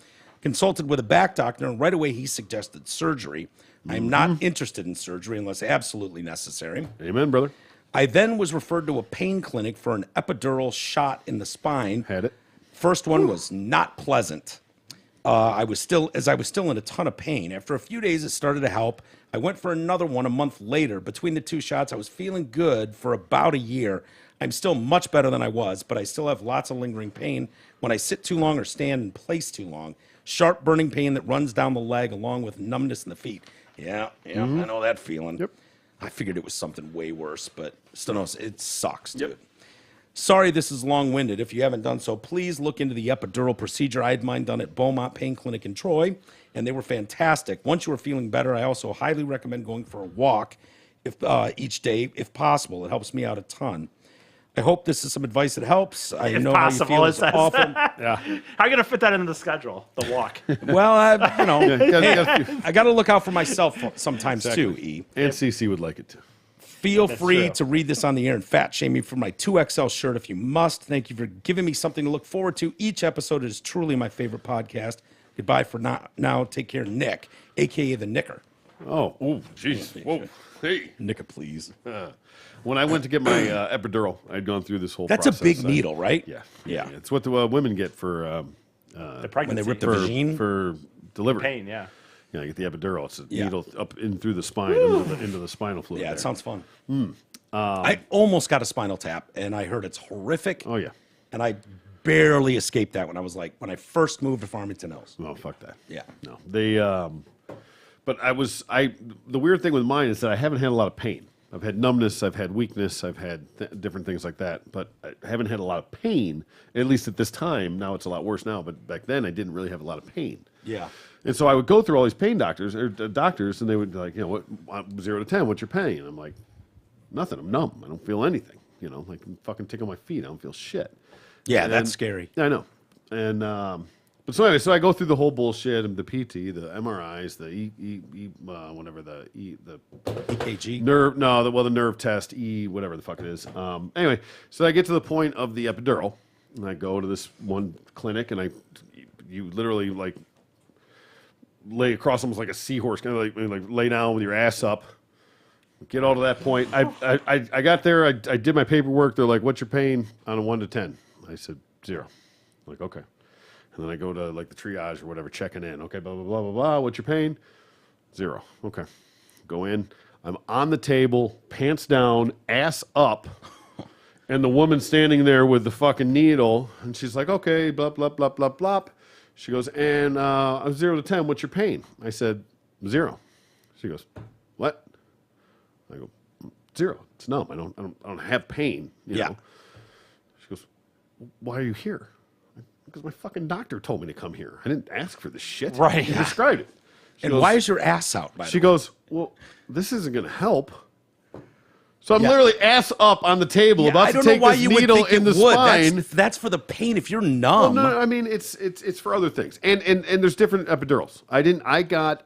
Consulted with a back doctor, and right away he suggested surgery. I'm not interested in surgery unless absolutely necessary. Amen, brother. I then was referred to a pain clinic for an epidural shot in the spine. Had it. First one was not pleasant. I was still in a ton of pain. After a few days, it started to help. I went for another one a month later. Between the 2 shots, I was feeling good for about a year. I'm still much better than I was, but I still have lots of lingering pain when I sit too long or stand in place too long. Sharp burning pain that runs down the leg along with numbness in the feet. Yeah, I know that feeling. Yep. I figured it was something way worse, but stenosis, it sucks, dude. Sorry this is long-winded. If you haven't done so, please look into the epidural procedure. I had mine done at Beaumont Pain Clinic in Troy, and they were fantastic. Once you are feeling better, I also highly recommend going for a walk each day, if possible. It helps me out a ton. I hope this is some advice that helps. I If know possible, how you feel. it It's says. awful. Yeah. How are you going to fit that into the schedule, the walk? Well, Yeah, I got to look out for myself sometimes too, E. and CC would like it too. Feel free true. to read this on the air and fat shame me for my 2XL shirt if you must. Thank you for giving me something to look forward to. Each episode is truly my favorite podcast. Goodbye for now. Take care, Nick, a.k.a. the Knicker. Oh, jeez. Whoa. Hey. Knicker, please. When I went to get my epidural, I'd gone through this whole That's process. a big needle, right? Yeah. Yeah. It's what the women get for The When pregnancy. they rip the for, vagine? for delivery. pain, yeah. Yeah, you get the epidural. It's a Yeah. needle up in through the spine, into the spinal fluid. Yeah, there. it sounds fun. I almost got a spinal tap, and I heard it's horrific. Oh, yeah. And I barely escaped that when I first moved to Farmington Hills. No, fuck that. Yeah. No. They but the weird thing with mine is that I haven't had a lot of pain. I've had numbness, I've had weakness, I've had different things like that, but I haven't had a lot of pain, at least at this time. Now it's a lot worse now, but back then I didn't really have a lot of pain. Yeah. And so I would go through all these pain doctors, and they would be like, 0 to 10, what's your pain? And I'm like, nothing, I'm numb. I don't feel anything. Like I'm fucking tickle my feet. I don't feel shit. Yeah, And- that's scary. I know. And But so anyway, so I go through the whole bullshit and the PT, the MRIs, the the EKG. nerve, the nerve test, whatever the fuck it is. Anyway, so I get to the point of the epidural, and I go to this one clinic, and you literally like lay across almost like a seahorse, kind of like lay down with your ass up. Get all to that point. I got there. I did my paperwork. They're like, "What's your pain on a 1 to 10?" I said 0. I'm like, okay. And then I go to like the triage or whatever, checking in. Okay, blah blah blah blah blah. What's your pain? 0. Okay. Go in. I'm on the table, pants down, ass up, and the woman standing there with the fucking needle, and she's like, "Okay, blah blah blah blah blah." She goes, "And I'm 0 to 10. What's your pain?" I said 0. She goes, "What?" I go, 0. It's numb. I don't have pain. You know? She goes, "Why are you here?" Because my fucking doctor told me to come here. I didn't ask for this shit. Right. He described it. And why is your ass out? By She the way? goes, "Well, this isn't going to help." So I'm literally ass up on the table, about I to don't know take why this you would needle think in the it would. spine. That's for the pain if you're Well, numb. no, I mean it's for other things, and there's different epidurals. I got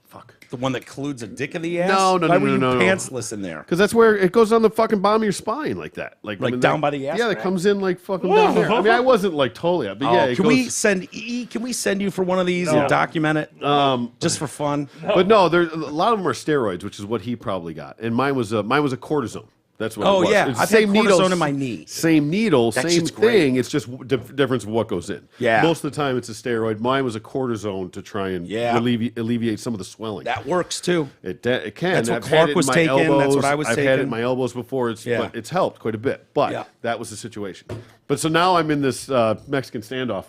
fuck. The one that colludes a dick in the ass? No. Why were you no. pantsless in there? Because that's where it goes on the fucking bottom of your spine like that. Like down by the ass Yeah, it crack? comes in like fucking down there. I mean, I wasn't like totally up, but yeah, it Can goes, we send you for one of these and document it? Just for fun. But no, there's a lot of them are steroids, which is what he probably got, and mine was a cortisone. That's what. Oh, it was. yeah. It's I've the had cortisone in my knee. Same needle, That same shit's thing. great. It's just difference of what goes in. Yeah. Most of the time, it's a steroid. Mine was a cortisone to try and alleviate some of the swelling. That works too. It can. That's what I've had Clark it in was my taking. That's elbows. what I was I've had it taking. in my elbows before. But it's helped quite a bit. But Yeah. that was the situation. But so now I'm in this Mexican standoff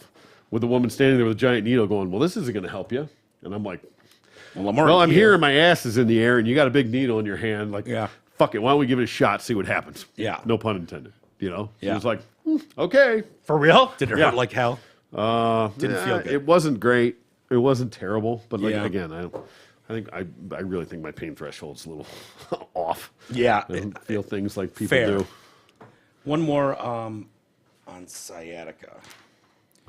with the woman standing there with a giant needle going, "Well, this isn't going to help you." And I'm like, "Well, I'm here and my ass is in the air and you got a big needle in your hand. Like, fuck it. Why don't we give it a shot, see what happens?" Yeah. No pun intended. You know? She Yeah. was like, "Okay." For real? Did it hurt like hell? Didn't feel good. It wasn't great. It wasn't terrible. But like Yeah. again, I really think my pain threshold's a little off. Yeah. I don't feel things like people Fair. do. One more on sciatica.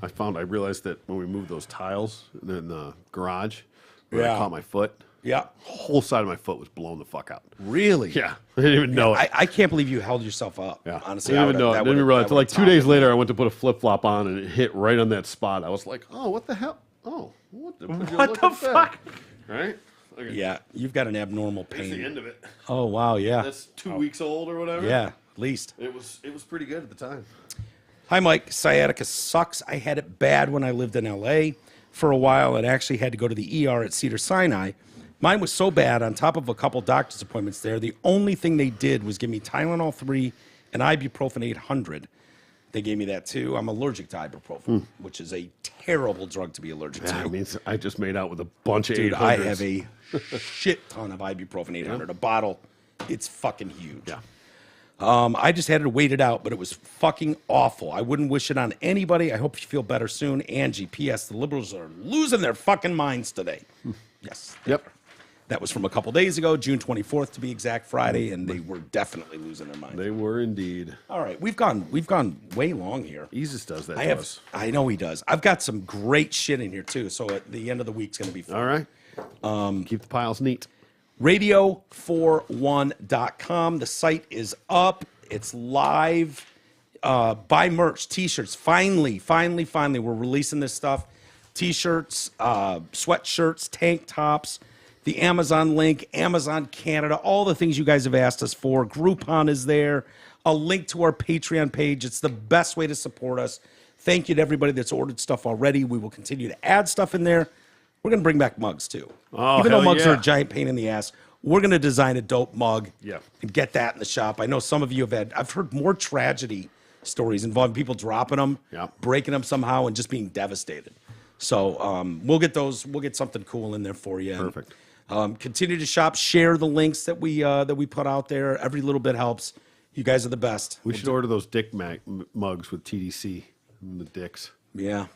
I realized that when we moved those tiles in the garage, where I Yeah. caught my foot, Yeah. whole side of my foot was blown the fuck out. Really? Yeah. I didn't even know it. I can't believe you held yourself up. Yeah. Honestly, I didn't even know it. that Didn't even realize. that Until like would've 2 days taught me. later, I went to put a flip flop on and it hit right on that spot. I was like, "Oh, what the hell? Oh, what the, What look the at that." fuck? Right? Okay. Yeah, you've got an abnormal That's the pain. end of it. Oh wow, yeah, That's 2 weeks old or whatever. yeah, at least. It was pretty good at the time. Hi, Mike. Sciatica sucks. I had it bad when I lived in LA for a while and actually had to go to the ER at Cedars-Sinai. Mine was so bad, on top of a couple doctor's appointments there, the only thing they did was give me Tylenol 3 and ibuprofen 800. They gave me that too. I'm allergic to ibuprofen, which is a terrible drug to be allergic to. I mean, I just made out with a bunch of Dude, 800s. I have a shit ton of ibuprofen 800. A bottle. It's fucking huge. Yeah. I just had to wait it out, but it was fucking awful. I wouldn't wish it on anybody. I hope you feel better soon. Angie, P.S. The liberals are losing their fucking minds today. Yes. Yep. That was from a couple days ago, June 24th to be exact, Friday, and they were definitely losing their minds. They were indeed. All right, we've gone way long here. Easus does that I to have, us. I know he does. I've got some great shit in here too. So at the end of the week's going to be fun. All right. Keep the piles neat. Radio41.com. The site is up. It's live. Buy merch, t-shirts. Finally, we're releasing this stuff. T-shirts, sweatshirts, tank tops, the Amazon link, Amazon Canada, all the things you guys have asked us for. Groupon is there. A link to our Patreon page. It's the best way to support us. Thank you to everybody that's ordered stuff already. We will continue to add stuff in there. We're going to bring back mugs too. Oh, Even though hell mugs yeah. are a giant pain in the ass, we're going to design a dope mug and get that in the shop. I know some of you I've heard more tragedy stories involving people dropping them, breaking them somehow, and just being devastated. So we'll get something cool in there for you. Perfect. And, continue to shop, share the links that we put out there. Every little bit helps. You guys are the best. We should order those dick mugs with TDC and the dicks. Yeah,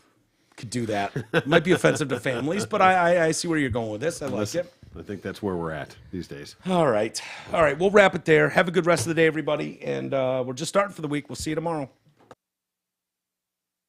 could do that. Might be offensive to families, but I see where you're going with this. I like it. I think that's where we're at these days. All right. We'll wrap it there. Have a good rest of the day, everybody. And we're just starting for the week. We'll see you tomorrow.